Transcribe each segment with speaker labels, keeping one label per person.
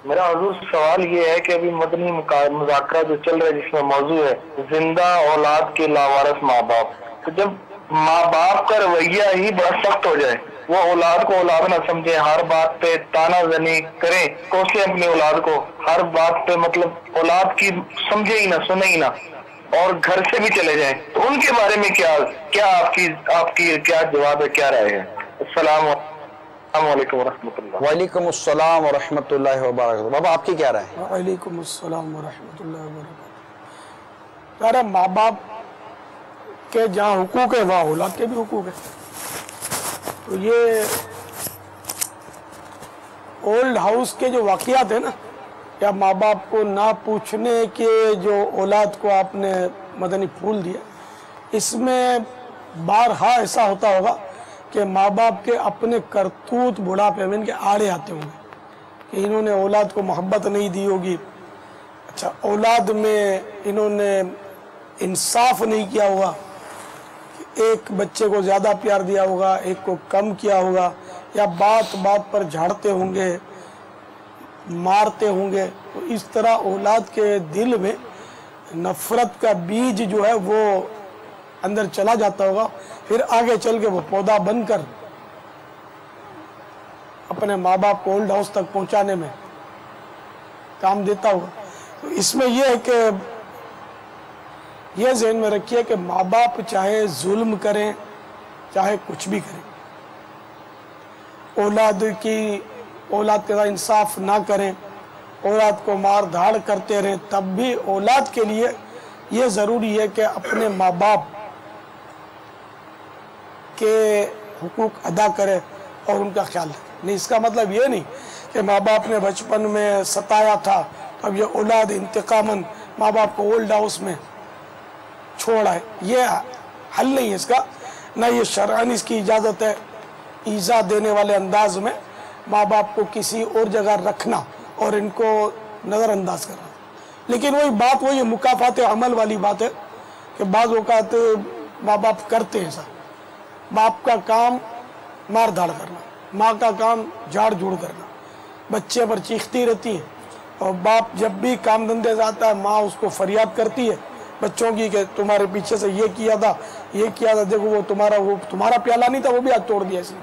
Speaker 1: میرا حضور سوال یہ ہے کہ ابھی مدنی مذاکرہ جو چل رہا ہے جس میں موضوع ہے زندہ اولاد کے لاوارث ماں باپ، تو جب ماں باپ کا رویہ ہی بڑا سخت ہو جائے، وہ اولاد کو اولاد نہ سمجھے، ہر بات پہ تانا زنی کریں، کوسے اپنی اولاد کو، ہر بات پہ مطلب اولاد کی سمجھے ہی نہ سنے ہی نہ، اور گھر سے بھی چلے جائیں، تو ان کے بارے میں کیا آپ کی کیا جواب ہے، کیا رائے ہے؟ السلام علیکم ورحمۃ اللہ۔
Speaker 2: وعلیکم السلام ورحمۃ اللہ وبرکاتہ۔ بابا آپ کی کیا رائے ہے؟
Speaker 3: وعلیکم السلام ورحمۃ اللہ وبرکاتہ۔ یار ماں باپ کے جہاں حقوق ہے وہاں اولاد کے بھی حقوق ہیں۔ تو یہ اولڈ ہاؤس کے جو واقعات ہیں نا، یا ماں باپ کو نہ پوچھنے کے جو اولاد کو آپ نے مدنی پھول دیا، اس میں بارہا ایسا ہوتا ہوگا کہ ماں باپ کے اپنے کرتوت بڑھاپے میں ان کے آڑے آتے ہوں گے کہ انہوں نے اولاد کو محبت نہیں دی ہوگی، اچھا اولاد میں انہوں نے انصاف نہیں کیا ہوگا، ایک بچے کو زیادہ پیار دیا ہوگا، ایک کو کم کیا ہوگا، یا بات بات پر جھاڑتے ہوں گے، مارتے ہوں گے۔ تو اس طرح اولاد کے دل میں نفرت کا بیج جو ہے وہ اندر چلا جاتا ہوگا، پھر آگے چل کے وہ پودا بن کر اپنے ماں باپ کو اولڈ ہاؤس تک پہنچانے میں کام دیتا ہوگا۔ تو اس میں یہ ہے کہ یہ ذہن میں رکھیے کہ ماں باپ چاہے ظلم کریں چاہے کچھ بھی کریں، اولاد کے ساتھ انصاف نہ کریں، اولاد کو مار دھاڑ کرتے رہیں، تب بھی اولاد کے لیے یہ ضروری ہے کہ اپنے ماں باپ کے حقوق ادا کرے اور ان کا خیال رکھے۔ نہیں، اس کا مطلب یہ نہیں کہ ماں باپ نے بچپن میں ستایا تھا، اب یہ اولاد انتقاماً ماں باپ کو اولڈ ہاؤس میں چھوڑا ہے، یہ حل نہیں ہے اس کا، نہ یہ شرعاً اس کی اجازت ہے ایذا دینے والے انداز میں ماں باپ کو کسی اور جگہ رکھنا اور ان کو نظر انداز کرنا۔ لیکن وہی مکافات عمل والی بات ہے کہ بعض اوقات ماں باپ کرتے ہیں ایسا، باپ کا کام مار دھاڑ کرنا، ماں کا کام جھاڑ جھوڑ کرنا، بچے پر چیختی رہتی ہے، اور باپ جب بھی کام دھندے سے آتا ہے ماں اس کو فریاد کرتی ہے بچوں کی کہ تمہارے پیچھے سے یہ کیا تھا، دیکھو وہ تمہارا پیالہ نہیں تھا، وہ بھی آج توڑ دیا اس نے،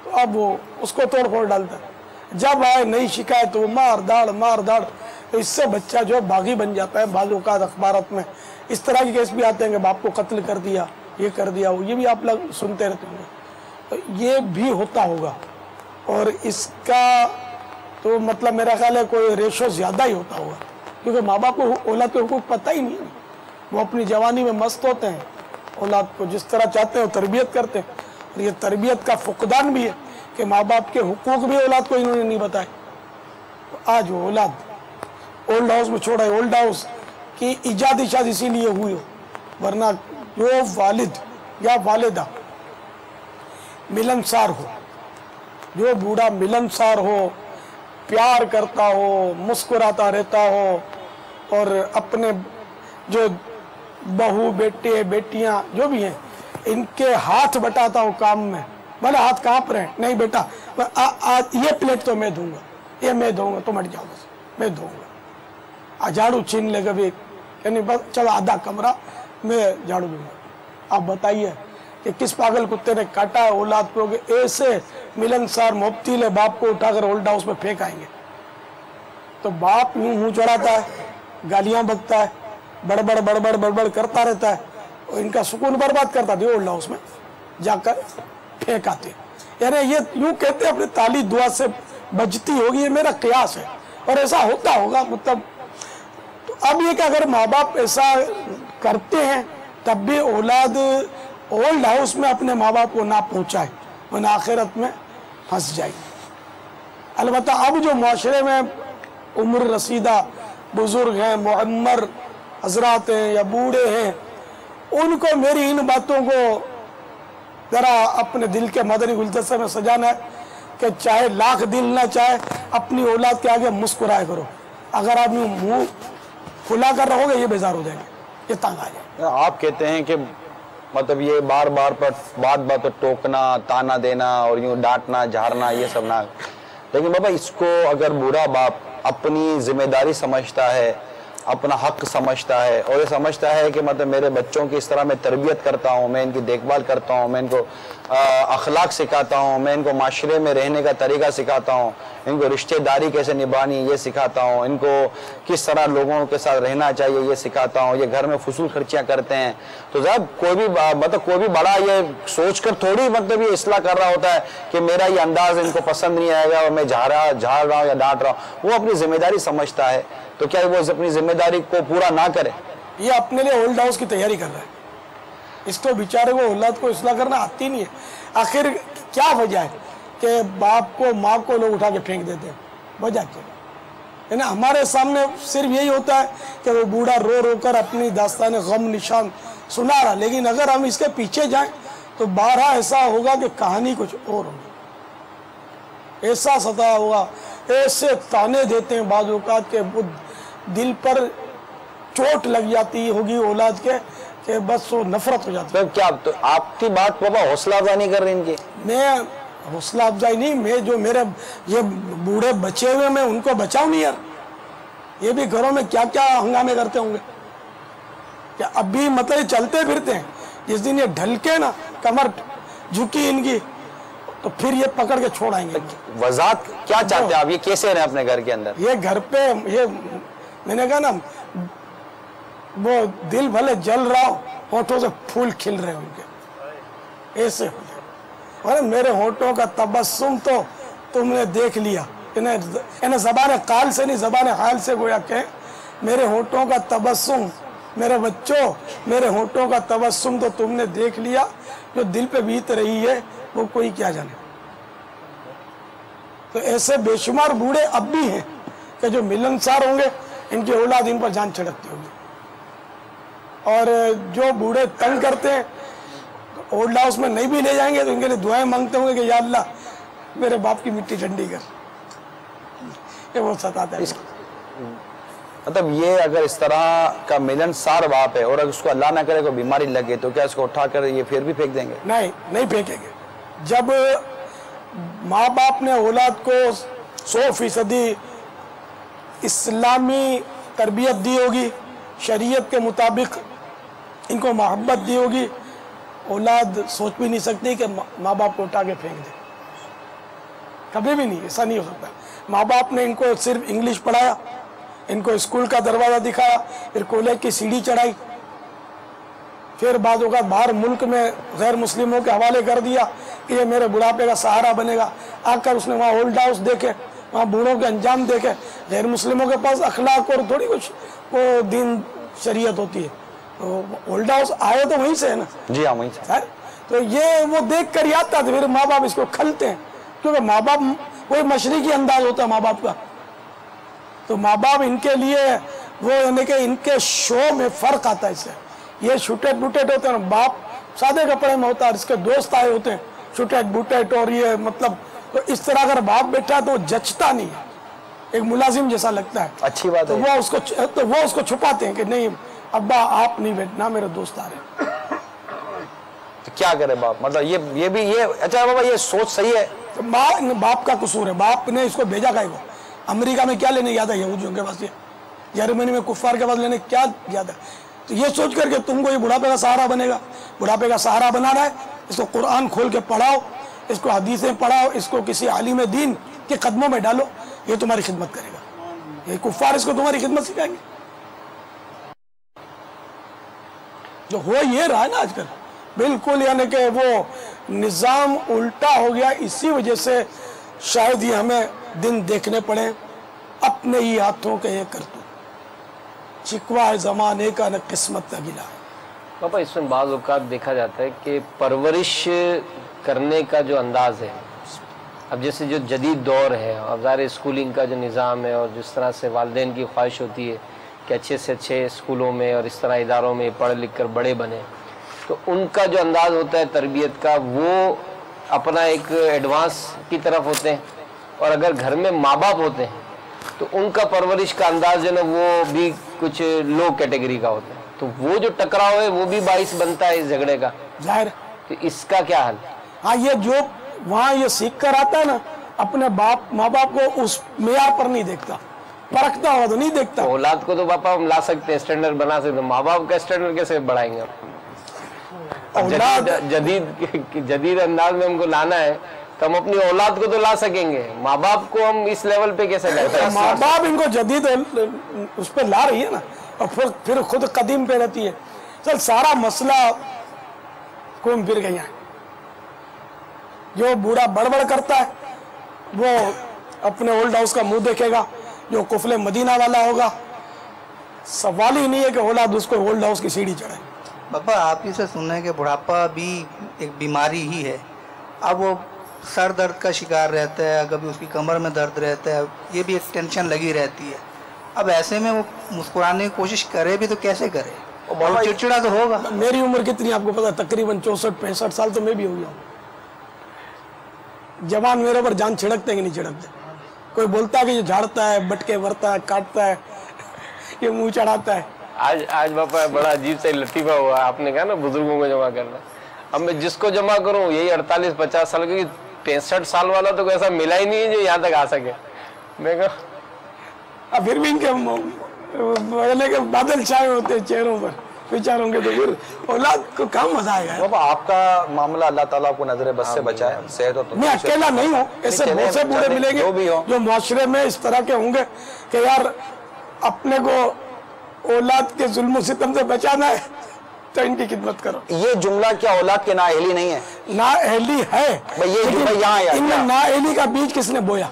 Speaker 3: تو اب وہ اس کو توڑ پھوڑ ڈالتا ہے۔ جب آئے نئی شکایت تو وہ مار دھاڑ، تو اس سے بچہ جو باغی بن جاتا ہے۔ بعض اوقات اخبارات میں اس طرح کے کیس بھی آتے ہیں کہ باپ کو قتل کر دیا، یہ کر دیا، یہ بھی آپ لوگ سنتے رہتے ہوں گے، تو یہ بھی ہوتا ہوگا، اور اس کا تو مطلب میرا خیال ہے کوئی ریشو زیادہ ہی ہوتا ہوگا، کیونکہ ماں باپ کو اولاد کے حقوق پتہ ہی نہیں ہے، وہ اپنی جوانی میں مست ہوتے ہیں، اولاد کو جس طرح چاہتے ہیں وہ تربیت کرتے ہیں، اور یہ تربیت کا فقدان بھی ہے کہ ماں باپ کے حقوق بھی اولاد کو انہوں نے نہیں بتائے۔ تو آج وہ اولاد اولڈ ہاؤس میں چھوڑا ہے، اولڈ ہاؤس کی ایجاد شاید اسی لیے ہوئی ہو، ورنہ جو والد یا والدہ ملنسار ہو، جو بوڑھا ملنسار ہو، پیار کرتا ہو، مسکراتا رہتا ہو، اور اپنے جو بہو بیٹے بیٹیاں جو بھی ہیں ان کے ہاتھ بٹاتا ہو کام میں، بھلے ہاتھ کانپ رہے ہیں، نہیں بیٹا یہ پلیٹ تو میں دوں گا، یہ میں دوں گا، تم ہٹ جاؤ بس، میں دوں گا، جھاڑو چھین لے گا بھی، یعنی بس چلو آدھا کمرہ میں جھاڑو دوں گا۔ آپ بتائیے کہ کس پاگل کتے نے کاٹا ہے اولاد کو کہ ایسے ملنسار مبتیل باپ کو اٹھا کر اولڈ ہاؤس میں پھینکائیں گے؟ تو باپ یوں منہ چڑھاتا ہے، گالیاں بکتا ہے، بڑبڑ کرتا رہتا ہے، اور ان کا سکون برباد کرتا ہے، اولڈ ہاؤس میں جا کر پھینک آتے ہیں۔ یعنی یہ یوں کہتے ہیں اپنی تالی دعا سے بجتی ہوگی، یہ میرا قیاس ہے، اور ایسا ہوتا ہوگا۔ مطلب تو اب یہ کہ اگر ماں باپ ایسا کرتے ہیں تب بھی اولاد اولڈ ہاؤس میں اپنے ماں باپ کو نہ پہنچائے، ورنہ آخرت میں پھنس جائے گی۔ البتہ اب جو معاشرے میں عمر رسیدہ بزرگ ہیں، معمر حضرات ہیں یا بوڑھے ہیں، ان کو میری ان باتوں کو ذرا اپنے دل کے مدنی گلدستے میں سجانا ہے کہ چاہے لاکھ دل نہ چاہے اپنی اولاد کے آگے مسکرائے کرو، اگر آپ یوں منہ کھلا کر رہو گے یہ بیزار ہو جائیں گے، یہ تنگ آ جائیں گے۔
Speaker 2: آپ کہتے ہیں کہ مطلب یہ بار بار پر بات پر ٹوکنا، تانا دینا اور یوں ڈانٹنا جھاڑنا یہ سب نہ، لیکن بابا اس کو اگر برا باپ اپنی ذمہ داری سمجھتا ہے، اپنا حق سمجھتا ہے، اور یہ سمجھتا ہے کہ مطلب میرے بچوں کی اس طرح میں تربیت کرتا ہوں، میں ان کی دیکھ بھال کرتا ہوں، میں ان کو اخلاق سکھاتا ہوں، میں ان کو معاشرے میں رہنے کا طریقہ سکھاتا ہوں، ان کو رشتہ داری کیسے نبھانی یہ سکھاتا ہوں، ان کو کس طرح لوگوں کے ساتھ رہنا چاہیے یہ سکھاتا ہوں۔ یہ گھر میں فضول خرچیاں کرتے ہیں تو صاحب کوئی بھی بڑا یہ سوچ کر تھوڑی مطلب یہ اصلاح کر رہا ہوتا ہے کہ میرا یہ انداز ان کو پسند نہیں آئے گا اور میں جھاڑ رہا ہوں یا ڈانٹ رہا ہوں۔ وہ اپنی ذمہ داری سمجھتا ہے تو کیا وہ اپنی ذمہ داری کو پورا نہ کرے؟
Speaker 3: یہ اپنے لیے اولڈ ہاؤس کی تیاری کر رہا ہے، اس کو بیچارے کو اولاد کو اصلاح کرنا آتی نہیں ہے۔ آخر کیا وجہ ہے کہ باپ کو ماں کو لوگ اٹھا کے پھینک دیتے ہیں؟ وجہ کیا ہے نا؟ ہمارے سامنے صرف یہی ہوتا ہے کہ وہ بوڑھا رو رو کر اپنی داستان غم نشان سنا رہا، لیکن اگر ہم اس کے پیچھے جائیں تو بارہ ایسا ہوگا کہ کہانی کچھ اور ہوگی، ایسا ستا ہوگا، ایسے تانے دیتے ہیں بعض اوقات کے دل پر چوٹ لگ جاتی ہوگی اولاد کے کہ بس وہ نفرت ہو جاتی ہے۔
Speaker 2: کیا آپ کی بات بابا حوصلہ افزائی نہیں کر رہی ان کی؟
Speaker 3: میں حوصلہ افزائی نہیں، میں جو میرے یہ بوڑھے بچے ہوئے میں ان کو بچاؤں نہیں یار۔ یہ بھی گھروں میں کیا کیا ہنگامے کرتے ہوں گے کہ ابھی مطلب چلتے پھرتے ہیں، جس دن یہ ڈھل کے نا کمر جھکی ان کی تو پھر یہ پکڑ کے چھوڑ آئیں گے۔
Speaker 2: وضاحت کیا چاہتے ہیں آپ؟ یہ کیسے رہیں اپنے گھر کے اندر؟
Speaker 3: یہ گھر پہ یہ میں نے کہا نا وہ دل بھلے جل رہا ہو، ہونٹوں سے پھول کھل رہے ان کے ایسے ہو جائے۔ اور میرے ہونٹوں کا تبسم تو تم نے دیکھ لیا، انہیں زبان قال سے نہیں زبان حال سے گویا کہ میرے ہونٹوں کا تبسم، میرے بچوں میرے ہونٹوں کا تبسم تو تم نے دیکھ لیا، جو دل پہ بیت رہی ہے وہ کوئی کیا جانے۔ تو ایسے بے شمار بوڑھے اب بھی ہیں کہ جو ملنسار ہوں گے، ان کی اولاد ان پر جان چھڑکتی ہوگی، اور جو بوڑھے تنگ کرتے ہیں اولڈ ہاؤس میں نہیں بھی لے جائیں گے تو ان کے لیے دعائیں مانگتے ہوں گے کہ یا اللہ میرے باپ کی مٹی ٹھنڈی کر۔ یہ وہ ستاتا ہے۔
Speaker 2: مطلب یہ اگر اس طرح کا ملنسار باپ ہے اور اگر اس کو اللہ نہ کرے کوئی بیماری لگے تو کیا اس کو اٹھا کر یہ پھر بھی پھینک دیں گے؟
Speaker 3: نہیں پھینکیں گے۔ جب ماں باپ نے اولاد کو 100% اسلامی تربیت دی ہوگی، شریعت کے مطابق ان کو محبت دی ہوگی، اولاد سوچ بھی نہیں سکتی کہ ماں باپ کو اٹھا کے پھینک دے، کبھی بھی نہیں، ایسا نہیں ہو سکتا۔ ماں باپ نے ان کو صرف انگلش پڑھایا، ان کو اسکول کا دروازہ دکھایا، پھر کالج کی سیڑھی چڑھائی، پھر بعض اوقات باہر ملک میں غیر مسلموں کے حوالے کر دیا کہ یہ میرے بڑھاپے کا سہارا بنے گا۔ آ کر اس نے وہاں اولڈ ہاؤس دیکھے، وہاں بوڑھوں کے انجام دیکھے۔ غیر مسلموں کے پاس اخلاق اور تھوڑی کچھ وہ دین شریعت ہوتی ہے، تو اولڈ ہاؤس آئے تو وہیں سے ہے نا۔
Speaker 2: جی ہاں وہیں سے۔
Speaker 3: تو یہ وہ دیکھ کر یاد تھا، پھر ماں باپ اس کو کھلتے ہیں، کیونکہ ماں باپ کوئی مشرقی انداز ہوتا ہے ماں باپ کا، تو ماں باپ ان کے لیے وہ یعنی کہ ان کے شو میں فرق آتا ہے۔ اس سے یہ شوٹیٹ بوٹیٹ ہوتے ہیں، باپ سادے کپڑے میں ہوتا ہے، اس کے دوست آئے ہوتے ہیں شوٹیٹ بوٹیٹ، اور یہ مطلب تو اس طرح اگر باپ بیٹھا تو جچتا نہیں ہے، ایک ملازم جیسا لگتا ہے۔
Speaker 2: اچھی بات ہے۔
Speaker 3: تو وہ اس کو چھپاتے ہیں کہ نہیں ابا آپ نہیں بیٹھنا، میرے دوست آ رہے ہیں۔
Speaker 2: تو کیا کرے باپ؟ مطلب یہ بھی اچھا بابا یہ سوچ صحیح ہے؟
Speaker 3: باپ کا قصور ہے، باپ نے اس کو بھیجا کہیں کو امریکہ میں کیا لینے گیا تھا یہودیوں کے پاس، یہ جرمنی میں کفار کے پاس لینے کیا گیا تھا؟ تو یہ سوچ کر کہ تم کو یہ بڑھاپے کا سہارا بنے گا، بڑھاپے کا سہارا بنانا ہے، اس کو قرآن کھول کے پڑھاؤ، اس کو حدیثیں پڑھاؤ، اس کو کسی عالم دین کے قدموں میں ڈالو، یہ تمہاری خدمت کرے گا۔ یہ کفار اس کو تمہاری خدمت سکھائیں گے۔ جو ہو یہ رہا ہے نا آج کل بالکل، یعنی کہ وہ نظام الٹا ہو گیا، اسی وجہ سے شاید یہ ہمیں دن دیکھنے پڑے اپنے ہی ہاتھوں کے یہ کرتو، شکوہ ہے زمانے کا نہ قسمت کا گلا ہے۔
Speaker 4: پاپا اس میں بعض اوقات دیکھا جاتا ہے کہ پرورش کرنے کا جو انداز ہے، اب جیسے جو جدید دور ہے، اب ظاہر اسکولنگ کا جو نظام ہے، اور جس طرح سے والدین کی خواہش ہوتی ہے کہ اچھے سے اچھے اسکولوں میں اور اس طرح اداروں میں پڑھ لکھ کر بڑے بنے، تو ان کا جو انداز ہوتا ہے تربیت کا وہ اپنا ایک ایڈوانس کی طرف ہوتے ہیں، اور اگر گھر میں ماں باپ ہوتے ہیں تو ان کا پرورش کا انداز جو ہے نا وہ بھی کچھ لو کیٹیگری کا ہوتا ہے، تو وہ جو ٹکراؤ ہے وہ بھی باعث بنتا ہے اس جھگڑے کا۔
Speaker 3: ظاہر
Speaker 4: تو اس کا کیا حل؟
Speaker 3: ہاں یہ جو وہاں یہ سیکھ کر آتا ہے نا، اپنے ماں باپ کو اس معیار پر نہیں دیکھتا परखता होगा तो नहीं देखता।
Speaker 4: औलाद को तो पापा हम ला सकते हैं, स्टैंडर्ड बना सकते हैं, माँ बाप का स्टैंडर्ड कैसे बढ़ाएंगे? जदीद अंदाज में हमको लाना है तो हम अपनी औलाद को तो ला सकेंगे, माँ बाप को हम इस लेवल पे कैसे लाते हैं?
Speaker 3: माँ बाप इनको जदीद उस पर ला रही है ना, और फिर खुद कदीम पे रहती है। चल सारा मसला घूम फिर गया है। जो बूढ़ा बड़बड़ करता है वो अपने ओल्ड हाउस का मुंह देखेगा, जो कुफले मदीना वाला होगा सवाल ही नहीं है कि औलाद उसको ओल्ड हाउस की सीढ़ी चढ़े।
Speaker 5: पापा आप ही से सुनना है कि बुढ़ापा भी एक बीमारी ही है। अब वो सर दर्द का शिकार रहता है, कभी उसकी कमर में दर्द रहता है, ये भी एक टेंशन लगी रहती है। अब ऐसे में वो मुस्कुराने की कोशिश करे भी तो कैसे करे, और चिड़चिड़ा तो होगा।
Speaker 3: मेरी उम्र कितनी आपको पता? तकरीबन 64-65 साल तो मैं भी हो गया हूँ। जवान मेरे ऊपर जान छिड़कते कि नहीं छिड़कते? कोई बोलता है कि ये झाड़ता है, बटके भरता है, काटता है, ये मुंह चढ़ाता है।
Speaker 4: आज पापा बड़ा अजीब सा लतीफा हुआ, आपने कहा ना बुजुर्गों को जमा करना। अब मैं जिसको जमा करूं यही 48-50 साल, क्योंकि 65 साल वाला तो कोई ऐसा मिला ही नहीं है जो यहाँ तक आ सके। मैं कहा
Speaker 3: फिर भी इनके बादल छाए होते हैं चेहरों पर, विचारों के, तो फिर औलाद को काम मजा आएगा।
Speaker 2: बाबा आपका मामला अल्लाह ताला आपको नजर बस से बचाए, सेहत हो।
Speaker 3: मैं अकेला नहीं हूँ, ऐसे बहुत से बूढ़े मिलेंगे जो मुआशरे में इस तरह के होंगे कि यार अपने को औलाद के जुल्म सितम से बचाना है तो इनकी खिदमत करो।
Speaker 2: ये जुमला क्या औलाद के नाअहली नहीं है?
Speaker 3: नाअहली है,
Speaker 2: ये जुमला यहाँ आया।
Speaker 3: इनमें नाअहली का बीज किसने बोया?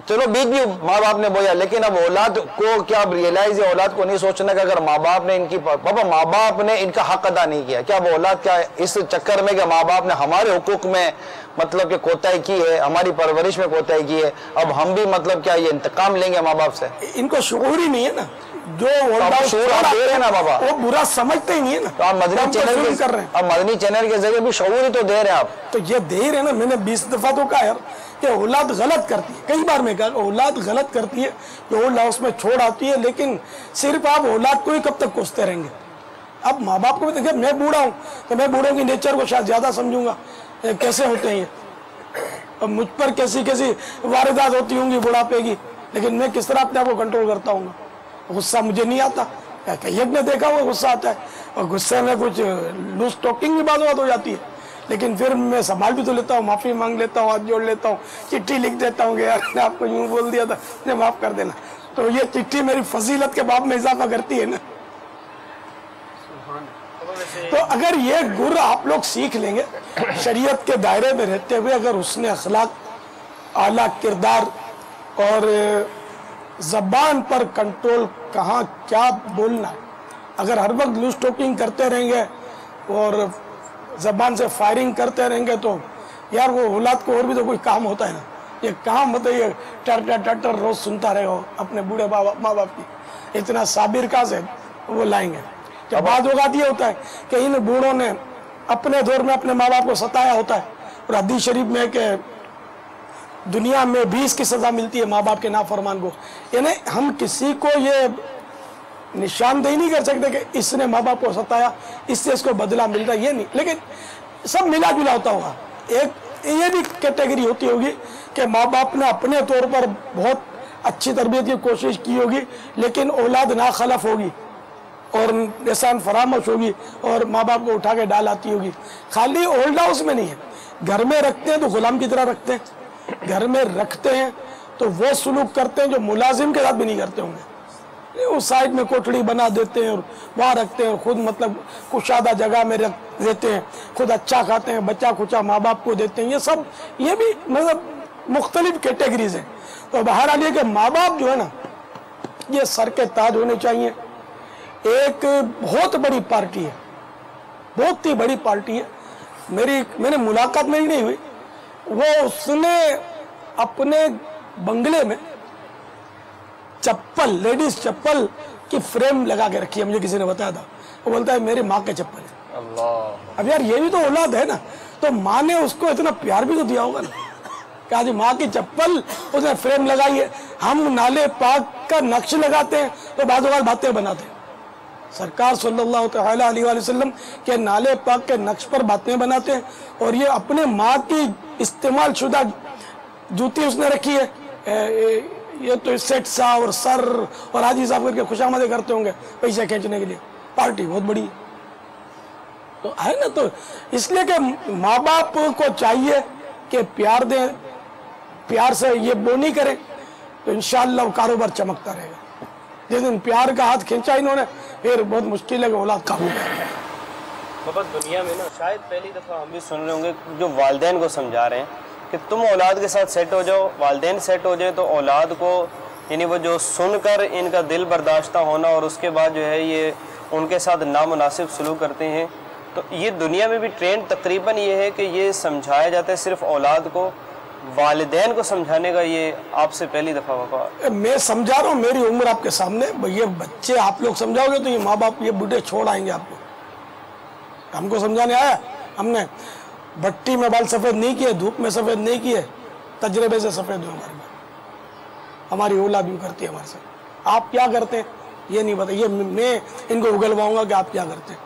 Speaker 2: चलो बीज भी माँ बाप ने बोया, लेकिन अब औलाद को क्या रियलाइज है? औलाद को नहीं सोचना कि अगर माँ बाप ने इनकी पापा माँ बाप ने इनका हक अदा नहीं किया, क्या वो औलाद क्या इस चक्कर में कि माँ बाप ने हमारे हुकूक में मतलब कि कोताही की है, हमारी परवरिश में कोताही की है, अब हम भी मतलब क्या ये इंतकाम लेंगे माँ बाप से?
Speaker 3: इनको शुऊर ही नहीं है ना, जो
Speaker 2: शऊर आप दे रहे हैं ना बाबा,
Speaker 3: वो बुरा समझते ही नहीं है ना।
Speaker 2: तो आप मदनी चैनल कर रहे हैं, अब मदनी चैनल के जरिए भी शऊर ही तो दे रहे हैं आप।
Speaker 3: तो ये दे रहे हैं ना, मैंने 20 दफा तो कहा यार कि औलाद गलत करती है, कई बार मैं कहा औलाद गलत करती है, जो ओल्ड हाउस में छोड़ आती है, लेकिन सिर्फ आप औलाद को ही कब तक कोसते रहेंगे? अब माँ बाप को भी देखिए, मैं बूढ़ा हूँ तो मैं बूढ़ों की नेचर को शायद ज्यादा समझूंगा कैसे होते हैं ये, अब मुझ पर कैसी कैसी वारदात होती होंगी बुढ़ापे की, लेकिन मैं किस तरह अपने आप को कंट्रोल करता हूँ। गुस्सा मुझे नहीं आता, कई ने देखा हुआ गुस्सा आता है, और गुस्से में कुछ लूज टॉकिंग की बात हो जाती है, लेकिन फिर मैं संभाल भी तो लेता हूँ, माफी मांग लेता हूँ, हाथ जोड़ लेता हूँ, चिट्ठी लिख देता हूँ कि यार मैंने आपको यूं बोल दिया था, मुझे माफ कर देना। तो ये चिट्ठी मेरी फजीलत के बाब में इजाफा करती है ना। तो अगर ये गुर आप लोग सीख लेंगे शरीयत के दायरे में रहते हुए, अगर उसने अखलाक, आला किरदार और जबान पर कंट्रोल, कहाँ क्या बोलना है, अगर हर वक्त लूज टॉकिंग करते रहेंगे और जबान से फायरिंग करते रहेंगे तो यार वो औलाद को और भी तो कोई काम होता है ना। ये काम होता है, ये टर रोज सुनता रहे हो अपने बूढ़े माँ बाप की, इतना साबिर का से वो लाएंगे। जब बाद होगा ये होता है कि इन बूढ़ों ने अपने दौर में अपने माँ बाप को सताया होता है, और हदीस शरीफ में कि दुनिया में भी इसकी सजा मिलती है माँ बाप के नाफरमान को। यानी हम किसी को ये निशानदेही नहीं कर सकते कि इसने माँ बाप को सताया, इससे इसको बदला मिल रहा है, ये नहीं, लेकिन सब मिला जुला होता होगा। एक ये भी कैटेगरी होती होगी कि माँ बाप ने अपने तौर पर बहुत अच्छी तरबियत की कोशिश की होगी, लेकिन औलाद नाखलफ होगी और एहसान फरामोश होगी और माँ बाप को उठा के डाल आती होगी। खाली ओल्ड हाउस में नहीं है, घर में रखते हैं तो गुलाम की तरह रखते हैं, घर में रखते हैं तो वो सुलूक करते हैं जो मुलाजिम के साथ भी नहीं करते होंगे। उस साइड में कोठड़ी बना देते हैं और वहाँ रखते हैं, खुद मतलब कुशादा जगह में रख देते हैं, खुद अच्छा खाते हैं, बच्चा खुचा माँ बाप को देते हैं। ये सब ये भी मतलब मुख्तलिफ कैटेगरीज हैं। तो बहरहाल ये कि माँ बाप जो है ना, ये सर के ताज होने चाहिए। एक बहुत बड़ी पार्टी है, बहुत ही बड़ी पार्टी है, मैंने मुलाकात मेरी नहीं हुई, वो उसने अपने बंगले में चप्पल, लेडीज चप्पल की फ्रेम लगा के रखी है, मुझे किसी ने बताया था। वो बोलता है मेरी माँ के चप्पल है। अल्लाह। अब यार ये भी तो औलाद है ना, तो माँ ने उसको इतना प्यार भी तो दिया होगा ना, कि आज माँ की चप्पल उसने फ्रेम लगाई है। हम नाले पाक का नक्श लगाते हैं तो बाज़ बातें बनाते हैं, सरकार सल्लल्लाहु अलैहि वसल्लम के नाले पाक के नक्श पर बातें बनाते हैं, और ये अपने माँ की इस्तेमाल शुदा जूती उसने रखी है, ये तो सेठ साहब और सर और हाजी साहब करके खुशामदें करते होंगे पैसे खींचने के लिए, पार्टी बहुत बड़ी तो है ना। तो इसलिए कि माँ बाप को चाहिए कि प्यार दें, प्यार से ये वो नहीं करें तो इंशाअल्लाह कारोबार चमकता रहेगा। जिस दिन प्यार का हाथ खींचा इन्होंने फिर बहुत मुश्किल है कि औलाद काबू करें।
Speaker 6: बाबा दुनिया में ना शायद पहली दफ़ा हम भी सुन रहे होंगे जो वालिदैन को समझा रहे हैं कि तुम औलाद के साथ सेट हो जाओ, वालिदैन सेट हो जाए तो औलाद को यानी वो जो सुनकर इनका दिल बर्दाश्त होना और उसके बाद जो है ये उनके साथ नामुनासिब सलूक करते हैं। तो ये दुनिया में भी ट्रेंड तकरीबन ये है कि ये समझाया जाता है सिर्फ औलाद को, वालिदैन को समझाने का ये आपसे पहली दफ़ा हुआ।
Speaker 3: मैं समझा रहा हूँ, मेरी उम्र आपके सामने, ये बच्चे आप लोग समझाओगे तो ये माँ बाप ये बूढ़े छोड़ आएंगे आपको। हमको समझाने आया, हमने भट्टी में बाल सफ़ेद नहीं किए, धूप में सफ़ेद नहीं किए, तजर्बे से सफ़ेद हुए हमारे बाल। हमारी औलाद यूँ करती है हमारे साथ। आप क्या करते हैं ये नहीं पता, ये मैं इनको उगलवाऊंगा कि आप क्या करते हैं।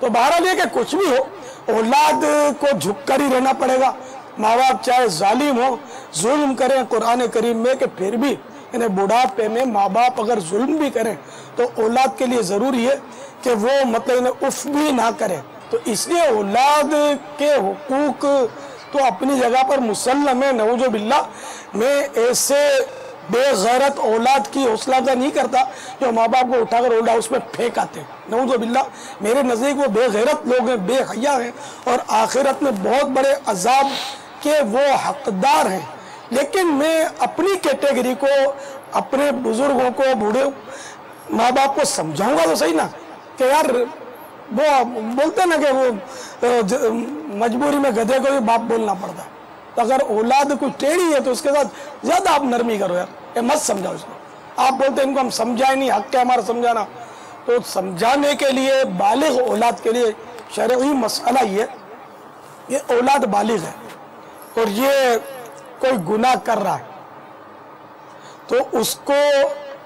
Speaker 3: तो बहरहाल ये कि कुछ भी हो, औलाद को झुक कर ही रहना पड़ेगा। माँ बाप चाहे जालिम हो, जुल्म करें कुरान करीम में कि फिर भी इन्हें बुढ़ापे में माँ बाप अगर जुल्म भी करें तो औलाद के लिए ज़रूरी है कि वो मतलब इन्हें उफ भी ना करे। तो इसलिए औलाद के हुकूक तो अपनी जगह पर मुसल्लम है, नऊज़ु बिल्लाह। मैं ऐसे बेगैरत औलाद की हौसला अफज़ा नहीं करता जो माँ बाप को उठाकर ओल्ड हाउस में फेंक आते हैं, नऊज़ु बिल्लाह। मेरे नज़दीक वो बेगैरत लोग हैं, बेहया हैं और आखिरत में बहुत बड़े अजाब के वो हकदार हैं। लेकिन मैं अपनी कैटेगरी को, अपने बुजुर्गों को, बूढ़े माँ बाप को समझाऊंगा तो सही ना कि यार वो बोलते ना कि वो मजबूरी में गधे को भी बाप बोलना पड़ता। तो अगर औलाद कुछ टेढ़ी है तो उसके साथ ज़्यादा आप नरमी करो यार, ये मत समझाओ इसको। आप बोलते इनको हम समझाए नहीं, हक है हमारा समझाना। तो समझाने के लिए बालिग औलाद के लिए शरई मसला ये औलाद बालिग है और ये कोई गुनाह कर रहा है तो उसको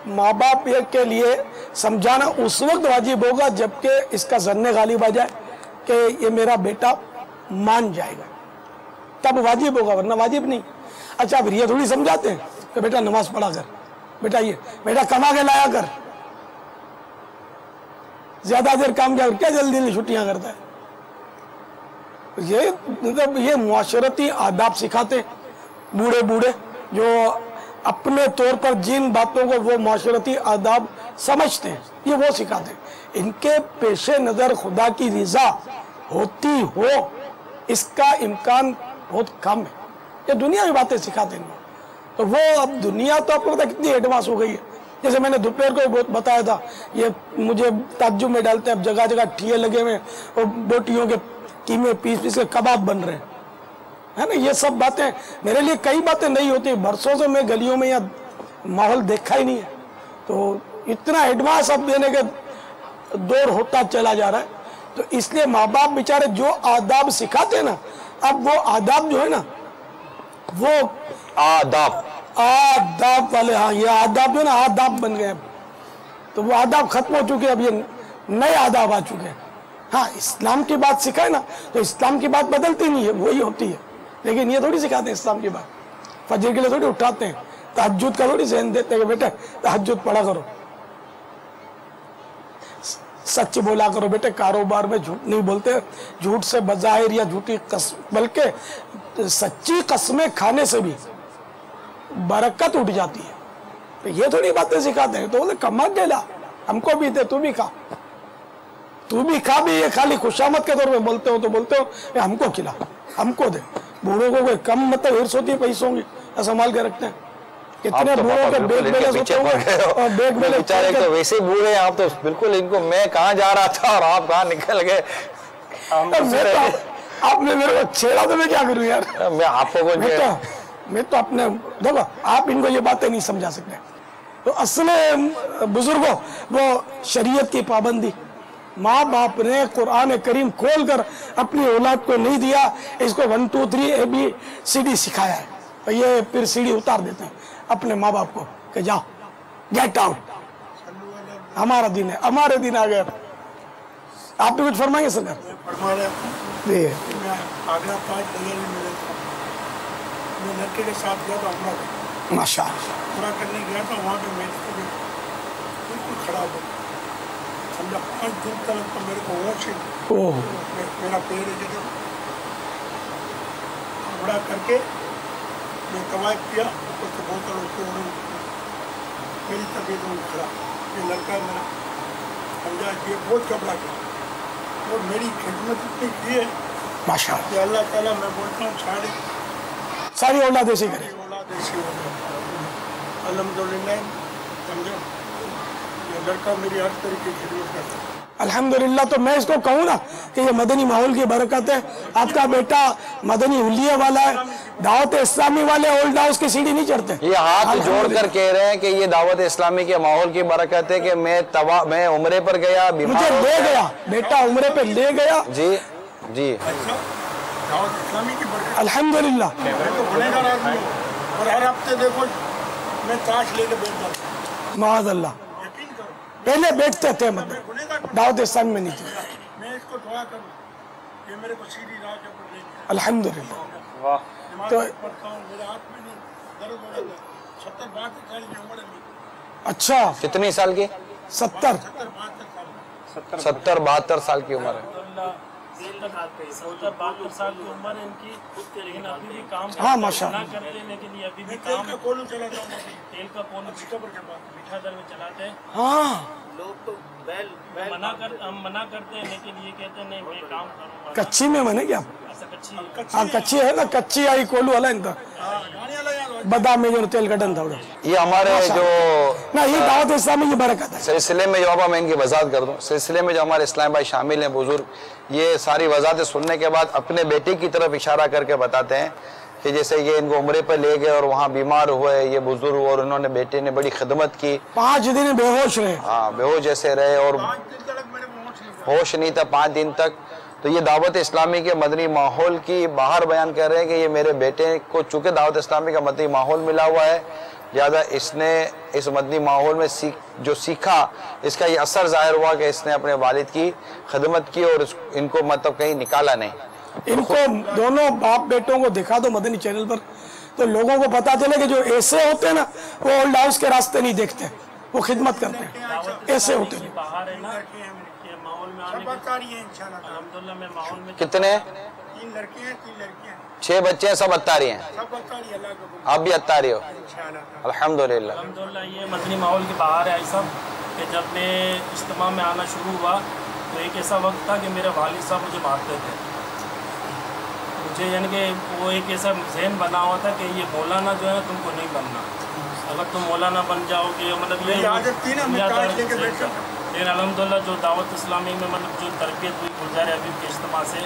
Speaker 3: माँ बाप के लिए समझाना उस वक्त वाजिब होगा जबकि इसका ज़न्ने गालिब आ जाए कि ये मेरा बेटा मान जाएगा, तब वाजिब होगा, वरना वाजिब नहीं। अच्छा फिर ये थोड़ी समझाते हैं कि बेटा नमाज पढ़ा कर, बेटा कमा के लाया कर, ज्यादा देर काम क्या जल्दी जल्दी छुट्टियां करता है। ये मतलब ये मुआशरती आदाब सिखाते बूढ़े जो अपने तौर पर जिन बातों को वो मुआशरती आदाब समझते हैं ये वो सिखाते हैं। इनके पेशे नज़र खुदा की रज़ा होती हो इसका इम्कान बहुत कम है। ये दुनिया की बातें सिखाते हैं तो वो अब दुनिया तो आपको पता कितनी एडवांस हो गई है। जैसे मैंने दोपहर को बहुत बताया था, ये मुझे ताज्जुब में डालते हैं, अब जगह जगह ठिये लगे हुए और बोटियों के कीमे पीस के कबाब बन रहे हैं, है ना। ये सब बातें मेरे लिए कई बातें नहीं होती, बरसों से मैं गलियों में यहाँ माहौल देखा ही नहीं है। तो इतना एडवांस अब देने के दौर होता चला जा रहा है। तो इसलिए माँ बाप बेचारे जो आदाब सिखाते हैं ना, अब वो आदाब जो है ना वो आदाब वाले, हाँ ये आदाब जो ना आदाब बन गए। तो वो आदाब खत्म हो चुके हैं, अब ये नए आदाब आ चुके हैं। हाँ इस्लाम की बात सिखाए ना तो इस्लाम की बात बदलती नहीं है, वही होती है। लेकिन ये थोड़ी सिखाते हैं इस्लाम की बात, फजर के लिए थोड़ी उठाते हैं, तहज्जुद का थोड़ी ज़हन देते हैं कि बेटे तहज्जुद पढ़ा करो, सच बोला करो बेटे, कारोबार में झूठ नहीं बोलते, झूठ से बज़ाहिर या झूठी बल्कि सच्ची कस्में खाने से भी बरकत उठ जाती है। तो ये थोड़ी बातें सिखाते हैं। तो बोले कमा के ला, हमको भी दे, तू भी खा भी। ये खाली खुशामद के तौर पे बोलते हो तो बोलते हो हमको खिला, हमको दे। बूढ़ों को कोई कम मतलब हिर्स होती है पैसों की, संभाल के रखते हैं। कितने बूढ़ों के बेग बैलेंस होते होंगे और बेग बैलेंस
Speaker 2: बेचारे तो वैसे ही बूढ़े हैं आप तो बिल्कुल। इनको मैं कहाँ जा रहा था और आप कहाँ निकल गए।
Speaker 3: आपने मेरे को छेड़ा तो मैं क्या करूँ यार।
Speaker 2: मैं आपको
Speaker 3: मैं तो अपने देखो, आप इनको ये बातें नहीं समझा सकते। तो असले बुजुर्गों वो शरीयत की पाबंदी, माँ बाप ने कुरान करीम खोल कर अपनी औलाद को नहीं दिया, इसको 1 2 3 ABCD सिखाया है। तो ये फिर सीढ़ी उतार देते हैं अपने माँ बाप को कि जाओ गेट आउट, हमारा दिन है, हमारे दिन आ गए। आप भी कुछ फरमाएंगे सरकार?
Speaker 7: आगरा 5 बजे में मिले था, मैं लड़के के साथ गया तो हमरा
Speaker 3: माशाअल्लाह।
Speaker 7: पूरा करने गया था, वहाँ पे मेरे को बिल्कुल खड़ा हो समझा। 5 दिन तक तो मेरे को होश ही नहीं।
Speaker 3: ओह
Speaker 7: मेरा पैर है जो बड़ा करके मैं तवाफ किया, ऊपर से बोतल ऊपर मेरी तबीयत में खड़ा। ये लड़का मेरा समझा, ये बहुत घबरा गया और मेरी खिदमत इतनी की है
Speaker 3: माशाअल्लाह।
Speaker 7: कि अल्लाह ताला, मैं बोलता हूँ
Speaker 3: सारी औलाद ऐसी करे।
Speaker 7: औलाद ऐसी हो गई अल्हम्दुलिल्लाह। समझो, ये लड़का मेरी हर तरीके की खिदमत करता है।
Speaker 3: अल्हम्दुलिल्लाह। तो मैं इसको कहूँ ना कि ये मदनी माहौल की बरकत है। आपका बेटा मदनी हुलिया वाला है, दावत इस्लामी वाले ओल्ड हाउस की सीढ़ी नहीं चढ़ते।
Speaker 2: ये हाथ जोड़कर कह रहे हैं कि ये दावत इस्लामी के माहौल की बरकत है कि मैं उम्रे पर गया,
Speaker 3: मुझे ले गया बेटा, उम्रे पे ले गया।
Speaker 2: जी जी
Speaker 7: अच्छा, दावत इस्लामी की बरकत।
Speaker 3: अल्हम्दुलिल्लाह।
Speaker 7: मैं तो गुनहगार आदमी हूँ और हर हफ्ते देखो मैं ताश लेके बैठ जाता हूँ।
Speaker 3: माअज़ल्लाह।
Speaker 7: यकीन करो,
Speaker 3: पहले बैठते थे, मतलब
Speaker 7: गुनहगार
Speaker 3: दावत इस्लामी में नहीं थे।
Speaker 7: मैं इसको दुआ करूँ कि मेरे को सीधी राह के ऊपर ले जाए।
Speaker 3: अल्हम्दुलिल्लाह।
Speaker 7: नमाज
Speaker 3: तो
Speaker 7: पढ़ता हूँ, मेरे हाथ में नहीं दर्द हो रहा था। 70-72 साल की उम्र है मेरी।
Speaker 3: अच्छा,
Speaker 2: कितनी साल की?
Speaker 3: 70
Speaker 2: 70-72 साल की उम्र है।
Speaker 8: 72 साल की उम्र है इनकी, लेकिन अभी भी काम
Speaker 3: हाँ माशाअल्लाह।
Speaker 8: करते हैं, लेकिन ये अभी भी
Speaker 7: तेल
Speaker 8: काम
Speaker 7: का कोलू चलाता हूँ,
Speaker 8: तेल का कोन मीठा दर में चलाते हैं।
Speaker 3: हाँ
Speaker 8: लोग तो हम मना करते हैं, लेकिन ये कहते हैं नहीं मैं काम करूँगा।
Speaker 3: कच्ची में मने क्या?
Speaker 8: ऐसा कच्ची
Speaker 3: हाँ कच्ची है ना, कच्ची आई कोलू वाला इंत बादाम में जो तेल कटन था
Speaker 2: ये हमारे जो
Speaker 3: ना, ये दावत इस्लामी की बरकत है।
Speaker 2: सिलसिले में जो अब मैं इनकी वजाहत कर दूं, सिलसिले में जो हमारे इस्लाम भाई शामिल हैं बुजुर्ग, ये सारी वजाहतें सुनने के बाद अपने बेटे की तरफ इशारा करके बताते हैं कि जैसे ये इनको उम्रे पर ले गए और वहाँ बीमार हुए ये बुजुर्ग, और उन्होंने बेटे ने बड़ी खिदमत की।
Speaker 3: 5 दिन बेहोश रहे।
Speaker 2: हाँ, बेहोश जैसे रहे और होश नहीं था 5 दिन तक। तो ये दावत इस्लामी के मदनी माहौल की बाहर बयान कर रहे हैं कि ये मेरे बेटे को चूँकि दावत इस्लामी का मदनी माहौल मिला हुआ है, ज़्यादा इसने इस मदनी माहौल में जो सीखा, इसका ये असर ज़ाहिर हुआ कि इसने अपने वालिद की खिदमत की और इनको मतलब कहीं निकाला नहीं।
Speaker 3: इनको दोनों बाप बेटों को दिखा दो मदनी चैनल पर, तो लोगों को पता चले कि जो ऐसे होते हैं ना, वो ओल्ड हाउस के रास्ते नहीं देखते, वो खिदमत करते हैं, ऐसे होते हैं।
Speaker 8: बाहर है ना, ये माहौल में आने के अल्हम्दुलिल्लाह में माहौल में
Speaker 2: कितने?
Speaker 7: 3 लड़के हैं, 3 लड़कियां।
Speaker 2: 6 बच्चे हैं, सब अत्तारी हैं।
Speaker 7: सब अत्तारी, अल्लाह को
Speaker 2: आप भी अत्तारी हो? अल्हम्दुलिल्लाह।
Speaker 8: अल्हम्दुलिल्लाह। ये मदनी माहौल के बाहर है ऐसा कि जब मैं इज्तिमा में आना शुरू हुआ तो एक ऐसा वक्त था कि मेरे वालिद साहब मुझे मारते थे। मुझे यानी कि वो एक ऐसा ज़हन बना हुआ था कि ये मौलाना जो है ना तुमको नहीं बनना, अगर तुम मौलाना बन जाओगे मतलब ये
Speaker 7: आदत थी ना, मैं ताश लेके बैठता था।
Speaker 8: लेकिन अल्हम्दुलिल्लाह जो दावत इस्लामी में मतलब जो तरबियत हुई गुलजार हबीब के इज्तिमा से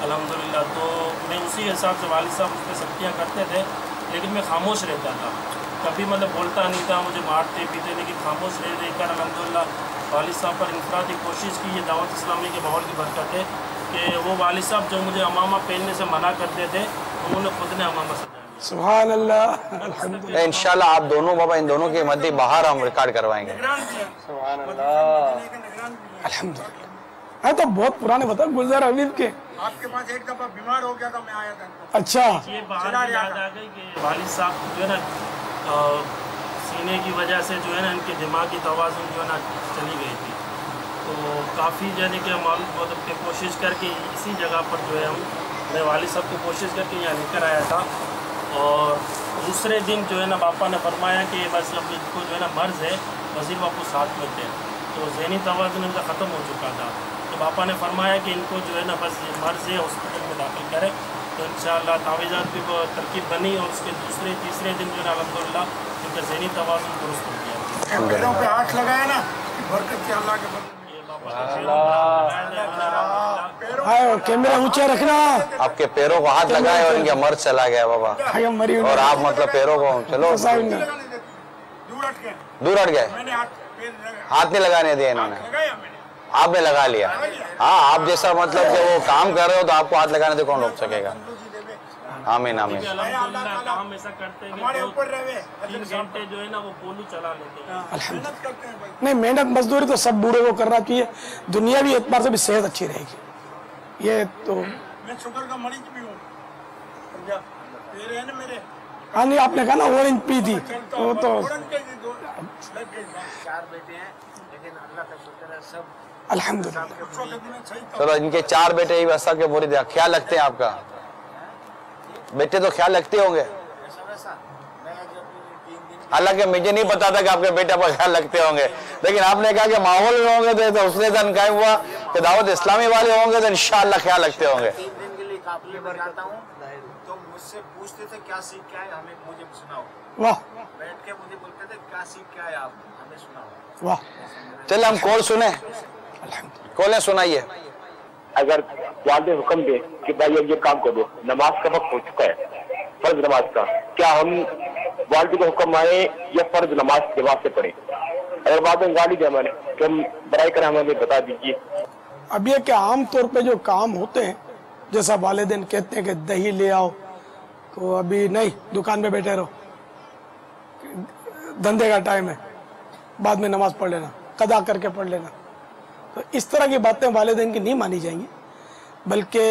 Speaker 8: अल्हम्दुलिल्लाह, तो मैं उसी हिसाब से वालिद साहब उस पर सख्तियाँ करते थे, लेकिन मैं खामोश रहता था, कभी मतलब बोलता नहीं था, मुझे मारते पीते, लेकिन खामोश रह कर अल्हम्दुलिल्लाह वालिद साहब पर इंफरादी कोशिश की। ये दावत इस्लामी के माहौल की बरकत है कि वो वालिद साहब जो मुझे अमामा पहनने से मना करते थे, उन्होंने खुद ने अमामा सजाया।
Speaker 3: सुभान अल्लाह, अल्हम्दुलिल्लाह।
Speaker 2: इंशाल्लाह आप दोनों बाबा, इन दोनों की मद्दी बाहर हम रिकॉर्ड करवाएंगे।
Speaker 3: अल्हम्दुलिल्लाह। हाँ तो बहुत पुराने बता गुलजार हबीब के।
Speaker 7: आपके पास एक दफा बीमार हो गया था, मैं आया था।
Speaker 3: अच्छा,
Speaker 8: ये बाहर की याद आ गई कि वालिद साहब जो है ना सीने की वजह से जो है ना इनके दिमाग की तवाज़ुन जो है ना चली गई थी, तो काफ़ी यानी कि मालूम मतलब कि कोशिश करके इसी जगह पर जो है मैं वालिद साहब को कोशिश करके यहाँ लेकर आया था। और दूसरे दिन जो है ना पापा ने फरमाया कि बस अब इनको जो है ना मर्ज़ है, वज़ीर बापू साथ में थे, तो ज़हनी तवाज़ुन इनका ख़त्म हो चुका था, तो पापा ने फरमाया कि इनको जो है ना बस ये मर्ज़ है, हॉस्पिटल में दाखिल करें। तो इंशाअल्लाह तावीज़ात भी तरकीब बनी और उसके दूसरे तीसरे दिन जो है अल्हम्दुलिल्लाह इनका ज़हनी तवाज़ुन दुरुस्त हो गया।
Speaker 7: पैरों पे हाथ लगाया ना, बरकत से अल्लाह के बंदे।
Speaker 3: हाँ कैमरा ऊंचा रखना।
Speaker 2: आपके पैरों को हाथ लगाए और इनका मर्ज चला गया बाबा, और आप मतलब पैरों को चलो दूर हट गए, हाथ नहीं लगाने दिए इन्होंने, आपने लगा लिया। हाँ, आप जैसा मतलब जब वो काम कर रहे हो तो आपको हाथ लगाने से कौन रोक सकेगा। आमीन आमीन।
Speaker 8: काम ऐसा करते हैं
Speaker 7: हमारे ऊपर रहे
Speaker 8: 3 घंटे जो है ना वो पोलू चला लेते हैं।
Speaker 3: नहीं, मेहनत मजदूरी तो सब बूढ़े को करना चाहिए, दुनियावी एतबार से भी सेहत अच्छी रहेगी। ये तो
Speaker 7: मैं शुगर का मरीज भी हूँ, समझा। मेरे है ना, मेरे
Speaker 3: हाँ नहीं, आपने कहा ना ऑरेंज पी थी, वो तो अल्हम्दुलिल्लाह।
Speaker 2: चलो, इनके 4 बेटे ही बस के पूरी दिया। ख्याल रखते हैं आपका? बेटे तो ख्याल रखते होंगे। हालांकि मुझे नहीं पता था कि आपके बेटे पर ख्याल रखते होंगे, लेकिन आपने कहा कि माहौल में होंगे तो उसने दिन कायम हुआ कि दावत इस्लामी वाले होंगे तो इंशाअल्लाह ख्याल रखते होंगे।
Speaker 9: 3 दिन के लिए काफिले पर जाता हूँ तो मुझसे पूछते थे क्या सीख के आए, हमें मुझे सुनाओ।
Speaker 3: वाह,
Speaker 9: बैठ के मुझे बोलते थे क्या सीख के आए आप, हमें सुनाओ।
Speaker 3: वाह,
Speaker 2: चले हम कॉल सुने, कॉलें सुनाइए।
Speaker 1: अगर वालिद हुक्म दे कि भाई अब ये काम कर दो, नमाज का वक्त हो चुका है, फर्ज नमाज का, क्या हम वालिद का हुक्म आए या फर्ज नमाज जवाब से पढ़े? अगर बाद में गाली दे हमारे तो हम बराई कर हमें बता दीजिए।
Speaker 3: अब ये कि आम तौर पे जो काम होते हैं, जैसा वालिदैन कहते हैं कि दही ले आओ, तो अभी नहीं, दुकान पे बैठे रहो, धंधे का टाइम है, बाद में नमाज पढ़ लेना, कदा करके पढ़ लेना, तो इस तरह की बातें वालिदैन की नहीं मानी जाएंगी, बल्कि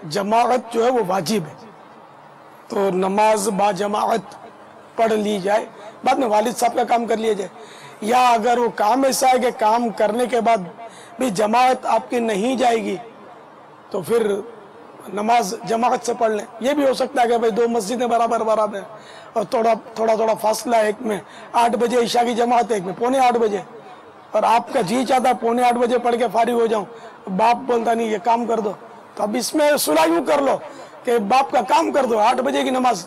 Speaker 3: जमाअत जो है वो वाजिब है। तो नमाज बा जमाअत पढ़ ली जाए, बाद में वालिद साहब का काम कर लिया जाए। या अगर वो काम ऐसा है कि काम करने के बाद भी जमाअत आपकी नहीं जाएगी तो फिर नमाज जमाअत से पढ़ लें। ये भी हो सकता है कि भाई 2 मस्जिदें बराबर बराबर और थोड़ा फासला, एक में 8 बजे ईशा की जमात है, एक में 7:45 बजे, और आपका जी चाहता है 7:45 बजे पढ़ के फारिग हो जाऊं, बाप बोलता नहीं ये काम कर दो, तो अब इसमें सुलह यूं कर लो कि बाप का काम कर दो, 8 बजे की नमाज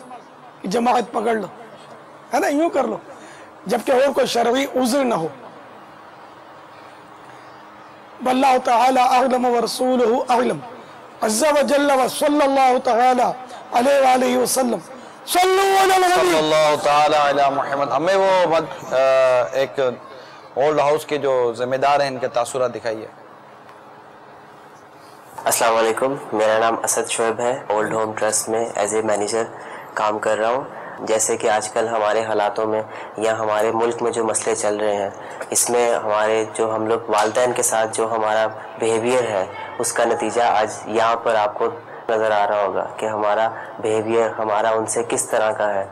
Speaker 3: की जमात पकड़ लो, है ना, यूं कर लो, जबकि और कोई शरई उज़्र न हो। वल्लाहु तआला अअलम व रसूलुहु अअलम अज़्ज़ा व जल्ल व सल्लल्लाहु तआला अलैहि व आलिहि वसल्लम
Speaker 2: सल्लल्लाहु तआला अला मुहम्मद। हमें वो एक ओल्ड हाउस के जो जिम्मेदार हैं इनके तासुरात दिखाइए।
Speaker 10: अस्सलाम वालेकुम, मेरा नाम असद शोएब है, ओल्ड होम ट्रस्ट में एज ए मैनेजर काम कर रहा हूँ। जैसे कि आजकल हमारे हालातों में या हमारे मुल्क में जो मसले चल रहे हैं, इसमें हमारे जो हम लोग वालिदैन के साथ जो हमारा बिहेवियर है उसका नतीजा आज यहाँ पर आपको नज़र आ रहा होगा कि हमारा बिहेवियर हमारा उनसे किस तरह का है।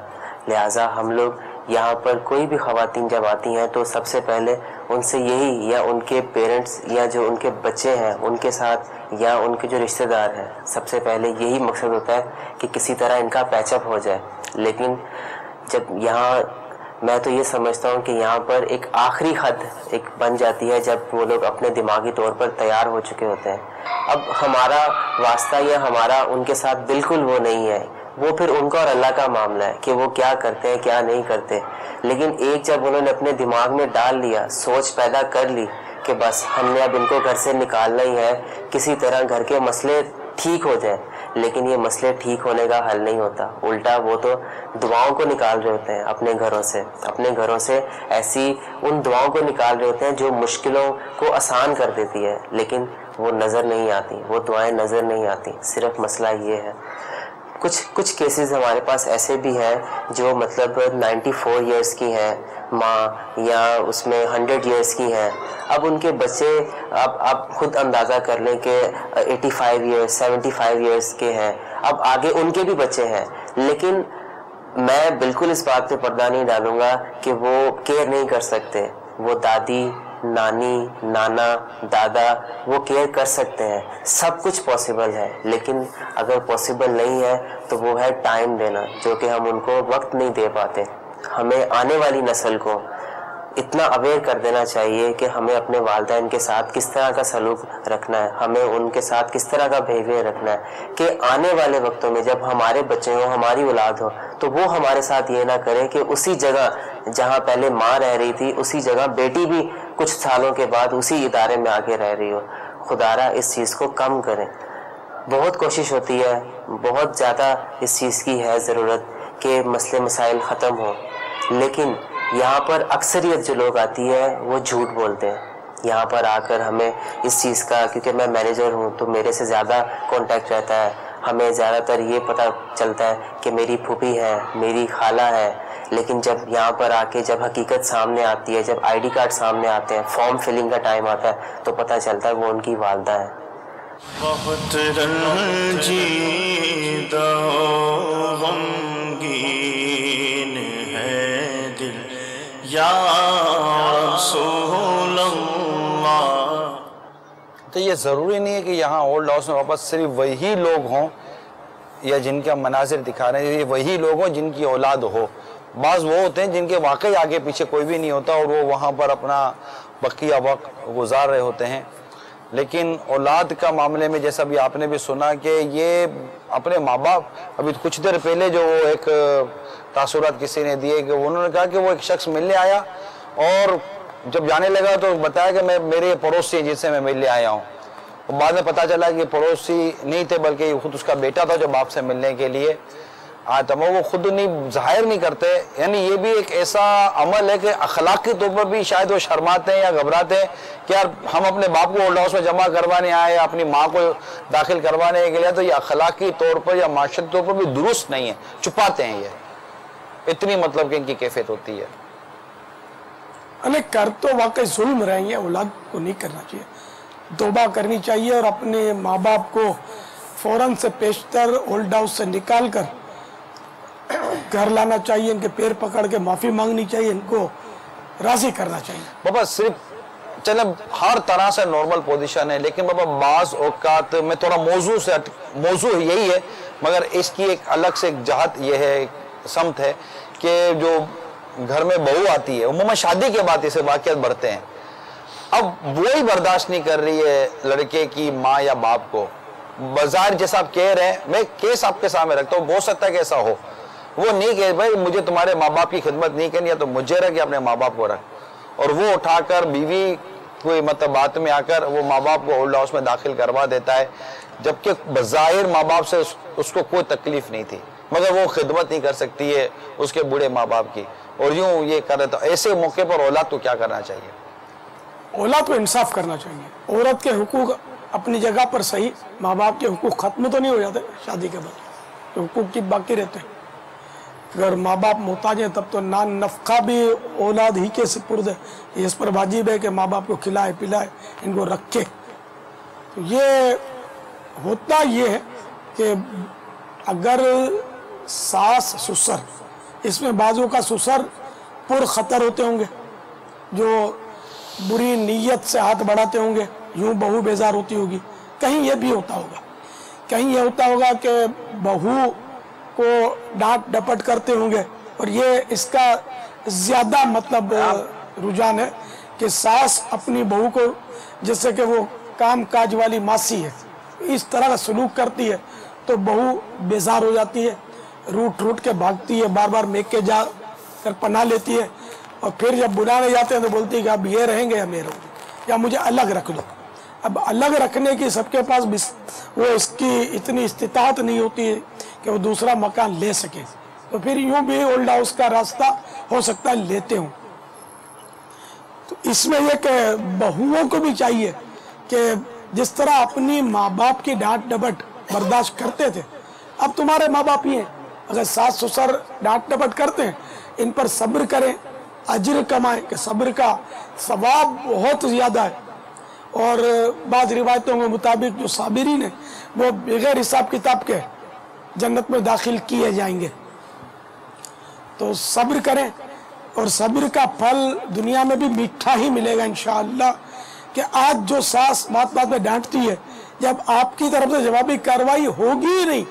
Speaker 10: लिहाजा हम लोग यहाँ पर कोई भी ख़वातीन जब आती हैं तो सबसे पहले उनसे यही, या उनके पेरेंट्स या जो उनके बच्चे हैं उनके साथ या उनके जो रिश्तेदार हैं, सबसे पहले यही मकसद होता है कि किसी तरह इनका पैचअप हो जाए। लेकिन जब यहाँ मैं तो ये समझता हूँ कि यहाँ पर एक आखिरी हद एक बन जाती है जब वो लोग अपने दिमागी तौर पर तैयार हो चुके होते हैं। अब हमारा वास्ता या हमारा उनके साथ बिल्कुल वो नहीं है, वो फिर उनका और अल्लाह का मामला है कि वो क्या करते हैं क्या नहीं करते। लेकिन एक जब उन्होंने अपने दिमाग में डाल लिया, सोच पैदा कर ली कि बस हमने अब इनको घर से निकालना ही है, किसी तरह घर के मसले ठीक हो जाए, लेकिन ये मसले ठीक होने का हल नहीं होता। उल्टा वो तो दुआओं को निकाल रहे होते हैं अपने घरों से ऐसी उन दुआओं को निकाल रहे होते हैं जो मुश्किलों को आसान कर देती है, लेकिन वो नज़र नहीं आती, वो दुआएं नज़र नहीं आती। सिर्फ मसला ये है, कुछ केसेस हमारे पास ऐसे भी हैं जो मतलब 94 इयर्स की हैं माँ, या उसमें 100 इयर्स की हैं। अब उनके बच्चे आप खुद अंदाज़ा कर लें कि 85 इयर्स 75 इयर्स के हैं, अब आगे उनके भी बच्चे हैं। लेकिन मैं बिल्कुल इस बात पे पर्दा नहीं डालूंगा कि वो केयर नहीं कर सकते। वो दादी, नानी, नाना, दादा वो केयर कर सकते हैं, सब कुछ पॉसिबल है। लेकिन अगर पॉसिबल नहीं है तो वो है टाइम देना, जो कि हम उनको वक्त नहीं दे पाते। हमें आने वाली नस्ल को इतना अवेयर कर देना चाहिए कि हमें अपने वालिदैन के साथ किस तरह का सलूक रखना है, हमें उनके साथ किस तरह का बिहेवियर रखना है कि आने वाले वक्तों में जब हमारे बच्चे हों, हमारी औलाद हो, तो वो हमारे साथ ये ना करें कि उसी जगह जहाँ पहले माँ रह रही थी उसी जगह बेटी भी कुछ सालों के बाद उसी इदारे में आके रह रही हो। खुदारा इस चीज़ को कम करें। बहुत कोशिश होती है, बहुत ज़्यादा इस चीज़ की है ज़रूरत कि मसले मसाइल ख़त्म हो, लेकिन यहाँ पर अक्सरियत जो लोग आती है वो झूठ बोलते हैं। यहाँ पर आकर हमें इस चीज़ का, क्योंकि मैं मैनेजर हूँ तो मेरे से ज़्यादा कांटेक्ट रहता है, हमें ज़्यादातर ये पता चलता है कि मेरी फूफी है, मेरी खाला है। लेकिन जब यहाँ पर आके जब हकीकत सामने आती है, जब आईडी कार्ड सामने आते हैं, फॉर्म फिलिंग का टाइम आता है, तो पता चलता है वो उनकी वालदा है।
Speaker 11: बहुत रंजीदा गमगीन या रसूल अल्लाह।
Speaker 2: तो ये ज़रूरी नहीं है कि यहाँ ओल्ड हाउस में वापस सिर्फ वही लोग हों या जिनका मनाजिर दिखा रहे हैं, ये वही लोग हों जिनकी औलाद हो। बाज़ वो होते हैं जिनके वाकई आगे पीछे कोई भी नहीं होता और वो वहाँ पर अपना बकिया वक्त गुजार रहे होते हैं। लेकिन औलाद का मामले में जैसा भी आपने भी सुना कि ये अपने माँ बाप, अभी कुछ देर पहले जो वो एक तासुरात किसी ने दिए कि उन्होंने कहा कि वो एक शख्स मिलने आया और जब जाने लगा तो बताया कि मैं मेरे पड़ोसी हैं जिनसे मैं मिलने आया हूँ। और बाद में पता चला कि पड़ोसी नहीं थे बल्कि खुद उसका बेटा था जो बाप से मिलने के लिए आया था। वो खुद नहीं जाहिर नहीं करते। यानी ये भी एक ऐसा अमल है कि अखलाकी तौर पर भी शायद वो शर्माते हैं या घबराते हैं कि यार हम अपने बाप को ओल्ड हाउस में जमा करवाने आए या अपनी माँ को दाखिल करवाने के लिए, तो ये अखलाकी तौर पर या माशरती तौर पर भी दुरुस्त नहीं है, छुपाते हैं। ये इतनी मतलब कि इनकी कैफियत होती है।
Speaker 3: अरे कर तो वाकई जुल्म रहे हैं, औलाद को नहीं करना चाहिए, तौबा करनी चाहिए और अपने माँ बाप को फौरन से पेशतर ओल्ड हाउस से निकाल कर घर लाना चाहिए, इनके पैर पकड़ के माफ़ी मांगनी चाहिए, इनको राजी करना चाहिए।
Speaker 2: बाबा सिर्फ चले हर तरह से नॉर्मल पोजीशन है, लेकिन बाबा बाज़ औकात में थोड़ा मौजू यही है, मगर इसकी एक अलग से एक जहत ये है, समत है कि जो घर में बहू आती है उम्म शादी के बाद इसे वाक़ियात बढ़ते हैं। अब वो ही बर्दाश्त नहीं कर रही है लड़के की माँ या बाप को। बाजार जैसा आप कह रहे हैं, मैं केस आपके सामने रखता हूँ, हो सकता है कि ऐसा हो। वो नहीं कहे भाई मुझे तुम्हारे माँ बाप की खिदमत नहीं करनी है तो मुझे रख या अपने माँ बाप को रख, और वो उठाकर बीवी कोई मतलब बात में आकर वो माँ बाप को ओल्ड हाउस में दाखिल करवा देता है, जबकि बज़ाहिर माँ बाप से उसको कोई तकलीफ नहीं थी, मगर वो खिदमत नहीं कर सकती है उसके बूढ़े माँ बाप की, और यूं ये करे। तो ऐसे मौके पर औलाद को क्या करना चाहिए?
Speaker 3: औलाद को इंसाफ करना चाहिए। औरत के हुकूक अपनी जगह पर सही, माँ बाप के हुकूक खत्म तो नहीं हो जाते शादी के बाद, तो हुकूक की बाकी रहते हैं। अगर माँ बाप मोहताज हैं तब तो नान नफ़का भी औलाद ही के सुपुर्द है, इस पर वाजिब है कि माँ बाप को खिलाए पिलाए, इनको रखे। तो ये होता ये है कि अगर सास ससुर, इसमें बाजू का ससुर पुर खतर होते होंगे, जो बुरी नीयत से हाथ बढ़ाते होंगे, यूं बहू बेजार होती होगी। कहीं ये भी होता होगा, कहीं ये होता होगा कि बहू को डांट डपट करते होंगे, और ये इसका ज्यादा मतलब रुझान है कि सास अपनी बहू को जैसे कि वो काम काज वाली मासी है इस तरह का सलूक करती है, तो बहू बेजार हो जाती है, रूट रूट के भागती है, बार बार मेके जा कर पना लेती है, और फिर जब बुलाने जाते हैं तो बोलती है कि अब ये रहेंगे या मैं रहूँगी, या मुझे अलग रख दो। अब अलग रखने की सबके पास वो इसकी इतनी इस्तिताअत नहीं होती है कि वो दूसरा मकान ले सके, तो फिर यूं भी ओल्ड हाउस का रास्ता हो सकता है लेते हों। तो इसमें ये कि बहुओं को भी चाहिए कि जिस तरह अपनी माँ बाप की डांट डपट बर्दाश्त करते थे, अब तुम्हारे माँ बाप ही हैं, अगर सास ससुर डांट डपट करते हैं, इन पर सब्र करें, अजर कमाएं, कि सब्र का सवाब बहुत ज़्यादा है। और बाज़ रिवायतों के मुताबिक जो साबिरीन है वो बगैर हिसाब किताब के जन्नत में दाखिल किए जाएंगे। तो सब्र करें, और सब्र का फल दुनिया में भी मीठा ही मिलेगा इंशाअल्लाह। कि आज जो सास बात बात में डांटती है, जब आपकी तरफ से जवाबी कार्रवाई होगी ही नहीं,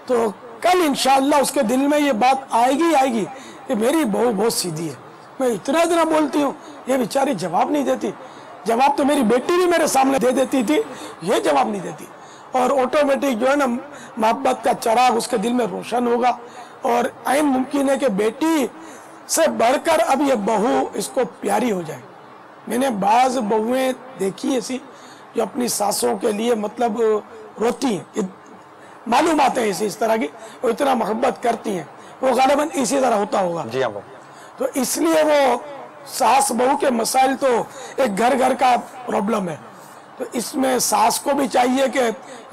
Speaker 3: तो कल इंशाअल्लाह उसके दिल में ये बात आएगी कि मेरी बहू बहुत सीधी है, मैं इतना बोलती हूँ, ये बेचारी जवाब नहीं देती, जवाब तो मेरी बेटी भी मेरे सामने दे देती थी, ये जवाब नहीं देती। और ऑटोमेटिक जो है ना मोहब्बत का चिराग उसके दिल में रोशन होगा, और ऐन मुमकिन है कि बेटी से बढ़कर अब ये बहू इसको प्यारी हो जाए। मैंने बाज़ बहुएं देखी ऐसी जो अपनी सासों के लिए मतलब रोती हैं, मालूम आते हैं इस तरह की, वो इतना मोहब्बत करती हैं, वो गालिबन इसी तरह होता होगा।
Speaker 2: जी हाँ।
Speaker 3: तो इसलिए वो सास बहू के मसाइल तो एक घर घर का प्रॉब्लम है। तो इसमें सास को भी चाहिए कि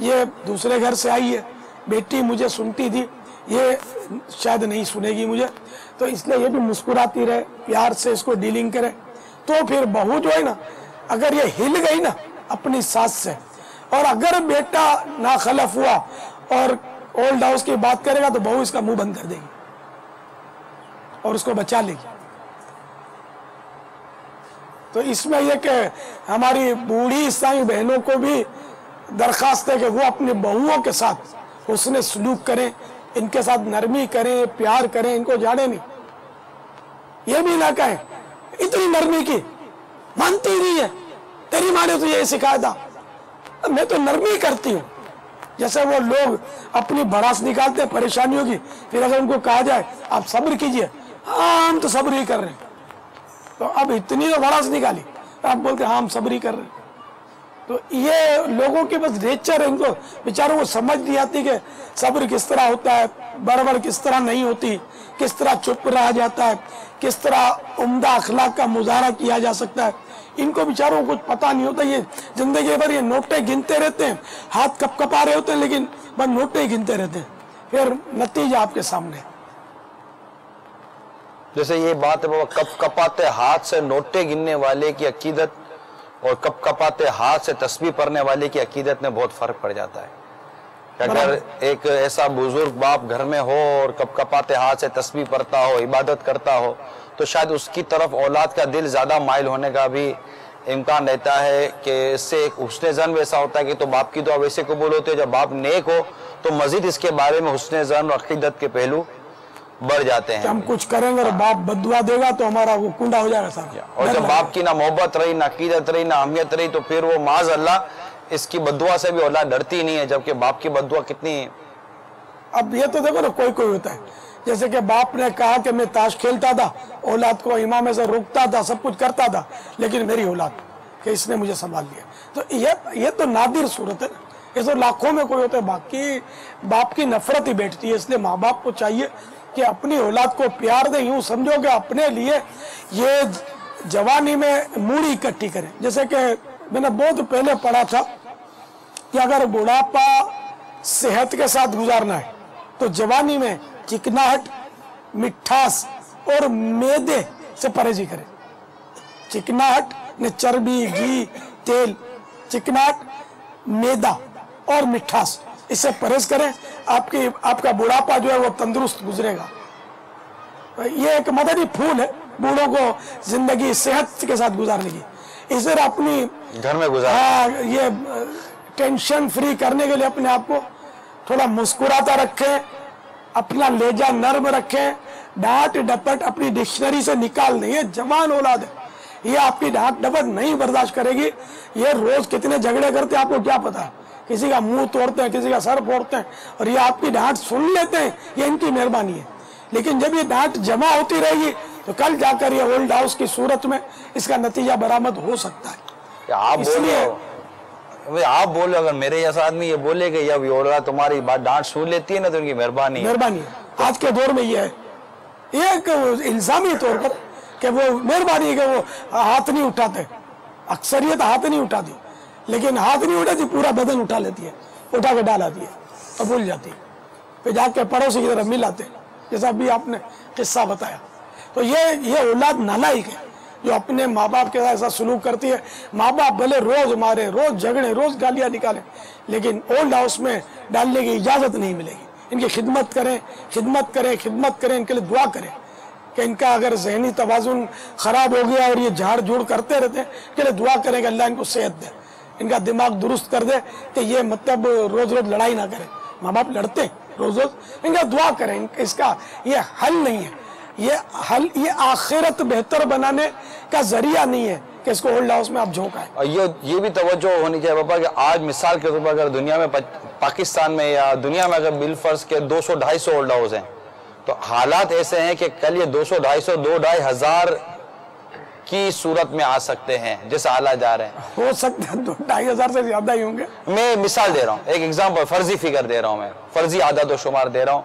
Speaker 3: ये दूसरे घर से आई है, बेटी मुझे सुनती थी, ये शायद नहीं सुनेगी मुझे, तो इसलिए ये भी मुस्कुराती रहे, प्यार से इसको डीलिंग करे। तो फिर बहू जो है ना, अगर ये हिल गई ना अपनी सास से, और अगर बेटा नाखलफ हुआ और ओल्ड हाउस की बात करेगा, तो बहू इसका मुंह बंद कर देगी और उसको बचा लेगी। तो इसमें ये कि हमारी बूढ़ी ईसाई बहनों को भी दरख्वास्त है कि वो अपनी बहुओं के साथ हुस्न सलूक करें, इनके साथ नरमी करें, प्यार करें, इनको झाड़े नहीं। ये भी ना कहें इतनी नरमी की, मानती ही नहीं है, तेरी माँ ने तो ये सिखाया था। मैं तो नरमी करती हूँ। जैसे वो लोग अपनी भड़ास निकालते हैं परेशानियों की, फिर अगर उनको कहा जाए आप सब्र कीजिए, हाँ हम तो सब्र ही कर रहे हैं, तो अब इतनी तो भड़ास निकाली, आप बोलते हाँ हम सब्र ही कर रहे हैं। तो ये लोगों के बस नेचर है, इनको बेचारों को समझ नहीं आती कि सब्र किस तरह होता है, बड़बड़ किस तरह नहीं होती, किस तरह चुप रहा जाता है, किस तरह उम्दा अखलाक का मुजाहरा किया जा सकता है। इनको बेचारों को कुछ पता नहीं होता। ये जिंदगी भर ये नोटे गिनते रहते हैं, हाथ कपकपा रहे होते हैं, लेकिन बस नोटे ही गिनते रहते हैं, फिर नतीजा आपके सामने।
Speaker 2: जैसे ये बात है बाबा, कपकपाते हाथ से नोटे गिनने वाले की अकीदत और कपकपाते हाथ से तस्बीह पढ़ने वाले की अकीदत में बहुत फर्क पड़ जाता है। अगर एक ऐसा बुजुर्ग बाप घर में हो और कपकपाते हाथ से तस्बीह पढ़ता हो, इबादत करता हो, तो शायद उसकी तरफ औलाद का दिल ज्यादा माइल होने का भी इम्कान रहता है कि इससे एक हुस्न ज़न वैसा होता है कि तो बाप की दुआ वैसे कबूल होती है। जब बाप नेक हो तो मजीद इसके बारे में हुस्न ज़न और अकीदत के पहलू बढ़ जाते हैं।
Speaker 3: हम कुछ करेंगे और बाप बद्दुआ देगा तो हमारा वो कुंडा हो जाएगा सारा।
Speaker 2: और जब बाप की ना मोहब्बत रही, ना अकीदत रही, ना अहमियत रही, तो फिर वो माज अल्लाह इसकी बद्दुआ से भी औलाद डरती नहीं है, जबकि बाप की बद्दुआ कितनी।
Speaker 3: अब ये तो देखो ना, कोई कोई होता है, जैसे कि बाप ने कहा कि मैं ताश खेलता था, औलाद को इमाम से रोकता था, सब कुछ करता था, लेकिन मेरी औलाद कि इसने मुझे संभाल लिया। तो ये तो नादिर सूरत है ना, ये तो लाखों में कोई होता है। बाकी बाप की नफरत ही बैठती है। इसलिए माँ बाप को चाहिए कि अपनी औलाद को प्यार दे। यूं समझो कि अपने लिए ये जवानी में मूड़ी इकट्ठी करें। जैसे कि मैंने बहुत पहले पढ़ा था कि अगर बुढ़ापा सेहत के साथ गुजारना है तो जवानी में चिकनाहट, मिठास और मैदे से परहेजी करें। चिकनाहट ने चर्बी, घी, तेल, चिकनाहट, मैदा और मिठास, इससे परहेज करें। आपका बुढ़ापा जो है वो तंदुरुस्त गुजरेगा। ये एक मददी फूल है बूढ़ों को जिंदगी सेहत के साथ गुजारने की। इसे अपनी
Speaker 2: घर में गुजार,
Speaker 3: हाँ, ये टेंशन फ्री करने के लिए अपने आप को थोड़ा मुस्कुराता रखें, अपना लेजा नर्म रखें, डांट डपट अपनी डिक्शनरी से निकाल नहीं है। जवान औलाद है, ये आपकी डांट डपट नहीं बर्दाश्त करेगी। ये रोज कितने झगड़े करते हैं आपको क्या पता है, किसी का मुंह तोड़ते हैं, किसी का सर फोड़ते हैं, और ये आपकी डांट सुन लेते हैं, ये इनकी मेहरबानी है। लेकिन जब ये डांट जमा होती रहेगी तो कल जाकर ये ओल्ड हाउस की सूरत में इसका नतीजा बरामद हो सकता है।
Speaker 2: आप बोलो अगर मेरे जैसा आदमी ये बोले कि जब औलाद तुम्हारी बात डांट सुन लेती है ना तो उनकी मेहरबानी
Speaker 3: है। आज के दौर में ये है, ये एक इल्जामी तौर पर कि वो मेहरबानी है कि वो हाथ नहीं उठाते। अक्सरियत हाथ नहीं उठाती, लेकिन हाथ नहीं उठाती पूरा बदन उठा लेती है, उठा के डाल आती है और भूल जाती है, फिर जाके पड़ोसी की तरफ मिलाते, जैसा अभी आपने किस्सा बताया। तो ये औलाद नालायक है जो अपने माँ बाप के साथ ऐसा सलूक करती है। माँ बाप भले रोज मारे, रोज झगड़े, रोज गालियां निकाले, लेकिन ओल्ड हाउस में डालने की इजाजत नहीं मिलेगी। इनकी खिदमत करें, खिदमत करें, खिदमत करें, इनके लिए दुआ करें कि इनका अगर जहनी तवाजुन खराब हो गया और ये झाड़ झूड़ करते रहते हैं, इनके लिए दुआ करें कि अल्लाह इनको सेहत दे, इनका दिमाग दुरुस्त कर दे कि ये मतलब रोज रोज लड़ाई ना करें। माँ बाप लड़ते रोज रोज, इनका दुआ करें। इसका ये हल नहीं है, ये आखिरत बेहतर बनाने का जरिया नहीं है कि इसको ओल्ड हाउस में आप झोंकाएं।
Speaker 2: और ये भी तवज्जो होनी चाहिए बाबा कि आज मिसाल के तौर पर अगर दुनिया में, पाकिस्तान में या दुनिया में अगर बिलफर्ज के 200-250 ओल्ड हाउस हैं, तो हालात ऐसे हैं कि कल ये 200-250, 2-2.5 हजार की सूरत में आ सकते हैं जैसे हालात जा रहे हैं।
Speaker 3: हो सकता है 2-2.5 हजार से ज्यादा ही होंगे।
Speaker 2: मैं मिसाल दे रहा हूँ, एक एग्जाम्पल, फर्जी फिगर दे रहा हूँ, मैं फर्जी आदत और शुमार दे रहा हूँ।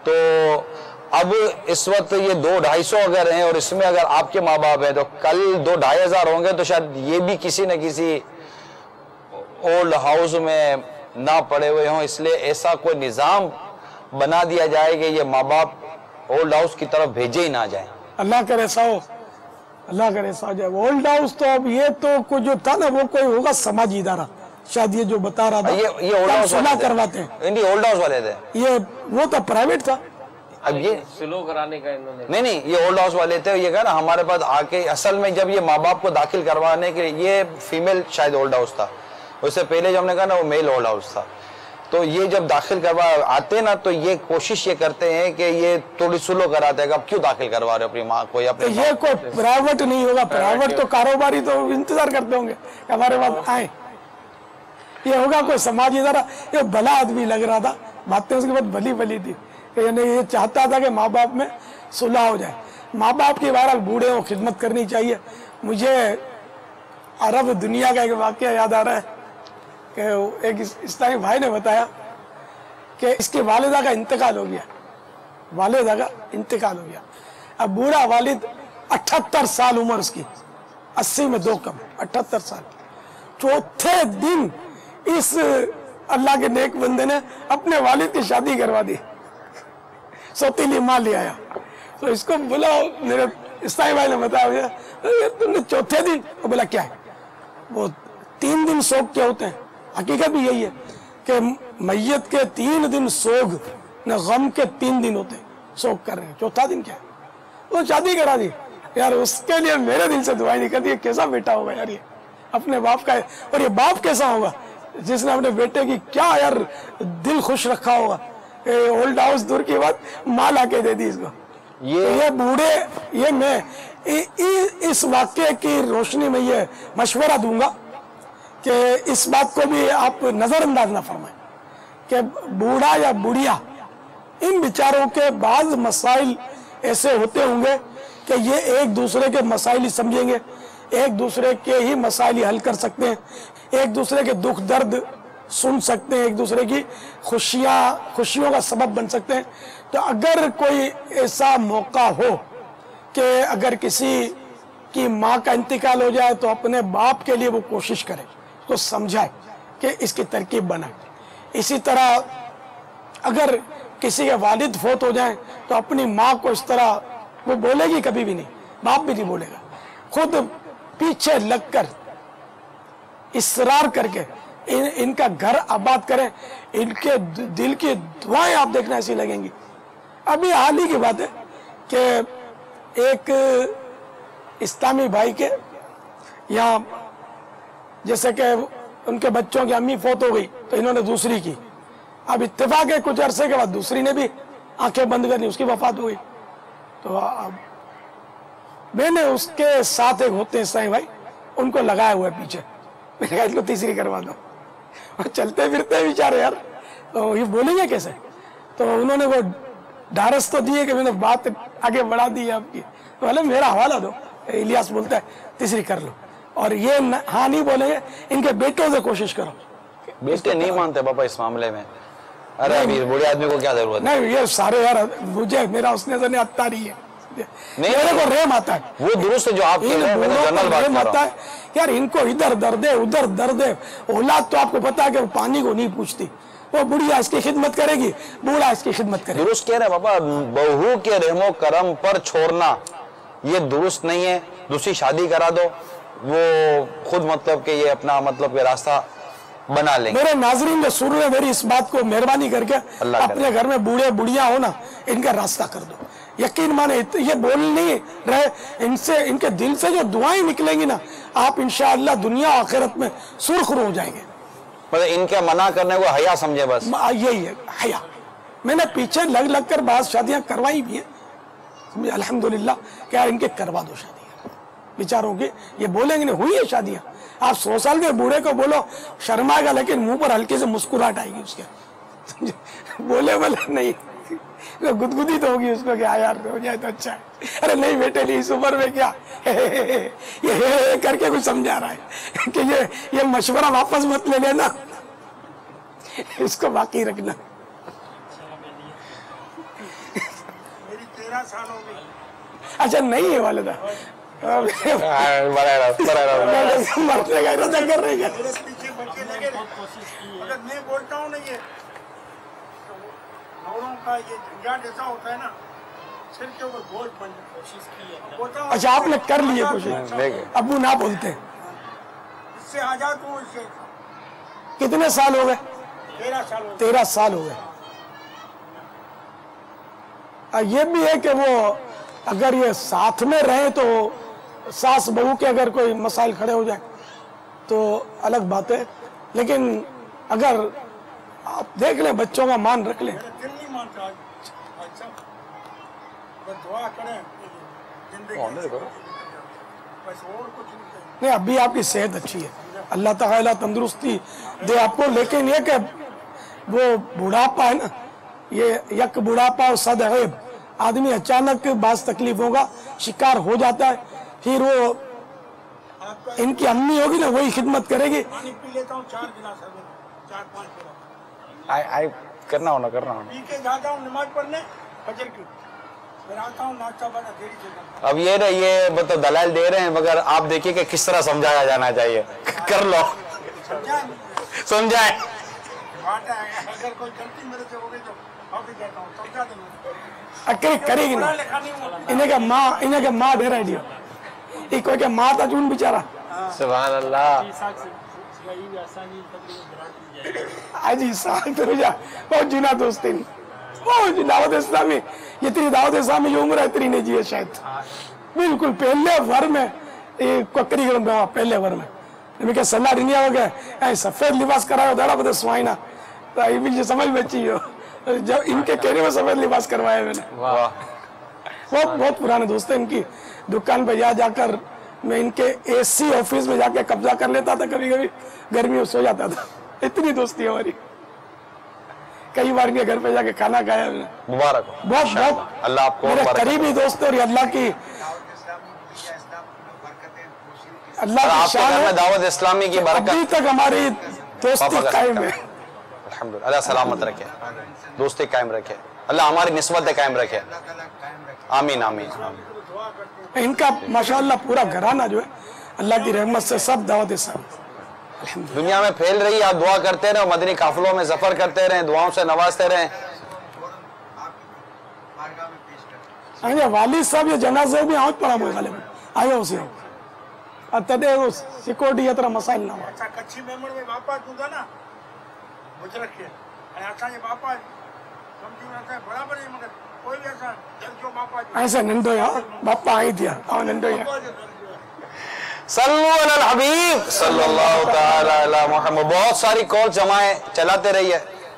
Speaker 2: तो अब इस वक्त ये 200-250 अगर हैं और इसमें अगर आपके माँ बाप हैं तो कल 2-2.5 हजार होंगे, तो शायद ये भी किसी न किसी ओल्ड हाउस में ना पड़े हुए हों। इसलिए ऐसा कोई निज़ाम बना दिया जाए कि ये माँ बाप ओल्ड हाउस की तरफ भेजे ही ना जाए।
Speaker 3: अल्लाह करे ऐसा हो, अल्लाह करे ऐसा हो जाए। ओल्ड हाउस तो अब ये तो कुछ जो था ना वो कोई होगा समाजी इदारा, शायद ये जो बता रहा था,
Speaker 2: ये ओल्ड हाउस
Speaker 3: सुना करवाते हैं,
Speaker 2: ओल्ड हाउस वाले थे,
Speaker 3: ये वो तो प्राइवेट था।
Speaker 2: اب یہ
Speaker 4: سلو کرانے کا انہوں نے
Speaker 2: نہیں یہ اولڈ ہاؤس والے تھے، یہ کہا نا ہمارے پاس آ کے اصل میں جب یہ ماں باپ کو داخل کروانے کے یہ فیمیل شاید اولڈ ہاؤس تھا، اس سے پہلے جو ہم نے کہا نا وہ میل اولڈ ہاؤس تھا. تو یہ جب داخل کروا آتے نا تو یہ کوشش یہ کرتے ہیں کہ یہ تھوڑی سلو کراتے ہیں کہ اب کیوں داخل کروا رہے ہو اپنی ماں کو یا اپنے
Speaker 3: یہ کوئی پرائیویٹ نہیں ہوگا، پرائیویٹ تو کاروباری تو انتظار کرتے ہوں گے کہ ہمارے پاس آئیں. یہ ہوگا کوئی سماجی ادارہ. یہ بھلا آدمی لگ رہا تھا، باتیں اس کے بعد بھلی بھلی تھی کہ یعنی یہ چاہتا تھا کہ ماں باپ میں صلح ہو جائے. ماں باپ کی بہرحال بوڑھے ہو خدمت کرنی چاہیے. مجھے عرب دنیا کا ایک واقعہ یاد آ رہا ہے کہ ایک اسلامی بھائی نے بتایا کہ اس کی والدہ کا انتقال ہو گیا، والدہ کا انتقال ہو گیا. اب بوڑھا والد 78 سال عمر اس کی، 80 میں 2 کم، 78 سال. چوتھے دن اس اللہ کے نیک بندے نے اپنے والد کی شادی کروا دی، سوتیلی ماں لے آیا. تو اس کو بولا، میرے اسلامی بھائی نے بتایا تم نے چوتھے دن، بولا کیا ہے؟ وہ 3 دن سوگ کے ہوتے ہیں. حقیقت بھی یہی ہے کہ میت کے 3 دن سوگ نہ غم کے 3 دن ہوتے ہیں، سوگ کر رہے ہیں. چوتھا دن کیا ہے؟ وہ شادی کرا دی. یار اس کے لیے میرے دل سے دعائیں نکلتی ہے، کیسا بیٹا ہوگا یار یہ اپنے باپ کا ہے. اور یہ باپ کیسا ہوگا جس نے اپنے بیٹے کی کیا یار دل خوش رکھا ہوگا. اولڈ ہاؤس دور کی بات ماں لا کے دے دی اس کو. یہ بوڑھے، یہ میں اس واقعے کی روشنی میں یہ مشورہ دوں گا کہ اس بات کو بھی آپ نظر انداز نہ فرمائیں کہ بوڑھا یا بوڑھیا ان بیچاروں کے بعض مسائل ایسے ہوتے ہوں گے کہ یہ ایک دوسرے کے مسائل ہی سمجھیں گے، ایک دوسرے کے ہی مسائل ہی حل کر سکتے ہیں، ایک دوسرے کے دکھ درد سن سکتے ہیں، ایک دوسرے کی خوشیوں کا سبب بن سکتے ہیں. تو اگر کوئی ایسا موقع ہو کہ اگر کسی کی ماں کا انتقال ہو جائے تو اپنے باپ کے لیے وہ کوشش کرے، تو سمجھائے کہ اس کی ترکیب بنائے. اسی طرح اگر کسی کے والد فوت ہو جائیں تو اپنی ماں کو اس طرح وہ بولے گی کبھی بھی نہیں، باپ بھی نہیں بولے گا، خود پیچھے لگ کر اصرار کر کے ان کا گھر آباد کریں. ان کے دل کی دعائیں آپ دیکھنا ایسی لگیں گی. ابھی حال ہی کی بات ہے کہ ایک اسلامی بھائی کے یہاں جیسے کہ ان کے بچوں کی امی فوت ہو گئی تو انہوں نے دوسری کی. اب اتفاق ہے کچھ عرصے کے بعد دوسری نے بھی آنکھیں بند کرنی، اس کی وفات ہو گئی. تو اب میں نے اس کے ساتھ ایک ہوتے ہیں اسلامی بھائی، ان کو لگایا ہوا ہے پیچھے. میں نے کہا اس کو تیسری کروا دو. چلتے پھرتے بیچارے یار، تو یہ بولیں گے کیسے؟ تو انہوں نے وہ ڈھارس تو دیے کہ میں نے بات آگے بڑھا دی آپ کی. تو بولے میرا حوالہ دو. الیاس بولتا ہے تیسری کر لو. اور یہ ہاں نہیں بولیں گے، ان کے بیٹوں سے کوشش کرو.
Speaker 2: بیٹے نہیں مانتے پاپا اس معاملے میں. ارے امیر بوڑھے آدمی کو کیا ضرورت ہے؟
Speaker 3: نہیں یہ سارے یار مجھے میرا اس نے زنی اتاری ہے، میرے کو رحم آتا ہے.
Speaker 2: وہ درست ہے جو آپ کہہ رہے ہیں، میں نے جنرل بات کر رہا ہوں.
Speaker 3: یار ان کو ادھر درد ہے ادھر درد ہے. اولاد تو آپ کو پتا ہے کہ وہ پانی کو نہیں پوچھتی. وہ بڑھیا اس کی خدمت کرے گی، بوڑھا اس کی خدمت کرے گی.
Speaker 2: درست کہہ رہے ہیں پاپا، بہو کے رحم و کرم پر چھوڑنا یہ درست نہیں ہے. دوسری شادی کرا دو، وہ خود مطلب کہ یہ اپنا مطلب کہ راستہ بنا لیں گے.
Speaker 3: میرے ناظرین جو سن رہے ہیں میری اس بات کو مہربانی کر کے اپنے گھر میں بوڑھے بوڑھیاں ہو نا، ان کا راستہ کر دو. یقین مانے یہ بول نہیں رہے، ان سے ان کے دل سے جو دعائیں نکلیں گی نا، آپ انشاءاللہ دنیا و آخرت میں سرخرو ہو جائیں گے.
Speaker 2: مطلب ان کے منع کرنے کو حیا سمجھے بس.
Speaker 3: یہی ہے حیا. میں نے پیچھے لگ لگ کر بعض شادیاں کروائی بھی ہیں الحمدللہ کہ یار ان کے کروا دو شادیاں بیچاروں کی. یہ بولیں گے نہیں ہوئی ہے شادیاں. آپ 100 سال کے بوڑھے کو بولو شرمائے گا، لیکن منہ پر ہلکی سے مسکراہٹ آئے گی اس کے. بولے نہیں گدگدی تو ہوگی اس کو کہ یار ہو جائے تو اچھا ہے. ارے نہیں بیٹے نہیں، اس عمر میں کیا یہ کر کے کچھ سمجھا رہا ہے کہ یہ مشورہ واپس مت لے لینا، اس کو باقی رکھنا.
Speaker 7: میری 13 سال ہو گئی.
Speaker 3: اچھا نہیں ہے والدہ مرنے کا ارادہ کر رہے ہیں.
Speaker 7: میرے پیچھے بچے لگے رہے. اگر میں بولتا ہوں نا یہ لوڑوں کا یہ جھنجھٹ ایسا ہوتا ہے نا، سر کے اوپر بوجھ بن کوشش کی ہے.
Speaker 3: اچھا آپ نے کر لیے کوشش، ابو نہ بولتے.
Speaker 7: اس سے آزاد ہوں. اس سے
Speaker 3: کتنے سال ہو گئے؟
Speaker 7: 13 سال ہو گئے.
Speaker 3: 13 سال ہو گئے. ये भी है कि वो अगर ये साथ में रहे तो सास बहू के अगर कोई मसाइल खड़े हो जाए तो अलग बात है, लेकिन अगर आप देख लें बच्चों का मान रख लें।
Speaker 7: दिल नहीं मानता अच्छा, बस दुआ करें जिंदगी बस, और कुछ नहीं।
Speaker 3: नहीं, अभी आपकी सेहत अच्छी है, अल्लाह ताला तंदुरुस्ती दे आपको, लेकिन ये कि वो बुढ़ापा है ना, ये यक बुढ़ापा और सदगैब, आदमी अचानक बास तकलीफों का शिकार हो जाता है, फिर वो इनकी अम्मी होगी ना वही खिदमत करेगी।
Speaker 7: पानी पी लेता हूँ 4 गिलास, 4-5 गिलास
Speaker 2: आई करना होना
Speaker 7: पी के जाता हूँ नमाज पढ़ने फजर की, फिर आता हूँ नाश्ता बना देरी से करता
Speaker 2: अब ये मतलब दलाल दे रहे हैं, मगर आप देखिए कि किस तरह समझाया जाना चाहिए। कर लो, समझाए।
Speaker 7: अगर कोई गलती मेरे से हो गई तो माफी देता हूँ, समझा
Speaker 3: अकेले करेगी ना, इन्हें के माँ ढेर आइडिया, कोई के माँ था जून बेचारा।
Speaker 4: सुभान अल्लाह।
Speaker 3: आजी साल तो जा बहुत जुना दोस्ती, वो दावत इस्लामी, ये तेरी दावत इस्लामी जो उम्र है तेरी ने जी है शायद, बिल्कुल पहले वर में ककरी पहले वर में क्या सलाह दुनिया हो गया सफेद लिबास कराया दाड़ा बता सुहाइना, तो ये मुझे समझ में अच्छी हो जब इनके कहने में सफेद लिबास करवाया मैंने। बहुत बहुत पुराने दोस्त हैं, इनकी दुकान पे जाकर मैं इनके एसी ऑफिस में जाके कब्जा कर लेता था, कभी कभी गर्मी में सो जाता था, इतनी दोस्ती हमारी। कई बार इनके घर पे जाके खाना खाया मैंने।
Speaker 2: मुबारक हो,
Speaker 3: बहुत बहुत
Speaker 2: अल्लाह आपको
Speaker 3: मेरे करीबी दोस्त और अल्लाह की शान है,
Speaker 2: दावत इस्लामी की बरकत
Speaker 3: अभी तक हमारी दोस्ती कायम है।
Speaker 2: अल्हम्दुलिल्लाह, अल्लाह सलामत रखे, दोस्ती कायम रखे, अल्लाह हमारी निस्बत कायम रखे। आमीन आमीन।
Speaker 3: इनका माशाअल्लाह पूरा घराना जो है अल्लाह की रहमत से सब दावत इस्लाम
Speaker 2: दुनिया में फैल रही है। आप दुआ करते रहे, मदनी काफिलों में सफर करते रहे, दुआओं से नवाजते रहे।
Speaker 3: वालिद साहब ये जनाजे में आवत पड़ा मुझे गाले में आयो उसे तदे वो सिक्योरिटी यात्रा मसाइल ना हो।
Speaker 7: अच्छा कच्ची मेमण में बापा दूंगा ना मुझे रखिए अच्छा ये बापा समझी ना बराबर है, मगर कोई भी ऐसा जब जो बापा
Speaker 3: ऐसा नंदो यार बापा आई दिया और नंदो यार
Speaker 2: सल्लल्लाहु अलैहि हबीब सल्लल्लाहु ताला अला मुहम्मद। बहुत सारी कॉल जमाए चलाते रहिए,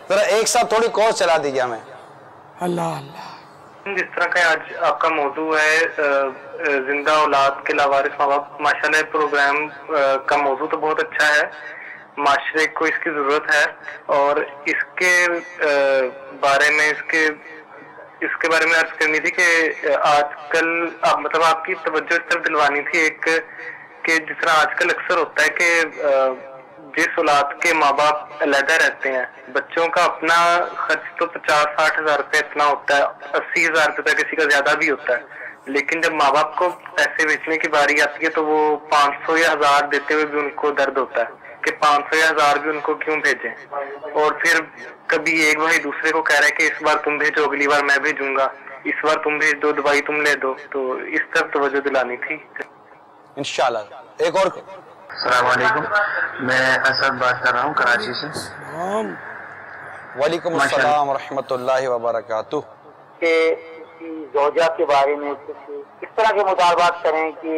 Speaker 2: जरा एक साथ थोड़ी कॉल चला दीजिए हमें।
Speaker 3: अल्लाह अल्लाह।
Speaker 1: जिस तरह का आज आपका मौजू है जिंदा औलाद के लावारिस माँ बाप, माशाल्लाह प्रोग्राम का मौजू तो बहुत अच्छा है, माशरे को इसकी जरूरत है और इसके बारे में इसके बारे में अर्ज करनी थी कि आजकल मतलब आपकी तवज्जो इस तरफ दिलवानी थी एक कि जिस तरह आजकल अक्सर होता है कि जिस औलाद के माँ बाप अलहदा रहते हैं, बच्चों का अपना खर्च तो 50-60 हजार रुपये इतना होता है, 80 हजार रुपये तक किसी का ज्यादा भी होता है, लेकिन जब माँ बाप को पैसे बेचने की बारी आती है तो वो 500 या 1000 देते हुए भी उनको दर्द होता है कि 500 या 1000 भी उनको क्यों भेजें। और फिर कभी एक भाई दूसरे को कह रहा है कि इस बार तुम भेजो, अगली बार मैं भेजूंगा, इस बार तुम भेज दो, दवाई तुम ले दो। तो इस तरफ तवज्जो दिलानी थी
Speaker 2: इंशाल्लाह। एक और
Speaker 11: अस्सलाम वालेकुम, मैं असद बात कर रहा हूँ कराची से।
Speaker 2: वालेकुम अस्सलाम रहमतुल्लाहि व बरकातुहू।
Speaker 12: के ज़ौजा के बारे में कुछ इस तरह के मुतालबात करें कि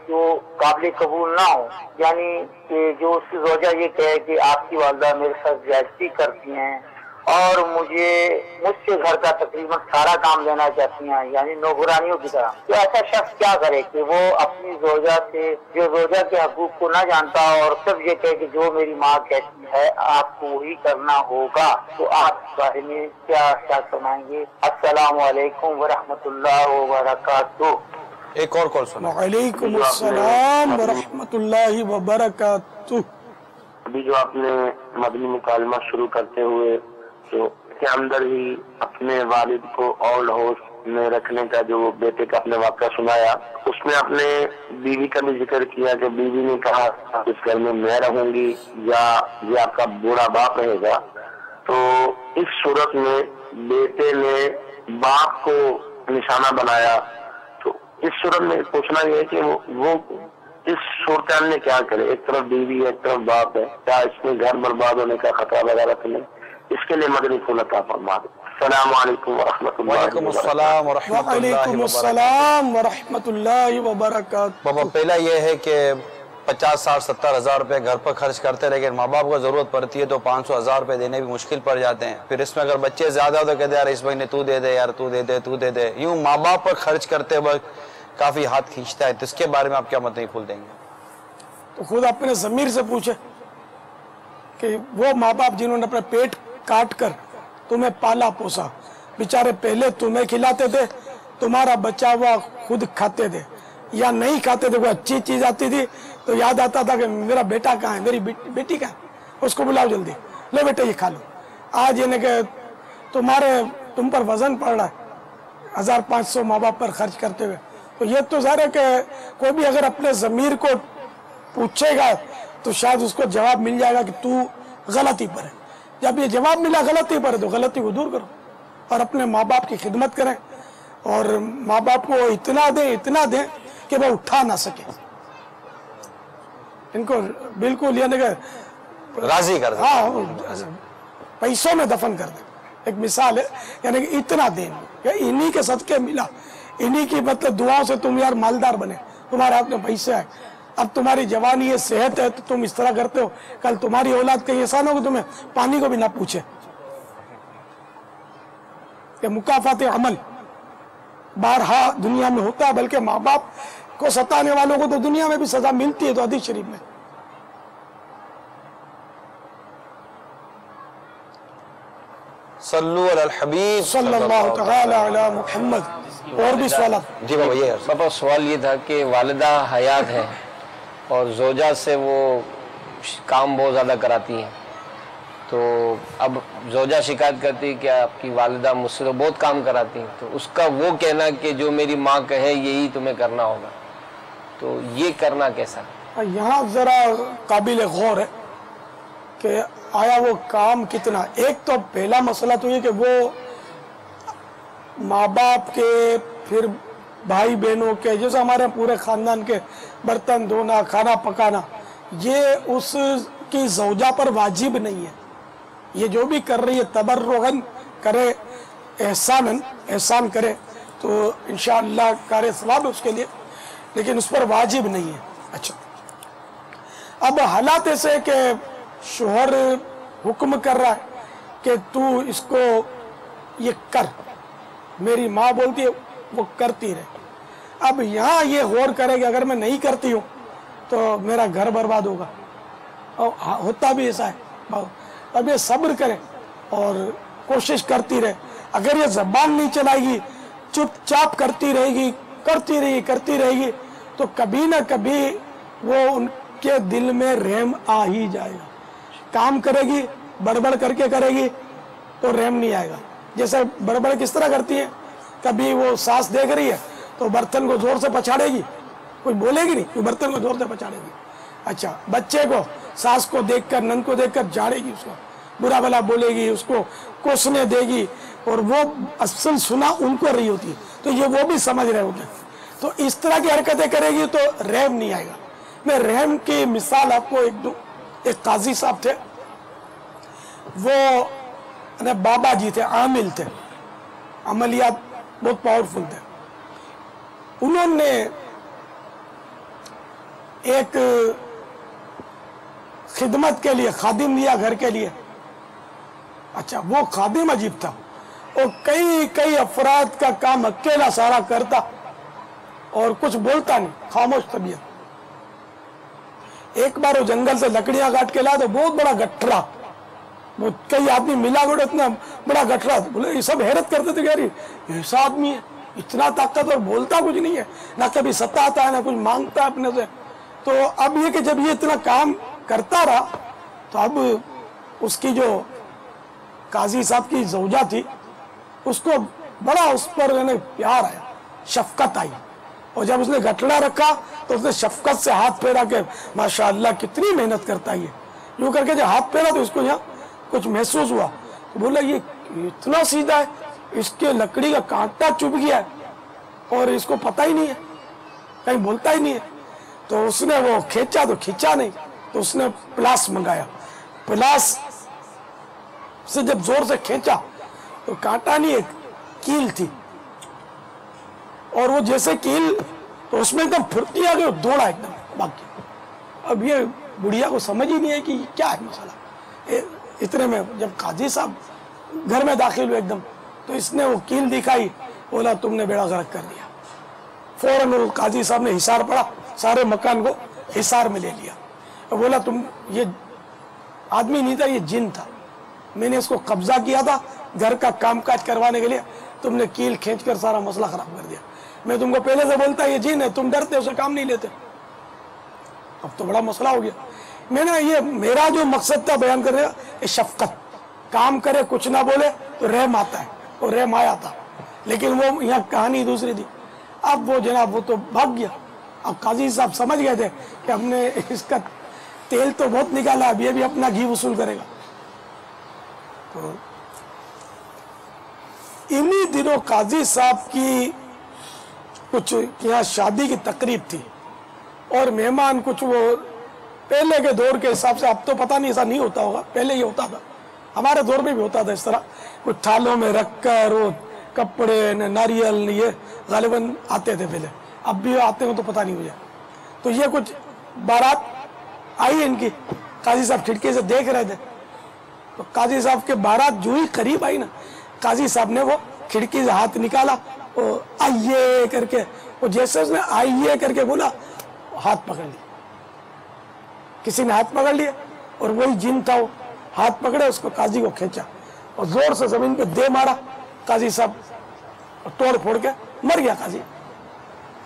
Speaker 12: जो काबिल कबूल ना हो, यानी कि जो उसकी ज़ौजा ये कहे कि आपकी वालदा मेरे साथ ज्यादती करती हैं और मुझसे घर का तकरीबन सारा काम लेना चाहती हैं, यानी नौकरानियों की तरह। तो ऐसा शख्स क्या करे कि वो अपनी ज़ौजा से जो ज़ौजा के हकूक को ना जानता और सिर्फ ये कहे कि जो मेरी माँ कहती है आपको वही करना होगा। तो आप इस बारे में क्या फरमाएंगे? अस्सलामु अलैकुम व रहमतुल्लाहि व बरकातुहू।
Speaker 2: एक और कॉल सुनो।
Speaker 3: वालेकुम अस्सलाम व रहमतुल्लाहि व बरकातुहू।
Speaker 11: अभी जो आपने मदनी मुकालमा शुरू करते हुए तो के अंदर ही अपने वालिद को ओल्ड हाउस में रखने का जो बेटे का अपने वाक़या सुनाया, उसमें अपने बीवी का भी जिक्र किया कि बीवी ने कहा इस घर में मैं रहूंगी या ये आपका बूढ़ा बाप रहेगा। तो इस सूरत में बेटे ने बाप को निशाना बनाया। तो इस सूरत में पूछना यह है कि वो इस सूरत में क्या करे? एक तरफ बीवी है, एक तरफ बाप है, क्या इसमें घर बर्बाद होने का खतरा वगैरह तो नहीं? इस इसके लिए मदनी फूल अता फरमा दो। अस्सलाम वालेकुम व रहमतुल्लाहि
Speaker 2: वालेकुम अस्सलाम व
Speaker 3: वालेकुम अस्सलाम व रहमतुल्लाहि व बरकातहू।
Speaker 2: बाबा पहला ये है कि 50-60-70 हज़ार रुपये घर पर खर्च करते, लेकिन माँ बाप को ज़रूरत पड़ती है तो 500-1000 रुपये देने भी मुश्किल पड़ जाते हैं। फिर इसमें अगर बच्चे ज़्यादा हो तो कहते हैं यार इस महीने तू दे दे, यार तू दे दे, तू दे दे। यूँ माँ बाप पर खर्च करते वक्त काफ़ी हाथ खींचता है, तो इसके बारे में आप क्या मदनी फूल देंगे?
Speaker 3: तो खुद अपने ज़मीर से पूछे कि वो माँ बाप जिन्होंने अपना पेट काट कर तुम्हें पाला पोसा, बेचारे पहले तुम्हें खिलाते थे, तुम्हारा बचा हुआ खुद खाते थे, या नहीं खाते थे, कोई अच्छी चीज आती थी तो याद आता था कि मेरा बेटा कहाँ है, मेरी बेटी कहाँ है, उसको बुलाओ जल्दी, लो बेटा ये खा लो। आज यानी कि तुम पर वजन पड़ रहा है 1500 माँ बाप पर खर्च करते हुए, तो ये तो ज़ाहिर है कि कोई भी अगर अपने ज़मीर को पूछेगा तो शायद उसको जवाब मिल जाएगा कि तू गलती पर है। जब ये जवाब मिला गलती पर है तो गलती को दूर करो और अपने माँ बाप की खिदमत करें, और माँ बाप को इतना दें कि वो उठा ना सके, इनको बिल्कुल यानी कि
Speaker 2: राजी कर दे,
Speaker 3: हाँ पैसों में दफन कर दे। एक मिसाल है, यानी कि इतना दें, इन्हीं के सदके मिला, इन्हीं की मतलब दुआओं से तुम यार मालदार बने, तुम्हारे हाथ में पैसे है, अब तुम्हारी जवानी है, सेहत है, तो तुम इस तरह करते हो, कल तुम्हारी औलाद कहीं ऐसा ना हो तुम्हें पानी को भी ना पूछे। कि मुकाफात अमल बारहा दुनिया में होता है, बल्कि माँ बाप को सताने वालों को तो दुनिया में भी सजा मिलती है। तो हदीस शरीफ में
Speaker 2: सल्लु अलल हबीब
Speaker 3: सल्लल्लाहु तआला अला मुहम्मद। और भी सवाल
Speaker 2: जी बाबा, ये
Speaker 4: बाबा सवाल ये था कि वालिदा हयात है और जोजा से वो काम बहुत ज़्यादा कराती हैं, तो अब जोजा शिकायत करती है कि आपकी वालिदा मुझसे तो बहुत काम कराती हैं, तो उसका वो कहना कि जो मेरी माँ कहे यही तुम्हें करना होगा, तो ये करना कैसा?
Speaker 3: यहाँ जरा काबिल गौर है कि आया वो काम कितना। एक तो पहला मसला तो ये कि वो माँ बाप के, फिर भाई बहनों के, जैसे हमारे पूरे खानदान के बर्तन धोना, खाना पकाना, ये उसकी ज़ौजा पर वाजिब नहीं है। ये जो भी कर रही है तबर्रुअन करे, एहसान करे तो इंशाअल्लाह कार सवाब है उसके लिए, लेकिन उस पर वाजिब नहीं है। अच्छा, अब हालात ऐसे कि शोहर हुक्म कर रहा है कि तू इसको ये कर, मेरी माँ बोलती है वो करती रहे। अब यहाँ ये गौर करे कि अगर मैं नहीं करती हूँ तो मेरा घर बर्बाद होगा, और होता भी ऐसा है। अब ये सब्र करे और कोशिश करती रहे। अगर ये जबान नहीं चलाएगी, चुपचाप करती रहेगी तो कभी ना कभी वो उनके दिल में रहम आ ही जाएगा। काम करेगी, बड़बड़ करके करेगी तो रहम नहीं आएगा। जैसे बड़बड़ किस तरह करती है, कभी वो सास देख रही है तो बर्तन को जोर से पछाड़ेगी, कोई बोलेगी नहीं, वो बर्तन को जोर से पछाड़ेगी। अच्छा, बच्चे को सास को देखकर, नंद को देखकर झाड़ेगी, उसको बुरा भला बोलेगी, उसको कोसने देगी, और वो असल सुना उनको रही होती है, तो ये वो भी समझ रहे होते हैं। तो इस तरह की हरकतें करेगी तो रहम नहीं आएगा। मैं रहम की मिसाल आपको एक काजी साहब थे, वो बाबा जी थे, आमिल थे, अमलियात बहुत पावरफुल थे। उन्होंने एक खिदमत के लिए खादिम लिया घर के लिए। अच्छा, वो खादिम अजीब था, वो कई अफराद का काम अकेला सारा करता और कुछ बोलता नहीं, खामोश तबीयत। एक बार वो जंगल से लकड़ियां काट के लाया तो बहुत बड़ा गठरा, वो कई आदमी मिला गया, इतना बड़ा गठरा। बोले, ये सब हैरत करते थे, यार ऐसा आदमी है, इतना ताकत और बोलता कुछ नहीं है, ना कभी सताता है ना कुछ मांगता है अपने से। तो अब ये कि जब ये इतना काम करता रहा तो अब उसकी जो काजी साहब की ज़ौजा थी, उसको बड़ा उस पर प्यार आया, शफकत आई, और जब उसने गठड़ा रखा तो उसने शफकत से हाथ फेरा के माशाअल्लाह कितनी मेहनत करता है ये, यूँ करके जब हाथ फेरा तो इसको यहाँ कुछ महसूस हुआ, तो बोला ये इतना सीधा है, इसके लकड़ी का कांटा चुभ गया है और इसको पता ही नहीं है, कहीं बोलता ही नहीं है। तो उसने वो खींचा तो खींचा नहीं, तो उसने प्लास मंगाया, प्लास से जब जोर से खींचा तो कांटा नहीं, एक कील थी, और वो जैसे कील तो उसमें एकदम फुर्ती आ गई, दौड़ा एकदम भाग गया। अब ये बुढ़िया को समझ ही नहीं है कि क्या है मसला। इतने में जब काजी साहब घर में दाखिल हुए एकदम, तो इसने वो कील दिखाई, बोला तुमने बेड़ा गर्क कर दिया। फौरन काजी साहब ने हिसार पड़ा, सारे मकान को हिसार में ले लिया। बोला तुम, ये आदमी नहीं था, ये जिन था, मैंने इसको कब्जा किया था घर का कामकाज करवाने के लिए, तुमने कील खींचकर सारा मसला खराब कर दिया। मैं तुमको पहले से बोलता ये जिन है, तुम डरते उसे काम नहीं लेते। अब तो बड़ा मसला हो गया। मैंने ये मेरा जो मकसद था बयान करने का, ये शफकत, काम करे कुछ ना बोले तो रहम आता है, और रहम आया था, लेकिन वो यहाँ कहानी दूसरी थी। अब वो जनाब वो तो भाग गया। अब काजी साहब समझ गए थे कि हमने इसका तेल तो बहुत निकाला, अब ये भी अपना घी वसूल करेगा। तो इन्हीं दिनों काजी साहब की कुछ यहाँ शादी की तकरीब थी, और मेहमान कुछ वो पहले के दौर के हिसाब से, अब तो पता नहीं ऐसा नहीं होता होगा, पहले ये होता था, हमारे दौर में भी होता था इस तरह, कुछ थालों में रखकर वो कपड़े नारियल ये गालिबन आते थे पहले, अब भी आते हो तो पता नहीं मुझे। तो ये कुछ बारात आई इनकी, काजी साहब खिड़की से देख रहे थे, तो काजी साहब के बारात जो ही करीब आई ना, काजी साहब ने वो खिड़की से हाथ निकाला, वो आइए करके, वो जैसे उसने आइए करके बोला, हाथ पकड़ लिया, किसी ने हाथ पकड़ लिया, और वही जिन था वो हाथ पकड़े, उसको काजी को खींचा और जोर से जमीन पे दे मारा। काजी साहब तोड़ फोड़ के मर गया काजी।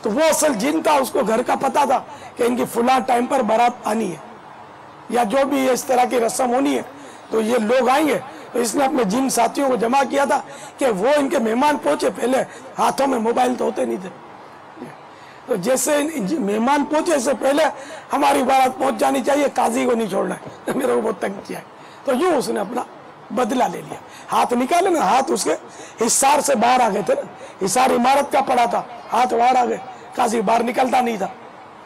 Speaker 3: तो वो असल जिन था, उसको घर का पता था कि इनकी फुला टाइम पर बारात आनी है, या जो भी इस तरह की रस्म होनी है, तो ये लोग आएंगे। तो इसने अपने जिन साथियों को जमा किया था कि वो इनके मेहमान पहुंचे, पहले हाथों में मोबाइल तो होते नहीं थे, तो जैसे मेहमान पहुंचे इससे पहले हमारी बारात पहुंच जानी चाहिए, काजी को नहीं छोड़ना है। मेरे को बहुत तंग किया है। तो यूं उसने अपना बदला ले लिया। हाथ निकाले ना, हाथ उसके हिसार से बाहर आ गए थे ना, हिसार इमारत का पड़ा था, हाथ बाहर आ गए, काजी बाहर निकलता नहीं था,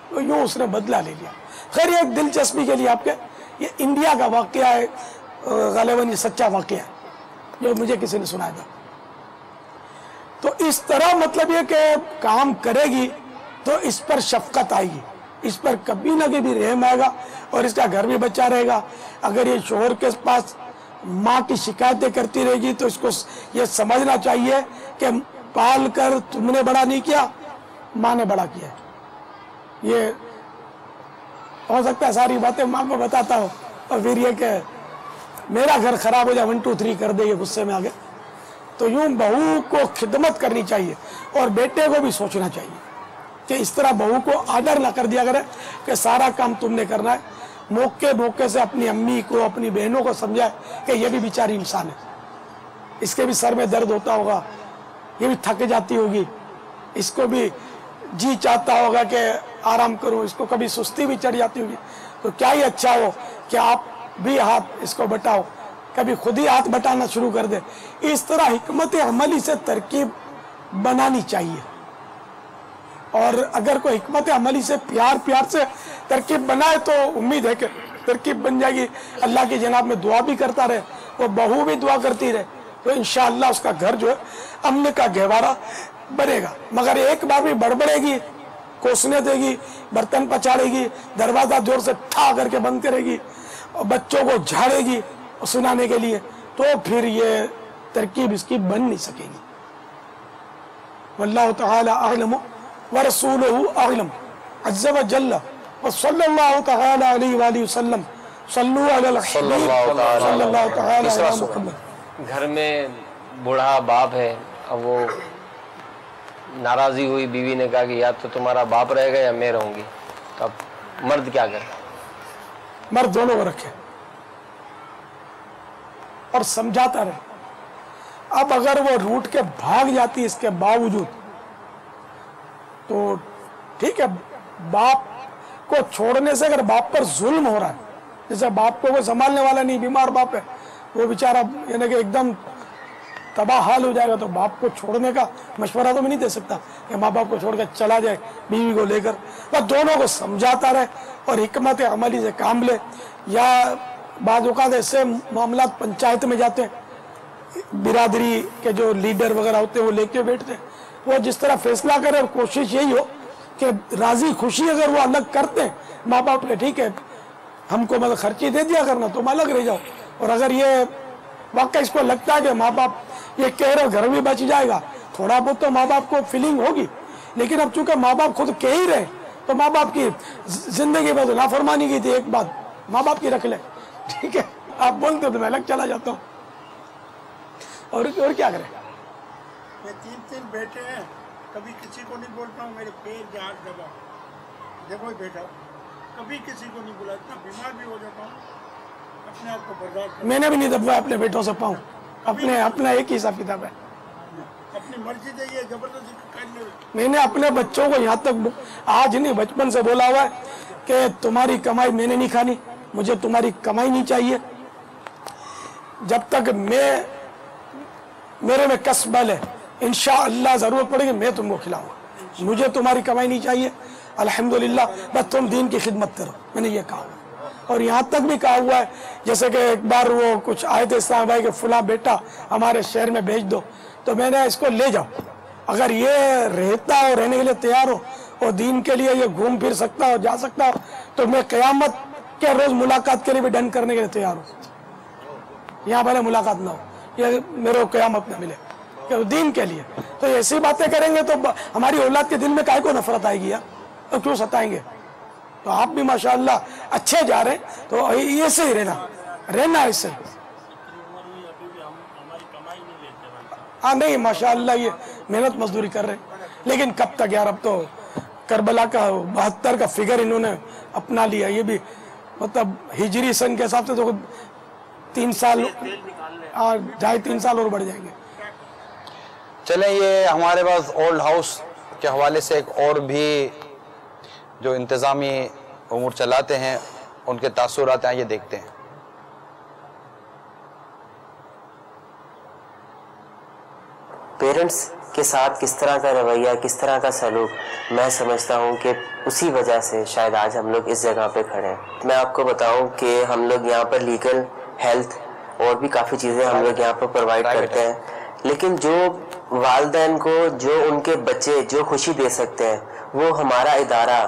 Speaker 3: तो यूं उसने बदला ले लिया। खैर एक दिलचस्पी के लिए आपके, ये इंडिया का वाकया है, गालिबन ये सच्चा वाकया है जो मुझे किसी ने सुनाया था। तो इस तरह मतलब ये कि काम करेगी तो इस पर शफकत आएगी, इस पर कभी ना कभी रहम आएगा, और इसका घर भी बचा रहेगा। अगर ये शोहर के पास माँ की शिकायतें करती रहेगी तो इसको ये समझना चाहिए कि पाल कर तुमने बड़ा नहीं किया, माँ ने बड़ा किया। ये हो सकता है सारी बातें माँ को बताता हो और फिर ये कि मेरा घर खराब हो जाए, 1 2 3 कर देंगे गुस्से में आगे। तो यूं बहू को खिदमत करनी चाहिए, और बेटे को भी सोचना चाहिए कि इस तरह बहू को आदर ना कर दिया करे कि सारा काम तुमने करना है। मौके मौके से अपनी अम्मी को, अपनी बहनों को समझाए कि ये भी बेचारी इंसान है, इसके भी सर में दर्द होता होगा, ये भी थक जाती होगी, इसको भी जी चाहता होगा कि आराम करूं, इसको कभी सुस्ती भी चढ़ जाती होगी। तो क्या ही अच्छा हो कि आप भी हाथ इसको बटाओ, कभी खुद ही हाथ बटाना शुरू कर दे। इस तरह हिकमत अमली से तरकीब बनानी चाहिए, और अगर कोई हिकमत अमली से प्यार से तरकीब बनाए तो उम्मीद है कि तरकीब बन जाएगी। अल्लाह की जनाब में दुआ भी करता रहे, वो बहू भी दुआ करती रहे, तो इंशाअल्लाह उसका घर जो है अमन का गहवारा बनेगा। मगर एक बार भी बड़बड़ेगी, कोसने देगी, बर्तन पछाड़ेगी, दरवाजा जोर से ठा करके बंद करेगी, और बच्चों को झाड़ेगी सुनाने के लिए, तो फिर ये तरकीब इसकी बन नहीं सकेगी। वल्लाहु तआला अअलम व रसूलुहु अअलम अज़्ज़ व जल्ल व सल्लल्लाहु तआला अलैहि व आलिहि वसल्लम सल्लु अलल हबीब सल्लल्लाहु तआला अलैहि वसल्लम।
Speaker 4: घर में बूढ़ा बाप है, अब वो नाराज़ी हुई, बीवी ने कहा कि या तो तुम्हारा बाप रहेगा या मैं रहूंगी, तो अब मर्द क्या करे?
Speaker 3: मर्द दोनों को रखे और समझाता रहे। अब अगर वो रूठ के भाग जाती इसके बावजूद तो ठीक है, बाप को छोड़ने से अगर बाप पर जुल्म हो रहा है, जैसे बाप को कोई संभालने वाला नहीं, बीमार बाप है, वो बेचारा यानी कि एकदम तबाह हाल हो जाएगा, तो बाप को छोड़ने का मशवरा तो मैं नहीं दे सकता कि माँ बाप को छोड़कर चला जाए बीवी को लेकर। बस दोनों को समझाता रहे और हिकमत अमली से काम ले, या बाद औक़ात ऐसे मामलात पंचायत में जाते हैं, बिरादरी के जो लीडर वगैरह होते हैं वो लेके बैठते हैं, वो जिस तरह फैसला करे, और कोशिश यही हो कि राजी खुशी अगर वो अलग करते हैं माँ बाप के, ठीक है हमको मतलब खर्ची दे दिया करना, तुम अलग रह जाओ। और अगर ये वाकई इसको लगता है कि माँ बाप ये कह रहे घर भी बच जाएगा, थोड़ा बहुत तो माँ बाप को फीलिंग होगी, लेकिन अब चूंकि माँ बाप खुद कह ही रहे तो माँ बाप की जिंदगी में तो नाफरमानी की थी, एक बात माँ बाप की रख ले, ठीक है आप बोलते हो तो मैं अलग चला जाता हूँ, और क्या करें।
Speaker 7: मैं 3 बेटे हैं, कभी किसी को नहीं बोलता हूँ मेरे पैर जहाँ दबा, देखो बेटा कभी किसी को नहीं बोला, इतना बीमार भी हो जाता हूँ, अपने आप को बर्दाश्त। मैंने भी नहीं दबाया अपने बेटों से पाऊँ, अपना एक ही हिसाब किताब है, अपनी मर्जी से ये जबरदस्ती कर ले। मैंने अपने बच्चों को यहाँ तक आज नहीं बचपन से बोला हुआ है कि तुम्हारी कमाई मैंने नहीं खानी, मुझे तुम्हारी कमाई नहीं चाहिए, जब तक मेरे में कसबल है इंशाअल्लाह जरूरत पड़ेगी मैं तुमको खिलाऊंगा, मुझे तुम्हारी कमाई नहीं चाहिए, अल्हम्दुलिल्लाह बस तुम दीन की खिदमत करो, मैंने ये कहा। और यहाँ तक भी कहा हुआ है, जैसे कि एक बार वो कुछ आए थे इस्लाम भाई के फुला बेटा हमारे शहर में भेज दो, तो मैंने इसको ले जाओ, अगर ये रहता हो, रहने के लिए तैयार हो और दीन के लिए ये घूम फिर सकता हो, जा सकता हो, तो मैं क़यामत के रोज मुलाकात के लिए भी डन करने के लिए तैयार हूँ। यहाँ भले मुलाकात ना हो, ये मेरे को क़यामत न मिले, कि दीन के लिए। तो ऐसी बातें करेंगे तो हमारी औलाद के दिल में काहे को नफरत आएगी यार, तो क्यों सताएंगे। तो आप भी माशाअल्लाह अच्छे जा रहे, तो ऐसे ही रहना ऐसे। हाँ नहीं माशाअल्लाह ये मेहनत मजदूरी कर रहे हैं, लेकिन कब तक यार, अब तो करबला का 72 का फिगर इन्होंने अपना लिया, ये भी मतलब हिजरी सन के हिसाब से तो 3 साल 2.5-3 साल और बढ़ जाएंगे।
Speaker 2: चलें, ये हमारे पास ओल्ड हाउस के हवाले से एक और भी जो इंतज़ामी उमूर चलाते हैं उनके तासुरात हैं, ये देखते हैं।
Speaker 10: पेरेंट्स के साथ किस तरह का रवैया, किस तरह का सलूक, मैं समझता हूँ कि उसी वजह से शायद आज हम लोग इस जगह पे खड़े हैं। मैं आपको बताऊँ कि हम लोग यहाँ पर लीगल, हेल्थ और भी काफ़ी चीज़ें हम लोग यहाँ पर प्रोवाइड करते हैं, लेकिन जो वालिदैन को जो उनके बच्चे जो खुशी दे सकते हैं वो हमारा इदारा,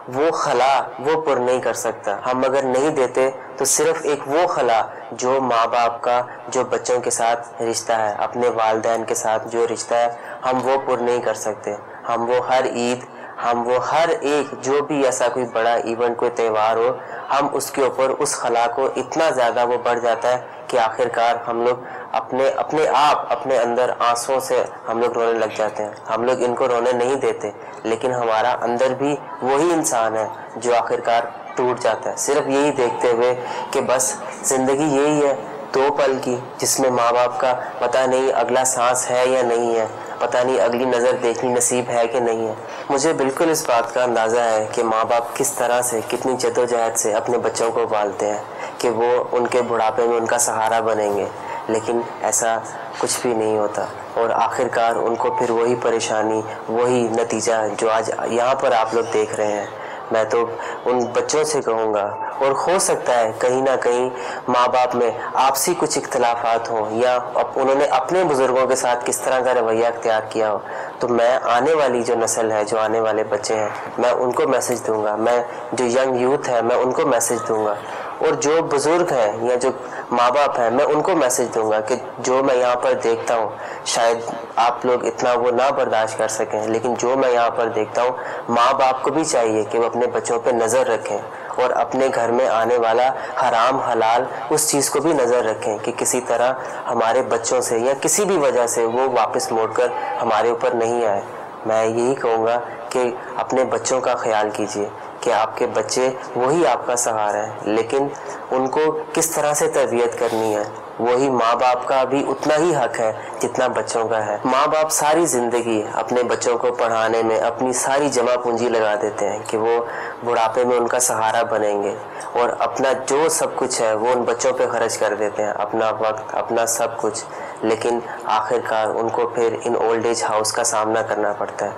Speaker 10: वो खला वो पुर नहीं कर सकता। हम अगर नहीं देते तो सिर्फ एक वो खला जो माँ बाप का जो बच्चों के साथ रिश्ता है, अपने वालिदैन के साथ जो रिश्ता है, हम वो पुर नहीं कर सकते। हम वो हर ईद, हम वो हर एक जो भी ऐसा कोई बड़ा इवेंट, कोई त्यौहार हो, हम उसके ऊपर उस खला को इतना ज़्यादा वो बढ़ जाता है कि आखिरकार हम लोग अपने अंदर आंसुओं से हम लोग रोने लग जाते हैं। हम लोग इनको रोने नहीं देते, लेकिन हमारा अंदर भी वही इंसान है जो आखिरकार टूट जाता है, सिर्फ यही देखते हुए कि बस ज़िंदगी यही है 2 पल की, जिसमें माँ बाप का पता नहीं अगला सांस है या नहीं है, पता नहीं अगली नज़र देखनी नसीब है कि नहीं है। मुझे बिल्कुल इस बात का अंदाज़ा है कि माँ बाप किस तरह से, कितनी जद्दोजहद से अपने बच्चों को पालते हैं कि वो उनके बुढ़ापे में उनका सहारा बनेंगे, लेकिन ऐसा कुछ भी नहीं होता और आखिरकार उनको फिर वही परेशानी, वही नतीजा जो आज यहाँ पर आप लोग देख रहे हैं। मैं तो उन बच्चों से कहूँगा, और हो सकता है कहीं ना कहीं माँ बाप में आपसी कुछ इख्तलाफात हों या उन्होंने अपने बुज़ुर्गों के साथ किस तरह का रवैया अख्तियार किया हो, तो मैं आने वाली जो नस्ल है, जो आने वाले बच्चे हैं, मैं उनको मैसेज दूंगा, मैं जो यंग यूथ है मैं उनको मैसेज दूंगा, और जो बुज़ुर्ग हैं या जो माँ बाप हैं मैं उनको मैसेज दूंगा कि जो मैं यहाँ पर देखता हूँ, शायद आप लोग इतना वो ना बर्दाश्त कर सकें, लेकिन जो मैं यहाँ पर देखता हूँ, माँ बाप को भी चाहिए कि वो अपने बच्चों पे नज़र रखें और अपने घर में आने वाला हराम हलाल उस चीज़ को भी नज़र रखें कि किसी तरह हमारे बच्चों से या किसी भी वजह से वो वापस मोड़कर हमारे ऊपर नहीं आए। मैं यही कहूँगा कि अपने बच्चों का ख्याल कीजिए कि आपके बच्चे वही आपका सहारा है, लेकिन उनको किस तरह से तरबियत करनी है वही माँ बाप का भी उतना ही हक है जितना बच्चों का है। माँ बाप सारी ज़िंदगी अपने बच्चों को पढ़ाने में अपनी सारी जमा पूंजी लगा देते हैं कि वो बुढ़ापे में उनका सहारा बनेंगे, और अपना जो सब कुछ है वो उन बच्चों पे खर्च कर देते हैं, अपना वक्त, अपना सब कुछ, लेकिन आखिरकार उनको फिर इन ओल्ड एज हाउस का सामना करना पड़ता है।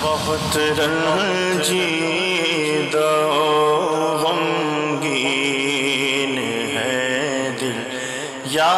Speaker 13: बहुत रंजीदा गमगीन है یا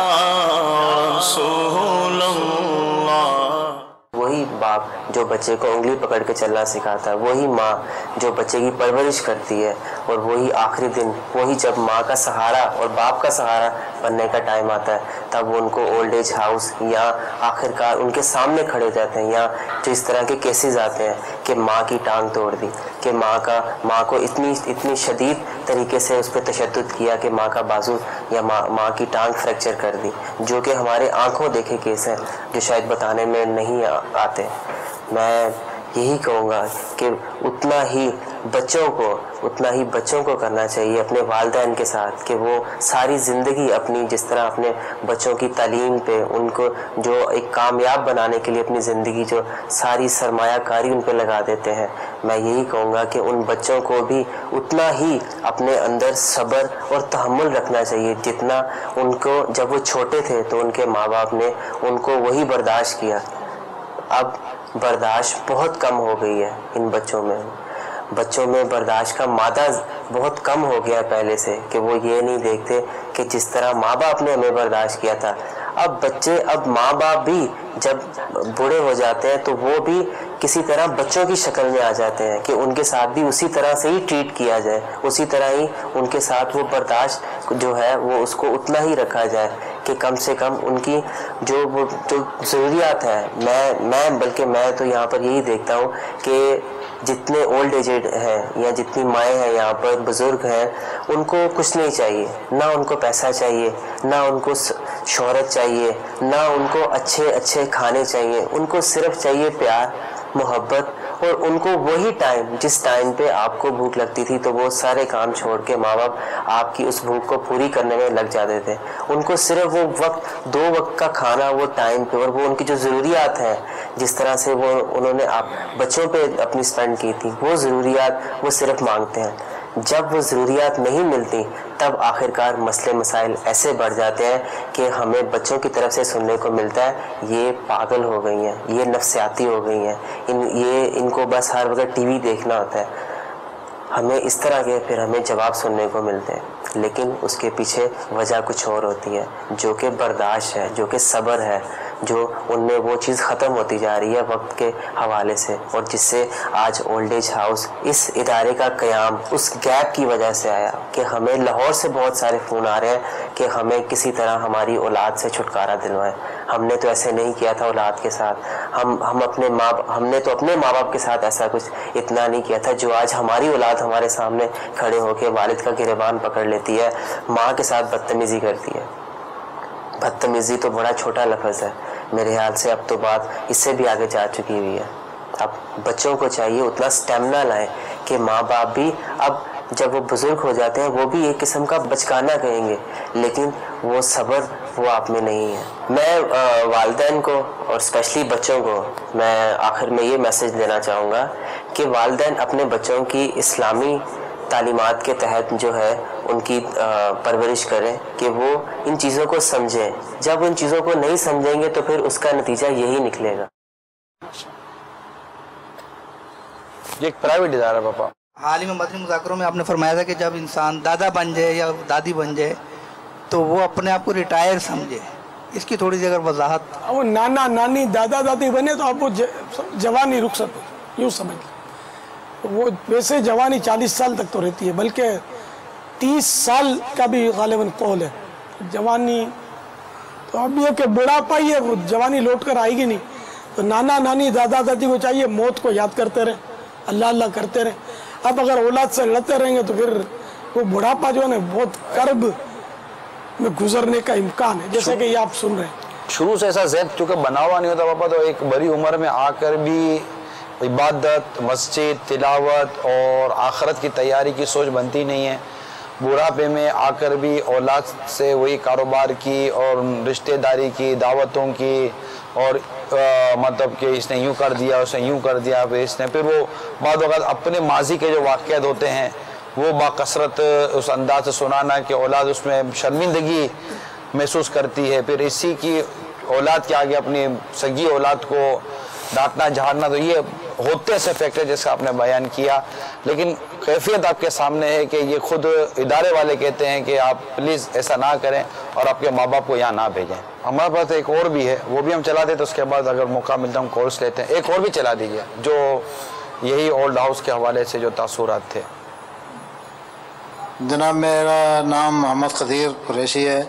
Speaker 13: رسول اللہ.
Speaker 10: وہی باپ جو بچے کو انگلی پکڑ کے چلنا سکھاتا ہے، وہی ماں جو بچے کی پرورش کرتی ہے، اور وہی آخری دن، وہی جب ماں کا سہارا اور باپ کا سہارا بننے کا ٹائم آتا ہے تب وہ ان کو اولڈ ایج ہاؤس یا آخر کار ان کے سامنے کھڑے ہو جاتے ہیں. یا جو اس طرح کے کیسز آتے ہیں کہ ماں کی ٹانگ توڑ دی، کہ ماں کو اتنی شدید طریقے سے اس پہ تشدد کیا کہ ماں کا بازو یا ماں کی ٹانگ فریکچر کر دی، جو کہ ہمارے آنکھوں دیکھے کیس ہیں جو شاید بتانے میں نہیں آتے. میں یہی کہوں گا کہ اتنا ہی بچوں کو کرنا چاہیے اپنے والدین کے ساتھ، کہ وہ ساری زندگی اپنی جس طرح اپنے بچوں کی تعلیم پہ، ان کو جو ایک کامیاب بنانے کے لیے اپنی زندگی جو ساری سرمایہ کاری ان پہ لگا دیتے ہیں، میں یہی کہوں گا کہ ان بچوں کو بھی اتنا ہی اپنے اندر صبر اور تحمل رکھنا چاہیے جتنا ان کو جب وہ چھوٹے تھے تو ان کے ماں باپ نے ان کو وہی برداشت کیا. اب برداشت بہت کم ہو گئی ہے ان بچوں میں برداشت کا مادہ بہت کم ہو گیا پہلے سے، کہ وہ یہ نہیں دیکھتے کہ جس طرح ماں باپ نے ہمیں برداشت کیا تھا. اب ماں باپ بھی جب بوڑھے ہو جاتے ہیں تو وہ بھی کسی طرح بچوں کی شکل میں آ جاتے ہیں کہ ان کے ساتھ بھی اسی طرح سے ہی ٹریٹ کیا جائے، اسی طرح ہی ان کے ساتھ وہ برداشت جو ہے وہ اس کو اتنا ہی رکھا جائے کہ کم سے کم ان کی جو ضروریات ہیں. بلکہ میں تو یہاں پر یہی دیکھتا ہوں کہ جتنے اولڈ ایجڈ ہیں یا جتنی مائیں ہیں یہاں پر بزرگ ہیں، ان کو کچھ نہیں چاہیے، نہ ان کو پیسہ چاہیے، نہ ان کو شہرت چاہیے، نہ ان کو اچھے کھانے چاہیے. ان کو صرف چاہیے پیار، محبت، اور ان کو وہی ٹائم جس ٹائم پہ آپ کو بھوک لگتی تھی تو وہ سارے کام چھوڑ کے ماں باپ آپ کی اس بھوک کو پوری کرنے میں لگ جاتے تھے. ان کو صرف وہ وقت، 2 وقت کا کھانا وہ ٹائم پہ، اور وہ ان کی جو ضروریات ہیں جس طرح سے انہوں نے بچوں پہ اپنی اسپینڈ کی تھی، وہ ضروریات وہ صرف مانگتے ہیں. جب وہ ضروریات نہیں ملتی تب آخرکار مسئلے مسائل ایسے بڑھ جاتے ہیں کہ ہمیں بچوں کی طرف سے سننے کو ملتا ہے یہ پاگل ہو گئی ہیں، یہ نفسیاتی ہو گئی ہیں، ان کو بس ہر وقت ٹی وی دیکھنا ہوتا ہے. ہمیں اس طرح کے پھر ہمیں جواب سننے کو ملتے ہیں، لیکن اس کے پیچھے وجہ کچھ اور ہوتی ہے، جو کہ برداشت ہے، جو کہ صبر ہے، جو ان میں وہ چیز ختم ہوتی جا رہی ہے وقت کے حوالے سے، اور جس سے آج اولڈ ایج ہاؤس اس ادارے کا قیام اس گیپ کی وجہ سے آیا کہ ہمیں لاہور سے بہت سارے فون آ رہے ہیں کہ ہمیں کسی طرح ہماری اولاد سے چھٹکارا دلوائیں. ہم نے تو ایسے نہیں کیا تھا اولاد کے ساتھ، ہم نے تو اپنے ماں باپ کے ساتھ ایسا کچھ اتنا نہیں کیا تھا جو آج ہماری اولاد ہمارے سامنے کھڑے ہو کے والد کا گریبان پکڑ لیتی ہے، ماں کے ساتھ بدتمیزی کرتی ہے. بدتمیزی تو بڑا چھوٹا لفظ ہے، میرے خیال سے اب تو بات اس سے بھی آگے جا چکی ہوئی ہے. اب بچوں کو چاہیے اتنا سٹیمنا لائیں کہ ماں باپ بھی اب جب وہ بزرگ ہو جاتے ہیں وہ بھی ایک قسم کا بچکانا کہیں گے، لیکن وہ صبر وہ آپ میں نہیں ہے. میں والدین کو اور اسپیشلی بچوں کو میں آخر میں یہ میسج دینا چاہوں گا کہ والدین اپنے بچوں کی اسلامی تعلیمات کے تحت جو ہے ان کی پرورش کریں کہ وہ ان چیزوں کو سمجھیں. جب ان چیزوں کو نہیں سمجھیں گے تو پھر اس کا نتیجہ یہی نکلے گا.
Speaker 2: یہ ایک پرائیویٹ ادارہ پاپا.
Speaker 5: حال ہی میں مدنی مذاکروں میں آپ نے فرمایا تھا کہ جب انسان دادا بن جائے یا دادی بن جائے تو وہ اپنے آپ کو ریٹائر سمجھے. اس کی تھوڑی سی اگر وضاحت.
Speaker 3: وہ نانا نانی دادا دادی بنے تو آپ وہ جوانی رک سکتے، یوں سمجھ لیں. وہ ویسے جوانی 40 سال تک تو رہتی ہے، بلکہ 30 سال کا بھی غالباً قول ہے. جوانی تو اب یہ کہ بڑھاپا ہی ہے، وہ جوانی لوٹ کر آئے گی نہیں. تو نانا نانی دادا دادی کو چاہیے موت کو یاد کرتے رہیں، اللہ اللہ کرتے رہیں. اب اگر اولاد سے لڑتے رہیں گے تو پھر وہ بڑھاپا جو ہے نا بہت کرب میں گزرنے کا امکان ہے، جیسے کہ یہ آپ سن رہے ہیں.
Speaker 2: شروع سے ایسا ذہن چونکہ بنا ہوا نہیں ہوتا پاپا، تو ایک بڑی عمر میں آ کر بھی عبادت، مسجد، تلاوت اور آخرت کی تیاری کی سوچ بنتی نہیں ہے. بڑھاپے میں آ کر بھی اولاد سے وہی کاروبار کی اور رشتہ داری کی، دعوتوں کی، اور مطلب کہ اس نے یوں کر دیا، اس نے یوں کر دیا، پھر وہ بعض اوقات اپنے ماضی کے جو واقعات ہوتے ہیں وہ باکثرت اس انداز سے سنانا کہ اولاد اس میں شرمندگی محسوس کرتی ہے. پھر اسی کی اولاد کے آگے اپنی سگی اولاد کو ڈانٹنا جھاڑنا تو یہ ہوتے سے فیکٹر جیسا آپ نے بیان کیا، لیکن کیفیت آپ کے سامنے ہے کہ یہ خود ادارے والے کہتے ہیں کہ آپ پلیز ایسا نہ کریں اور آپ کے ماں باپ کو یہاں نہ بھیجیں۔ ہمارے پاس ایک اور بھی ہے، وہ بھی ہم چلا دیتے، اس کے بعد اگر موقع ملتا ہم کورس لیتے ہیں۔ ایک اور بھی چلا دیجیے جو یہی اولڈ ہاؤس کے حوالے سے جو تاثرات تھے۔
Speaker 13: جناب میرا نام محمد قدیر قریشی ہے،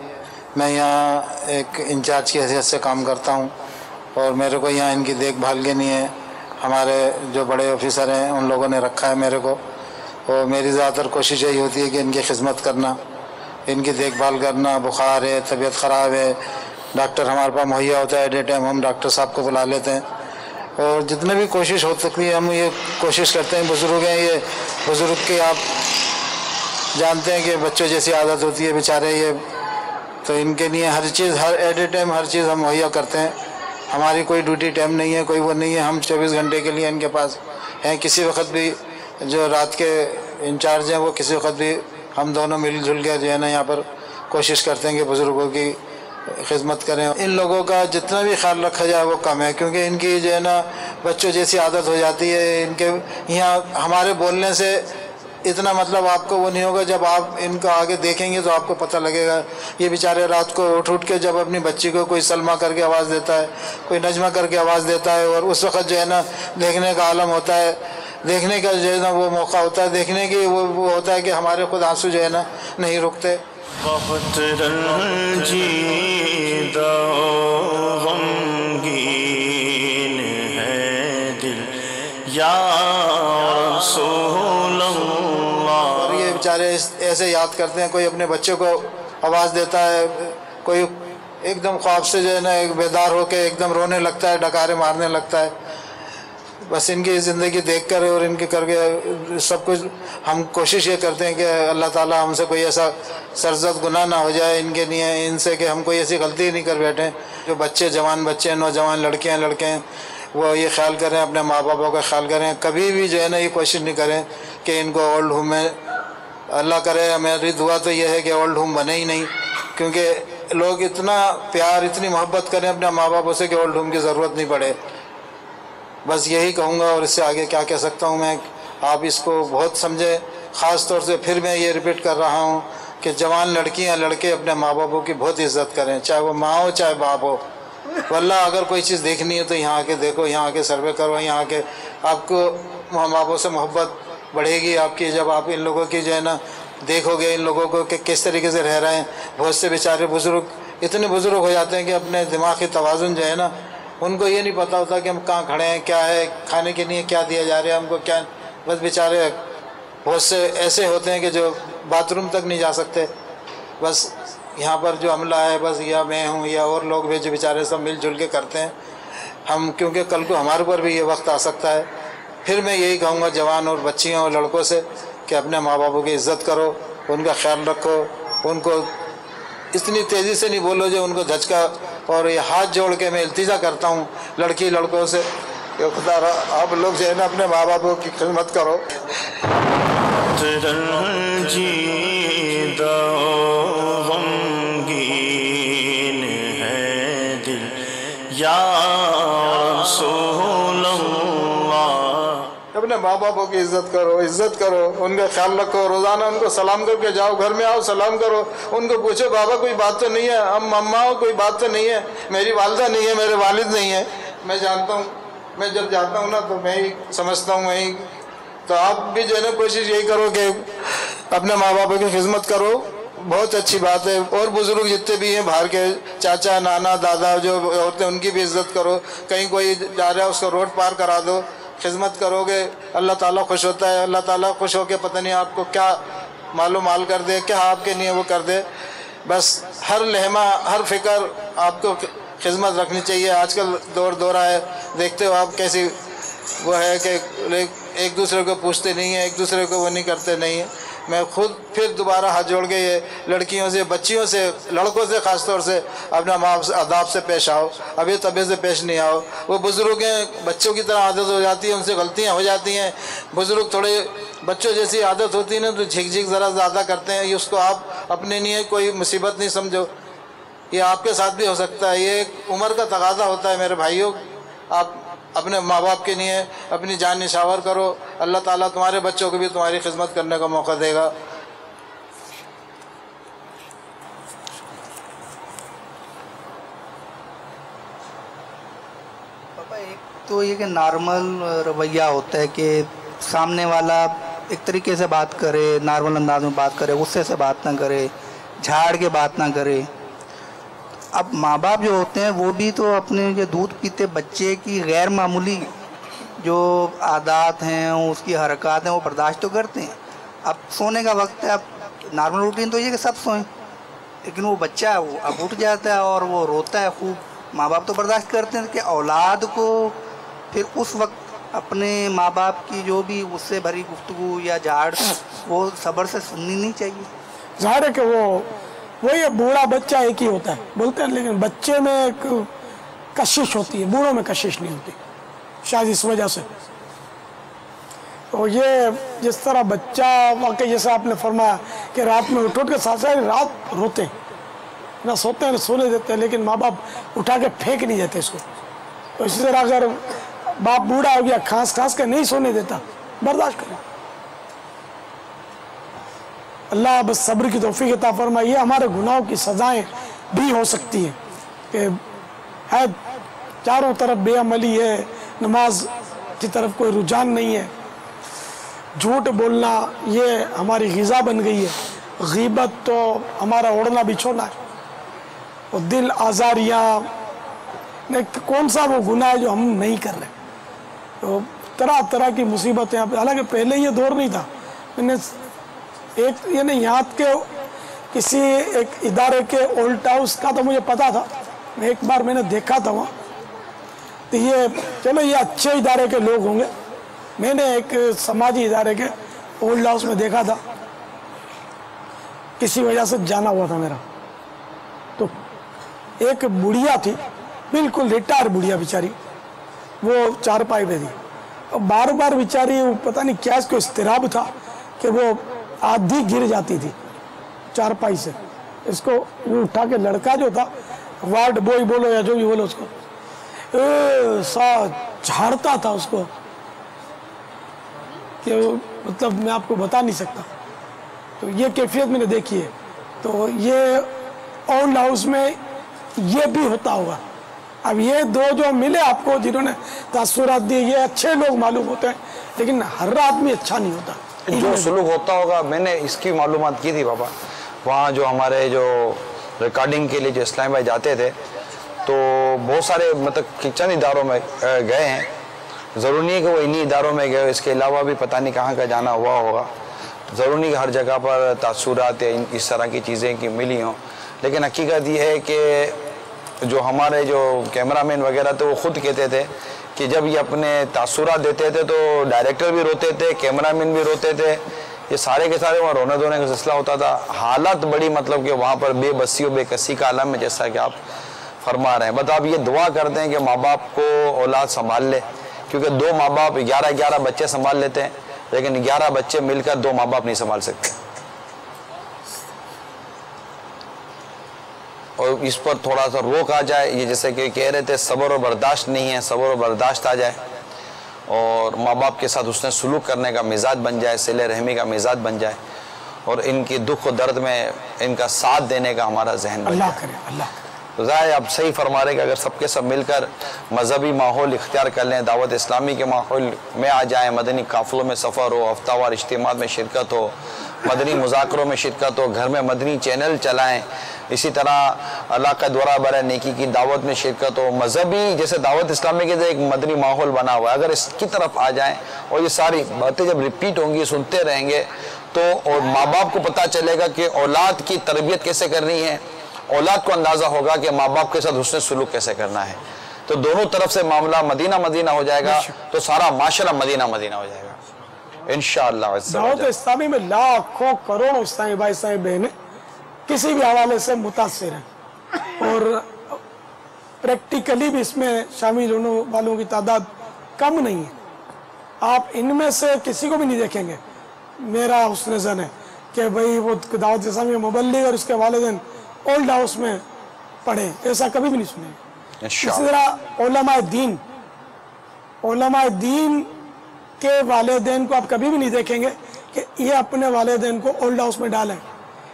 Speaker 13: میں یہاں ایک انچارج کی حیثیت سے کام کرتا ہوں اور میرے کو یہاں ان کی دیکھ بھال کے لیے ہمارے جو بڑے آفیسر ہیں ان لوگوں نے رکھا ہے میرے کو، اور میری زیادہ تر کوشش یہی ہوتی ہے کہ ان کی خدمت کرنا، ان کی دیکھ بھال کرنا۔ بخار ہے، طبیعت خراب ہے، ڈاکٹر ہمارے پاس مہیا ہوتا ہے، ایٹ اے ٹائم ہم ڈاکٹر صاحب کو بلا لیتے ہیں، اور جتنے بھی کوشش ہو سکتی ہے ہم یہ کوشش کرتے ہیں۔ بزرگ ہیں، یہ بزرگ کے آپ جانتے ہیں کہ بچوں جیسی عادت ہوتی ہے بیچارے، یہ تو ان کے لیے ہر چیز، ہر ایٹ اے ٹائم ہر چیز ہم مہیا کرتے ہیں۔ ہماری کوئی ڈیوٹی ٹائم نہیں ہے، کوئی وہ نہیں ہے، ہم 24 گھنٹے کے لیے ان کے پاس ہیں۔ کسی وقت بھی جو رات کے انچارج ہیں وہ کسی وقت بھی ہم دونوں مل جل کے جو ہے نا یہاں پر کوشش کرتے ہیں کہ بزرگوں کی خدمت کریں۔ ان لوگوں کا جتنا بھی خیال رکھا جائے وہ کم ہے، کیونکہ ان کی جو ہے نا بچوں جیسی عادت ہو جاتی ہے۔ ان کے یہاں ہمارے بولنے سے اتنا مطلب آپ کو وہ نہیں ہوگا، جب آپ ان کو آگے دیکھیں گے تو آپ کو پتہ لگے گا۔ یہ بیچارے رات کو اٹھ کے جب اپنی بچی کو کوئی سلمہ کر کے آواز دیتا ہے، کوئی نجمہ کر کے آواز دیتا ہے، اور اس وقت جو ہے نا دیکھنے کا عالم ہوتا ہے، دیکھنے کا جو ہے نا وہ موقع ہوتا ہے، دیکھنے کی وہ ہوتا ہے کہ ہمارے خود آنسو جو ہے نا نہیں رکتے۔
Speaker 14: بہت رنجیدہ غمگین ہے دل یا رسول اللہ۔
Speaker 13: اور یہ بیچارے ایسے یاد کرتے ہیں، کوئی اپنے بچے کو آواز دیتا ہے، کوئی ایک دم خواب سے جو ہے نا ایک بیدار ہو کے ایک دم رونے لگتا ہے، ڈکارے مارنے لگتا ہے۔ بس ان کی زندگی دیکھ کر اور ان کے کر کے سب کچھ ہم کوشش یہ کرتے ہیں کہ اللہ تعالیٰ ہم سے کوئی ایسا سرزد گناہ نہ ہو جائے ان کے لیے، ان سے کہ ہم کوئی ایسی غلطی نہیں کر بیٹھیں۔ جو بچے، جوان بچے، نوجوان لڑکیاں لڑکے ہیں، وہ یہ خیال کریں، اپنے ماں باپوں کا خیال کریں، کبھی بھی جو ہے نا یہ کوشش نہیں کریں کہ ان کو اولڈ ہوم میں، اللہ کرے ہماری دعا تو یہ ہے کہ اولڈ ہوم بنے ہی نہیں، کیونکہ لوگ اتنا پیار، اتنی محبت کریں اپنے ماں باپوں سے کہ اولڈ ہوم کی ضرورت نہیں پڑے۔ بس یہی کہوں گا، اور اس سے آگے کیا کہہ سکتا ہوں میں۔ آپ اس کو بہت سمجھیں، خاص طور سے پھر میں یہ ریپیٹ کر رہا ہوں کہ جوان لڑکیاں لڑکے اپنے ماں باپوں کی بہت عزت کریں، چاہے وہ ماں ہو چاہے باپ ہو۔ واللہ اگر کوئی چیز دیکھنی ہے تو یہاں آ کے دیکھو، یہاں آ کے سروے کرو، یہاں آ کے آپ کو ماں باپوں سے محبت بڑھے گی آپ کی، جب آپ ان لوگوں کی جو ہے نا دیکھو گے، ان لوگوں کو کہ کس طریقے سے رہ رہے ہیں۔ بہت سے بیچارے بزرگ اتنے بزرگ ہو جاتے ہیں کہ اپنے دماغی توازن جو ہے نا ان کو یہ نہیں پتہ ہوتا کہ ہم کہاں کھڑے ہیں، کیا ہے کھانے کے لیے، کیا دیا جا رہا ہے ہم کو، کیا۔ بس بیچارے بہت سے ایسے ہوتے ہیں کہ جو باتھ روم تک نہیں جا سکتے۔ بس یہاں پر جو عملہ ہے، بس یا میں ہوں یا اور لوگ بھی جو بیچارے سب مل جل کے کرتے ہیں ہم، کیونکہ کل کو ہمارے اوپر بھی یہ وقت آ سکتا ہے۔ پھر میں یہی کہوں گا جوان اور بچیوں اور لڑکوں سے کہ اپنے ماں باپوں کی عزت کرو، ان کا خیال رکھو، ان کو اتنی تیزی سے نہیں بولو جو ان کو دھچکا۔ اور یہ ہاتھ جوڑ کے میں التجا کرتا ہوں لڑکی لڑکوں سے کہ خدا را آپ لوگ جو ہے نا اپنے ماں باپوں کی خدمت کرو۔
Speaker 14: رنجیدہ غمگین ہے دل یا رسول اللہ۔
Speaker 13: اپنے ماں باپوں کی عزت کرو، عزت کرو، ان کا خیال رکھو، روزانہ ان کو سلام کر کے جاؤ، گھر میں آؤ سلام کرو، ان کو پوچھو بابا کوئی بات تو نہیں ہے، اماں کوئی بات تو نہیں ہے، میری والدہ نہیں ہے، میرے والد نہیں ہے۔ میں جانتا ہوں، میں جب جاتا ہوں نا تو میں ہی سمجھتا ہوں وہیں۔ تو آپ بھی جو ہے نا کوشش یہی کرو کہ اپنے ماں باپوں کی خدمت کرو، بہت اچھی بات ہے۔ اور بزرگ جتنے بھی ہیں باہر کے، چاچا نانا دادا جو ہوتے ہیں ان کی بھی عزت کرو، کہیں کوئی جا رہا ہے اس کو روڈ پار کرا دو، خدمت کرو گے اللہ تعالیٰ خوش ہوتا ہے۔ اللہ تعالیٰ خوش ہو کے پتہ نہیں آپ کو کیا مال و مال کر دے، کیا آپ کے لیے وہ کر دے۔ بس ہر لمحہ ہر فکر آپ کو خدمت رکھنی چاہیے۔ آج کل دورہ ہے، دیکھتے ہو آپ کیسی وہ ہے کہ ایک دوسرے کو پوچھتے نہیں ہیں، ایک دوسرے کو وہ نہیں کرتے نہیں ہیں۔ میں خود پھر دوبارہ ہاتھ جوڑ کے یہ لڑکیوں سے، بچیوں سے، لڑکوں سے خاص طور سے اپنا ماں آداب سے پیش آؤ، ابھی طبیعت سے پیش نہیں آؤ۔ وہ بزرگ ہیں، بچوں کی طرح عادت ہو جاتی ہے، ان سے غلطیاں ہو جاتی ہیں۔ بزرگ تھوڑے بچوں جیسی عادت ہوتی ہے نا تو جھک جھک ذرا زیادہ کرتے ہیں، یہ اس کو آپ اپنے لیے کوئی مصیبت نہیں سمجھو، یہ آپ کے ساتھ بھی ہو سکتا ہے، یہ ایک عمر کا تقاضا ہوتا ہے میرے بھائیوں۔ آپ اپنے ماں باپ کے لیے اپنی جان نشاور کرو. اللہ تعالیٰ تمہارے بچوں کو بھی تمہاری خدمت کرنے کا موقع دے گا.
Speaker 5: تو یہ کہ نارمل رویہ ہوتا ہے کہ سامنے والا ایک طریقے سے بات کرے، نارمل انداز میں بات کرے، غصے سے بات نہ کرے، جھاڑ کے بات نہ کرے. اب ماں باپ جو ہوتے ہیں وہ بھی تو اپنے جو دودھ پیتے بچے کی غیر معمولی جو عادات ہیں، اس کی حرکات ہیں، وہ برداشت تو کرتے ہیں. اب سونے کا وقت ہے، اب نارمل روٹین تو یہ کہ سب سوئیں، لیکن وہ بچہ ہے وہ اب اٹھ جاتا ہے اور وہ روتا ہے خوب. ماں باپ تو برداشت کرتے ہیں کہ اولاد کو پھر اس وقت اپنے ماں باپ کی جو بھی اس سے بھری گفتگو یا جھاڑ وہ صبر سے سننی نہیں چاہیے.
Speaker 3: ظاہر ہے کہ وہ یہ بوڑھا بچہ ایک ہی ہوتا ہے بولتے ہیں، لیکن بچے میں ایک کشش ہوتی ہے، بوڑھوں میں کشش نہیں ہوتی شاید اس وجہ سے. تو یہ جس طرح بچہ واقعی جیسے آپ نے فرمایا کہ رات میں اٹھ کے ساتھ ساتھ رات روتے ہیں، نہ سوتے ہیں نہ سونے دیتے ہیں، لیکن ماں باپ اٹھا کے پھینک نہیں دیتے اس کو. تو اسی طرح اگر باپ بوڑھا ہو گیا کھانس کے نہیں سونے دیتا، برداشت کریں. اللہ بس صبر کی توفیق عطا فرمائے. یہ ہمارے گناہوں کی سزائیں بھی ہو سکتی ہیں کہ ہے چاروں طرف بے عملی ہے، نماز کی طرف کوئی رجحان نہیں ہے، جھوٹ بولنا یہ ہماری غذا بن گئی ہے، غیبت تو ہمارا اوڑھنا بچھونا ہے، اور دل آزاریاں کون سا وہ گناہ ہے جو ہم نہیں کر رہے. تو طرح طرح کی مصیبتیں، حالانکہ پہلے یہ دور نہیں تھا. میں نے ایک یہ نہیں یاد کے کسی ایک ادارے کے اولڈ ہاؤس کا تو مجھے پتا تھا، ایک بار میں نے دیکھا تھا وہاں. تو یہ چلو یہ اچھے ادارے کے لوگ ہوں گے. میں نے ایک سماجی ادارے کے اولڈ ہاؤس میں دیکھا تھا، کسی وجہ سے جانا ہوا تھا میرا. تو ایک بڑھیا تھی، بالکل ریٹائر بڑھیا بیچاری، وہ چارپائی پہ تھی. اور بار بار بیچاری پتہ نہیں کیا اس کو اضطراب تھا کہ وہ آدھی گر جاتی تھی چارپائی سے. اس کو وہ اٹھا کے لڑکا جو تھا، وارڈ بوائے بولو یا جو بھی بولو، اس کو جھاڑتا تھا اس کو کہ مطلب میں آپ کو بتا نہیں سکتا. تو یہ کیفیت میں نے دیکھی ہے. تو یہ اولڈ ہاؤس میں یہ بھی ہوتا ہوگا. اب یہ دو جو ملے آپ کو جنہوں نے تاثرات دیے، یہ اچھے لوگ معلوم ہوتے ہیں، لیکن ہر آدمی اچھا نہیں ہوتا.
Speaker 2: جو سلوک ہوتا ہوگا، میں نے اس کی معلومات کی تھی بابا. وہاں جو ہمارے جو ریکارڈنگ کے لیے جو اسلام بھائی جاتے تھے، تو بہت سارے مطلب چند اداروں میں گئے ہیں. ضروری نہیں کہ وہ انہی اداروں میں گئے، اس کے علاوہ بھی پتہ نہیں کہاں کا جانا ہوا ہوگا. ضروری نہیں کہ ہر جگہ پر تاثرات یا اس طرح کی چیزیں کی ملی ہوں، لیکن حقیقت یہ ہے کہ جو ہمارے جو کیمرہ مین وغیرہ تھے وہ خود کہتے تھے کہ جب یہ اپنے تاثرات دیتے تھے تو ڈائریکٹر بھی روتے تھے، کیمرہ مین بھی روتے تھے، یہ سارے کے سارے وہاں رونے دھونے کا سلسلہ ہوتا تھا. حالت بڑی مطلب کہ وہاں پر بے بسی و بے کسی کا عالم ہے، جیسا کہ آپ فرما رہے ہیں. بس آپ یہ دعا کرتے ہیں کہ ماں باپ کو اولاد سنبھال لے، کیونکہ دو ماں باپ 11 بچے سنبھال لیتے ہیں، لیکن 11 بچے مل کر دو ماں باپ نہیں سنبھال سکتے. اور اس پر تھوڑا سا روک آ جائے، یہ جیسے کہ کہہ رہے تھے صبر و برداشت نہیں ہے، صبر و برداشت آ جائے اور ماں باپ کے ساتھ حسن سلوک کرنے کا مزاج بن جائے، صلہ رحمی کا مزاج بن جائے، اور ان کی دکھ و درد میں ان کا ساتھ دینے کا ہمارا ذہن بن جائے.
Speaker 3: اللہ کرے، اللہ کرے.
Speaker 2: ظاہر آپ صحیح فرما رہے کہ اگر سب کے سب مل کر مذہبی ماحول اختیار کر لیں، دعوت اسلامی کے ماحول میں آ جائیں، مدنی قافلوں میں سفر ہو، ہفتہ وار اجتماعات میں شرکت ہو، مدنی مذاکروں میں شرکت ہو، گھر میں مدنی چینل چلائیں، اسی طرح اللہ کا دورہ برائے نیکی کی دعوت میں شرکت ہو، مذہبی جیسے دعوت اسلامی کے ایک مدنی ماحول بنا ہوا ہے، اگر اس کی طرف آ جائیں اور یہ ساری باتیں جب ریپیٹ ہوں گی، سنتے رہیں گے، تو اور ماں باپ کو پتہ چلے گا کہ اولاد کی تربیت کیسے کرنی ہے، اولاد کو اندازہ ہوگا کہ ماں باپ کے ساتھ حسن سلوک کیسے کرنا ہے، تو دونوں طرف سے معاملہ مدینہ مدینہ ہو جائے گا، تو سارا معاشرہ مدینہ مدینہ ہو جائے گا انشاءاللہ.
Speaker 3: دعوت اسلامی میں لاکھوں کروڑوں اسلامی بھائی اسلامی بہنیں کسی بھی حوالے سے متاثر ہیں، اور پریکٹیکلی بھی اس میں شامل ہونے والوں کی تعداد کم نہیں ہے. آپ ان میں سے کسی کو بھی نہیں دیکھیں گے، میرا حسن ظن ہے کہ بھئی وہ دعوت اسلامی مبلغ اور اس کے والدین اولڈ ہاؤس میں پڑھے، ایسا کبھی بھی نہیں سنے. اسی طرح علماء دین उलमा दीन के वालिदैन को आप कभी भी नहीं देखेंगे कि ये अपने वालिदैन को ओल्ड हाउस में डालें।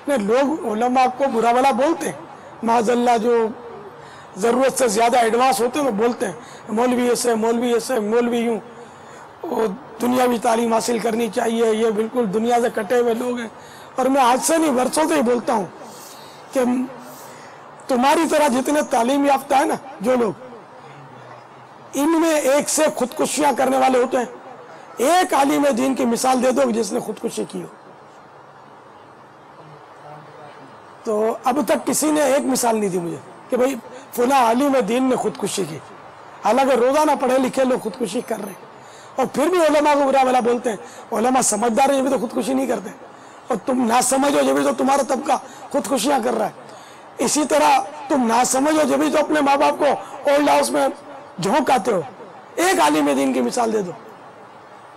Speaker 3: नहीं, लोग उलमा को बुरा भला बोलते हैं, माज़ल्ला जो ज़रूरत से ज़्यादा एडवांस होते हैं वो बोलते हैं मौलवी ऐसे, मौलवी ऐसे, मौलवी यूँ, वो दुनियावी तालीम हासिल करनी चाहिए, ये बिल्कुल दुनिया से कटे हुए लोग हैं। और मैं आज से नहीं वर्षों से ही बोलता हूँ कि तुम्हारी तरह जितने तालीम याफ्ता है ना जो लोग, इनमें एक से खुदकुशियाँ करने वाले होते हैं। एक आलिम दीन की मिसाल दे दो जिसने खुदकुशी की हो। तो अब तक किसी ने एक मिसाल नहीं दी मुझे कि भाई फला आलिम दीन ने खुदकुशी की, हालांकि रोजाना पढ़े लिखे लोग खुदकुशी कर रहे हैं और फिर भी उलमा को बुरा भला बोलते हैं। उलमा समझदार है ये भी तो खुदकुशी नहीं करते, और तुम ना समझो ये भी तो तुम्हारा तबका खुदकुशियां कर रहा है। इसी तरह तुम ना समझो ये भी तो अपने माँ बाप को ओल्ड हाउस में झोंक आते हो। एक आलिम दीन की मिसाल दे दो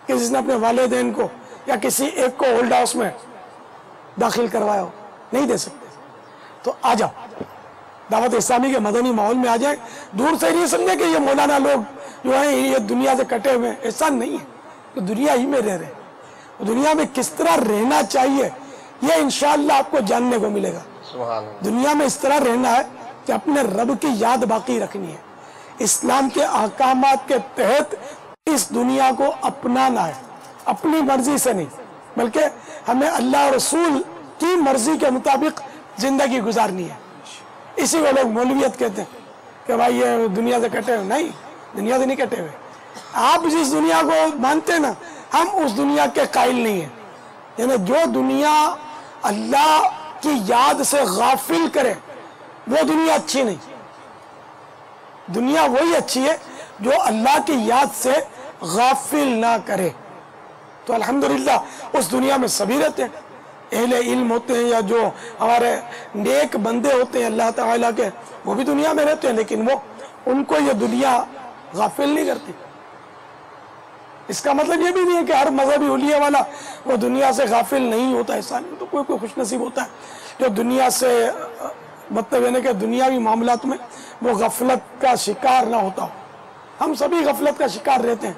Speaker 3: कि जिसने अपने वालिदैन को या किसी एक को ओल्ड हाउस में दाखिल करवाया हो। नहीं दे सकते। तो आ जाओ, दावत इस्लामी के मदनी माहौल में आ जाए। दूर से नहीं समझे कि ये मौलाना लोग जो है ये दुनिया से कटे हुए हैं, ऐसा नहीं है। तो दुनिया ही में रह रहे, दुनिया में किस तरह रहना चाहिए ये इंशाअल्लाह आपको जानने को मिलेगा। दुनिया में इस तरह रहना है कि अपने रब की याद बाकी रखनी है, इस्लाम के अहकामात के तहत इस दुनिया को अपनाना है, अपनी मर्जी से नहीं, बल्कि हमें अल्लाह और रसूल की मर्जी के मुताबिक जिंदगी गुजारनी है। इसी को लोग मौलवियत कहते हैं कि भाई ये दुनिया से कटे हुए। नहीं, दुनिया से नहीं कटे हुए। आप जिस दुनिया को मानते हैं ना, हम उस दुनिया के कायल नहीं है। यानी जो दुनिया अल्लाह की याद से गाफिल करे वो दुनिया अच्छी नहीं। दुनिया वही अच्छी है जो अल्लाह की याद से गाफिल ना करे। तो अल्हम्दुलिल्लाह उस दुनिया में सभी रहते हैं, अहले इल्म होते हैं या जो हमारे नेक बंदे होते हैं अल्लाह ताला के, वो भी दुनिया में रहते हैं, लेकिन वो उनको ये दुनिया गाफिल नहीं करती। इसका मतलब ये भी नहीं है कि हर मजहबी उलिया वाला वो दुनिया से गाफिल नहीं होता, ऐसा नहीं। तो कोई खुशनसीब होता है जो दुनिया से मतलब यानी कि दुनियावी मामलात में वो गफलत का शिकार ना होता हो। हम सभी गफलत का शिकार रहते हैं,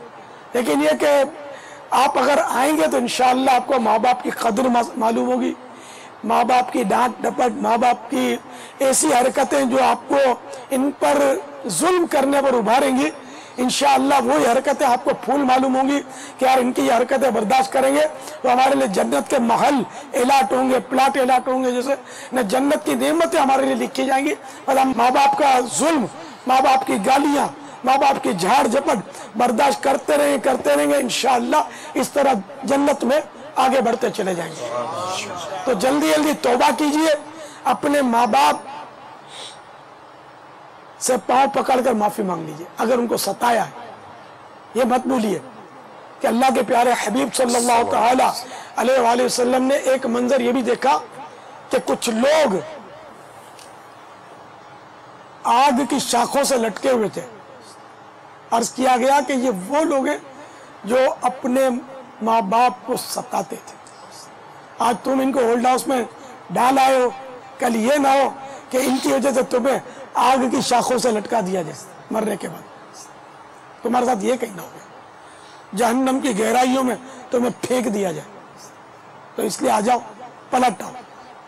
Speaker 3: लेकिन ये कि आप अगर आएंगे तो इंशाअल्लाह आपको माँ बाप की कदर मालूम होगी, माँ बाप की डांट डपट, माँ बाप की ऐसी हरकतें जो आपको इन पर जुल्म करने पर उभारेंगी, इंशाअल्लाह वही हरकतें आपको फूल मालूम होंगी कि यार इनकी ये हरकतें बर्दाश्त करेंगे तो हमारे लिए जन्नत के महल एलाट होंगे, प्लाट एलाट होंगे, जैसे न जन्नत की नेमतें हमारे लिए लिखी जाएंगी। और हम माँ बाप का जुल्म, माँ बाप की गालियाँ, माँ बाप की झाड़ झपट बर्दाश्त करते रहेंगे इंशाअल्लाह इस तरह जन्नत में आगे बढ़ते चले जाएंगे। तो जल्दी जल्दी तौबा कीजिए, अपने माँ बाप से पांव पकड़कर माफी मांग लीजिए अगर उनको सताया है। ये मत भूलिए कि अल्लाह के प्यारे हबीब सल्लल्लाहु तआला अलैहि वसल्लम ने एक मंजर ये भी देखा कि कुछ लोग आग की शाखों से लटके हुए थे। अर्ज किया गया कि ये वो लोग हैं जो अपने माँ बाप को सताते थे। आज तुम इनको ओल्ड हाउस में डाल आए हो, कल ये ना हो कि इनकी वजह से तुम्हें आग की शाखों से लटका दिया जाए, मरने के बाद तुम्हारे साथ ये कहीं ना हो, जहन्नम की गहराइयों में तुम्हें फेंक दिया जाए। तो इसलिए आ जाओ, पलट आओ।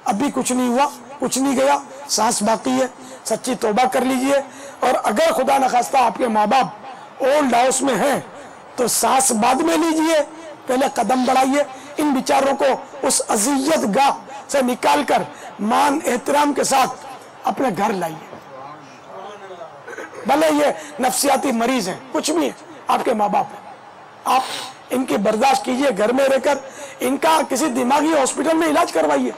Speaker 3: अभी कुछ नहीं हुआ, कुछ नहीं गया, सांस बाकी है, सच्ची तौबा कर लीजिए। और अगर खुदा न खास्ता आपके माँ बाप ओल्ड हाउस में हैं तो सांस बाद में लीजिए, पहले कदम बढ़ाइए। इन बिचारों को उस अजियत गाह से निकाल कर मान एहतराम के साथ अपने घर लाइए। भले ये नफ्सियाती मरीज हैं, कुछ भी है, आपके माँ बाप हैं, आप इनकी बर्दाश्त कीजिए घर में रहकर। इनका किसी दिमागी हॉस्पिटल में इलाज करवाइए।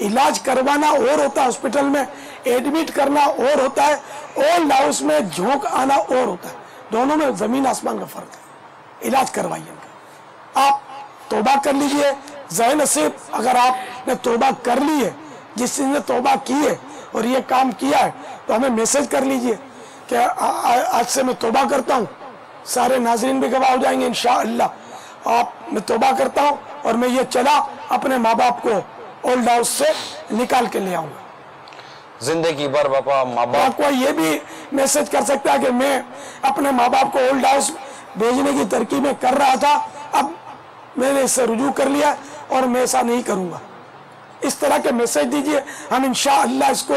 Speaker 3: इलाज करवाना और होता है, हॉस्पिटल में एडमिट करना और होता है, ओल्ड हाउस में झोंक आना और होता है। दोनों में जमीन आसमान का फर्क है। इलाज करवाइए इनका। आप तौबा कर लीजिए। ज़ाहिर नसीब अगर आपने तौबा कर ली है, जिसने तौबा की है और ये काम किया है, तो हमें मैसेज कर लीजिए कि आज से मैं तौबा करता हूँ। सारे नाज़रीन भी गवाह हो जाएंगे इंशाअल्लाह। आप मैं तौबा करता हूँ और मैं ये चला अपने माँ बाप को ओल्ड हाउस से निकाल के ले आऊँगा।
Speaker 2: जिंदगी भर बापा माँ बाप
Speaker 3: को ये भी मैसेज कर सकता है कि मैं अपने माँ बाप को ओल्ड हाउस भेजने की तरकीबें कर रहा था, अब मैंने इससे रुजू कर लिया और मैं ऐसा नहीं करूँगा। इस तरह के मैसेज दीजिए, हम इंशाअल्लाह इसको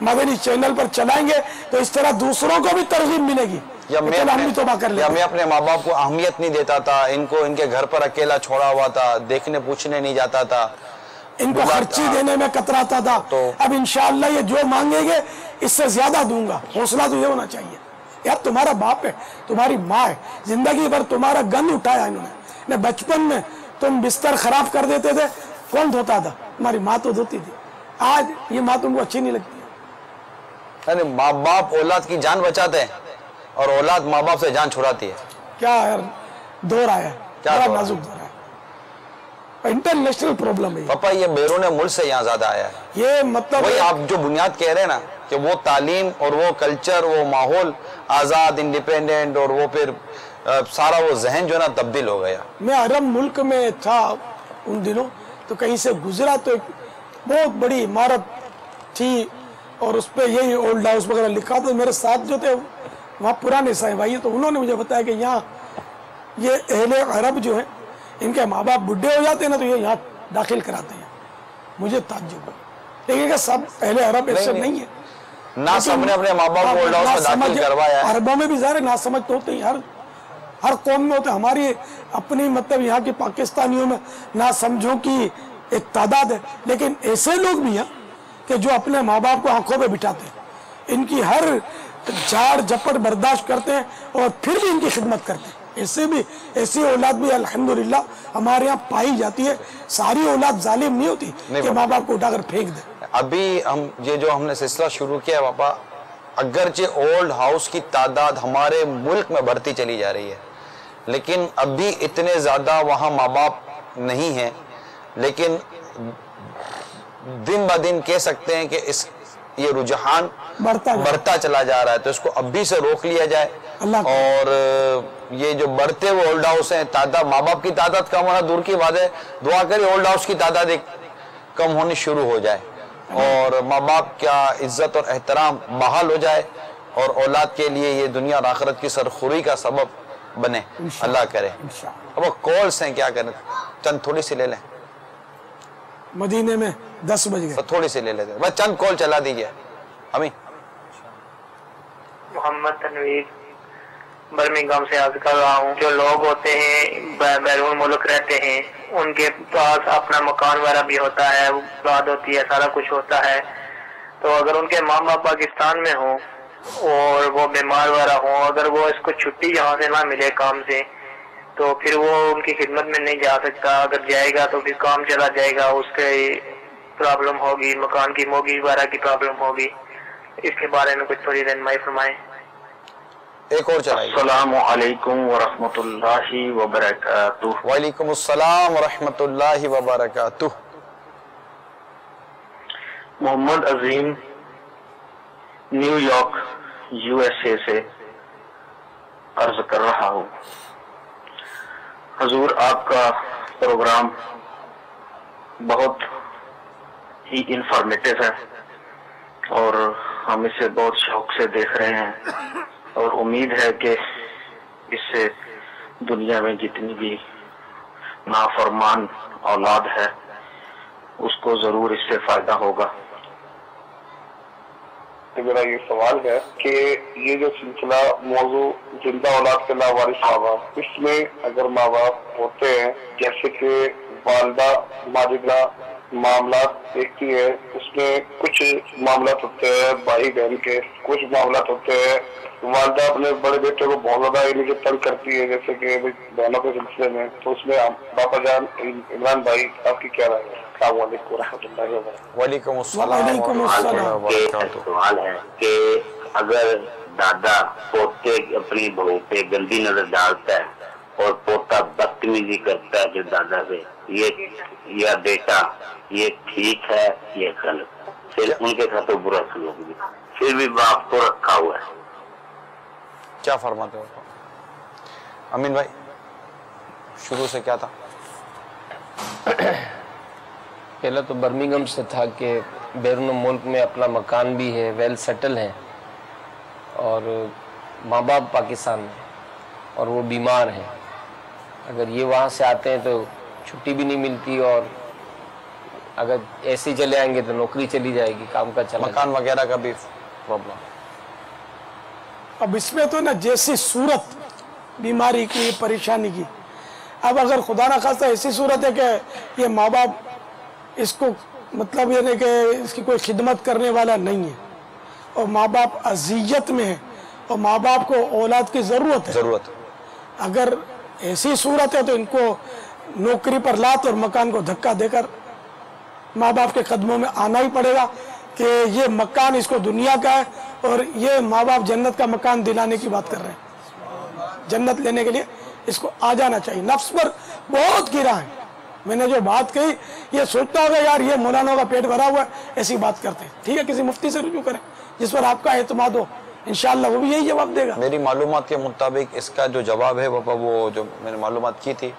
Speaker 3: मदनी चैनल पर चलाएंगे तो इस तरह दूसरों को भी तरगीब मिलेगी।
Speaker 2: या मैं अपने माँ बाप को अहमियत नहीं देता था, इनको इनके घर पर अकेला छोड़ा हुआ था, देखने पूछने नहीं जाता था,
Speaker 3: इनको खर्ची देने में कतराता था, तो अब इंशाअल्लाह ये जो मांगेंगे इससे ज्यादा दूंगा। हौसला तो ये होना चाहिए, यार तुम्हारा बाप है, तुम्हारी माँ है, जिंदगी भर तुम्हारा गन उठाया इन्होंने। बचपन में तुम बिस्तर खराब कर देते थे, कौन धोता था? हमारी माँ तो धोती थी। आज ये माँ तुमको अच्छी नहीं लगती है।
Speaker 2: अरे माँ बाप औलाद की जान बचाते हैं और औलाद माँ बाप से जान छुड़ाती है।
Speaker 3: क्या यार दौर आया,
Speaker 2: क्या
Speaker 3: नाजुक दौर है, इंटरनेशनल प्रॉब्लम है।
Speaker 2: पापा ये बैरून मुल्क से यहाँ ज्यादा आया है।
Speaker 3: ये मतलब
Speaker 2: वही आप जो बुनियाद कह रहे हैं ना कि वो तालीम और वो कल्चर, वो माहौल आजाद, इंडिपेंडेंट, और वो फिर सारा वो जहन जो है ना तब्दील हो गया।
Speaker 3: मैं अरब मुल्क में था उन दिनों, तो कहीं से गुजरा तो एक बहुत बड़ी इमारत थी और उस पर यही ओल्ड हाउस वगैरह लिखा था। मेरे साथ जो थे वहाँ पुराने साईं भाई, तो उन्होंने मुझे बताया कि यहाँ ये अहले अरब जो है, इनके माँ बाप बुढ़े हो जाते हैं ना तो ये यहाँ दाखिल कराते हैं। मुझे ताज्जुब है, लेकिन सब अहले अरब ऐसे नहीं है
Speaker 2: ना, सबने अपने माँ बाप को ओल्ड हाउस में दाखिल करवाया है।
Speaker 3: अरबों में भी ज़ाहिर ना समझ तो होते हैं, हर कौम में होते। हमारी अपनी मतलब यहाँ के पाकिस्तानियों में ना समझो की एक तादाद है, लेकिन ऐसे लोग भी हैं कि जो अपने माँ बाप को आंखों पे बिठाते हैं, इनकी हर झाड़ झपट बर्दाश्त करते हैं और फिर भी इनकी खिदमत करते हैं। ऐसे भी ऐसी औलाद भी अल्हम्दुलिल्लाह हमारे यहाँ पाई जाती है। सारी औलाद जालिम नहीं होती कि माँ बाप को उठाकर फेंक दे।
Speaker 2: अभी हम ये जो हमने सिलसिला शुरू किया पापा, अगरचे ओल्ड हाउस की तादाद हमारे मुल्क में बढ़ती चली जा रही है, लेकिन अभी इतने ज्यादा वहाँ माँ बाप नहीं हैं, लेकिन दिन ब दिन कह सकते हैं कि ये रुझान बढ़ता चला जा रहा है। तो इसको अभी से रोक लिया जाए और ये जो बढ़ते वो ओल्ड हाउस हैं, तादाद माँ बाप की तादाद कम होना दूर की बात है, दुआ करिए ओल्ड हाउस की तादाद कम होनी शुरू हो जाए और माँ बाप का इज्जत और एहतराम बहाल हो जाए और औलाद के लिए ये दुनिया और आखिरत की सरखुरी का सबब बने, अल्लाह करे। अब वो कॉल्स हैं, क्या करें, चंद थोड़ी सी ले लें।
Speaker 3: मदीने में 10 बज गए,
Speaker 2: तो थोड़ी सी ले लेते हैं, बस चंद कॉल चला दीजिए। अमी
Speaker 12: मोहम्मद तनवीर बर्मिंघम से अर्ज कर रहा हूँ। जो लोग होते हैं बैरून मुल्क रहते हैं, उनके पास अपना मकान वगैरह भी होता है, औलाद होती है, सारा कुछ होता है। तो अगर उनके माँ बाप पाकिस्तान में हो और वो बीमार वगैरह हो, अगर वो इसको छुट्टी यहाँ से ना मिले काम से, तो फिर वो उनकी खिदमत में नहीं जा सकता। अगर जाएगा तो फिर काम चला जाएगा, उसके प्रॉब्लम होगी, मकान की मोगी वगैरह की प्रॉब्लम होगी। इसके बारे में कुछ थोड़ी रहनुमाई फरमाएं।
Speaker 2: एक और चलाइए।
Speaker 11: अस्सलामु अलैकुम व रहमतुल्लाहि व बरकातुहू।
Speaker 2: वालेकुम अस्सलाम व रहमतुल्लाहि व बरकातुहू।
Speaker 11: मोहम्मद अजीम न्यूयॉर्क USA से अर्ज कर रहा हूँ। हजूर, आपका प्रोग्राम बहुत ही इंफॉर्मेटिव है और हम इसे बहुत शौक से देख रहे हैं और उम्मीद है कि इससे दुनिया में जितनी भी नाफरमान औलाद है उसको जरूर इससे फायदा होगा।
Speaker 1: तो मेरा ये सवाल है कि ये जो सिलसिला मौजू जिंदा औलाद के लावारिस माँ बाप, इसमें अगर माँ बाप होते हैं, जैसे कि वालदा माजिदा मामला देखती है, उसमें कुछ मामला होते हैं भाई बहन के, कुछ मामला होते हैं वालदा अपने बड़े बेटे को बहुत ज्यादा इनके तंग करती है, जैसे कि बहनों के सिलसिले में। तो उसमें पापा जान इमरान भाई, आपकी क्या राय है?
Speaker 2: वालेकुम
Speaker 15: सवाल है कि अगर दादा पोते अपनी बहू पे गंदी नजर डालता है और पोता बदतमीजी करता है जो दादा से, ये या बेटा, ये ठीक है ये गलत? फिर उनके साथ तो बुरा सलूक भी, फिर भी बाप को रखा हुआ है।
Speaker 2: क्या फरमाते हो अमीन भाई? शुरू से क्या था?
Speaker 4: पहला तो बर्मिंघम से था कि बैरून मुल्क में अपना मकान भी है, वेल सेटल है और माँ बाप पाकिस्तान में, اور وہ بیمار ہیں, اگر یہ وہاں سے آتے ہیں تو چھٹی بھی نہیں ملتی, اور اگر ایسے ہی چلے آئیں گے تو نوکری چلی جائے گی, کام کا چلا
Speaker 2: مکان وغیرہ کا بھی پرابلم.
Speaker 3: اب اس میں تو نا جیسی صورت بیماری کی, پریشانی کی, اب اگر خدا نہ خواستہ ایسی صورت ہے کہ یہ ماں باپ اس کو مطلب یہ نہیں کہ اس کی کوئی خدمت کرنے والا نہیں ہے, اور ماں باپ اذیت میں ہے, اور ماں باپ کو اولاد کی ضرورت ہے, اگر ایسی صورت ہے تو ان کو نوکری پر لات اور مکان کو دھکا دے کر ماں باپ کے قدموں میں آنا ہی پڑے گا کہ یہ مکان اس کو دنیا کا ہے, اور یہ ماں باپ جنت کا مکان دلانے کی بات کر رہے ہیں, جنت لینے کے لیے اس کو آ جانا چاہیے. نفس پر بہت گرا ہے, میں نے جو بات کہی یہ سوچتا ہوگا یار یہ مولانا کا پیٹ بھرا ہوا ہے, ایسی بات کرتے ہیں, ٹھیک ہے کسی مفتی سے رجوع کریں جس پر آپ کا اعتماد ہو, انشاءاللہ وہ بھی یہی جواب دے گا.
Speaker 2: میری معلومات کے مطابق اس کا جو جواب ہے وہ جو میں نے معلومات کی تھی,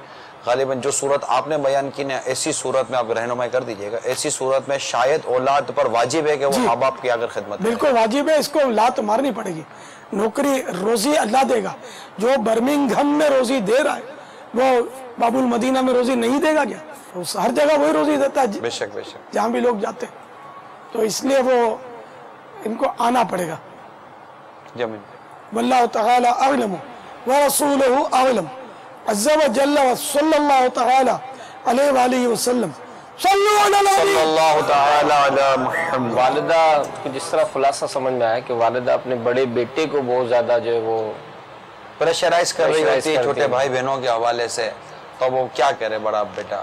Speaker 2: غالباً جو صورت آپ نے بیان کی نا, ایسی صورت میں آپ رہنمائی کر دیجئے گا, ایسی صورت میں شاید اولاد پر واجب ہے کہ وہ ماں باپ کی اگر خدمت
Speaker 3: بالکل واجب ہے, اس کو لات مارنی پڑے گی. نوکری روزی اللہ دے گا, جو برمنگھم میں روزی دے رہا ہے وہ باب المدینہ میں روزی نہیں دے گا کیا؟ ہر جگہ وہی روزی دیتا ہے
Speaker 2: بے شک بے شک
Speaker 3: جہاں بھی لوگ جاتے ہیں, تو اس لیے وہ ان کو آنا پڑے گا. واللہ تعالی اعلم ورسولہ اعلم عز و جل و صلی اللہ تعالی علیہ وآلہ وسلم. صلی
Speaker 2: اللہ تعالی علی محمد.
Speaker 4: والدہ کو جس طرح خلاصہ سمجھ میں آیا کہ والدہ اپنے بڑے بیٹے کو بہت زیادہ جو ہے وہ
Speaker 2: پریشرائز کر رہی ہوتی ہے چھوٹے بھائی بہنوں کے حوالے سے, تو وہ کیا کرے بڑا بیٹا.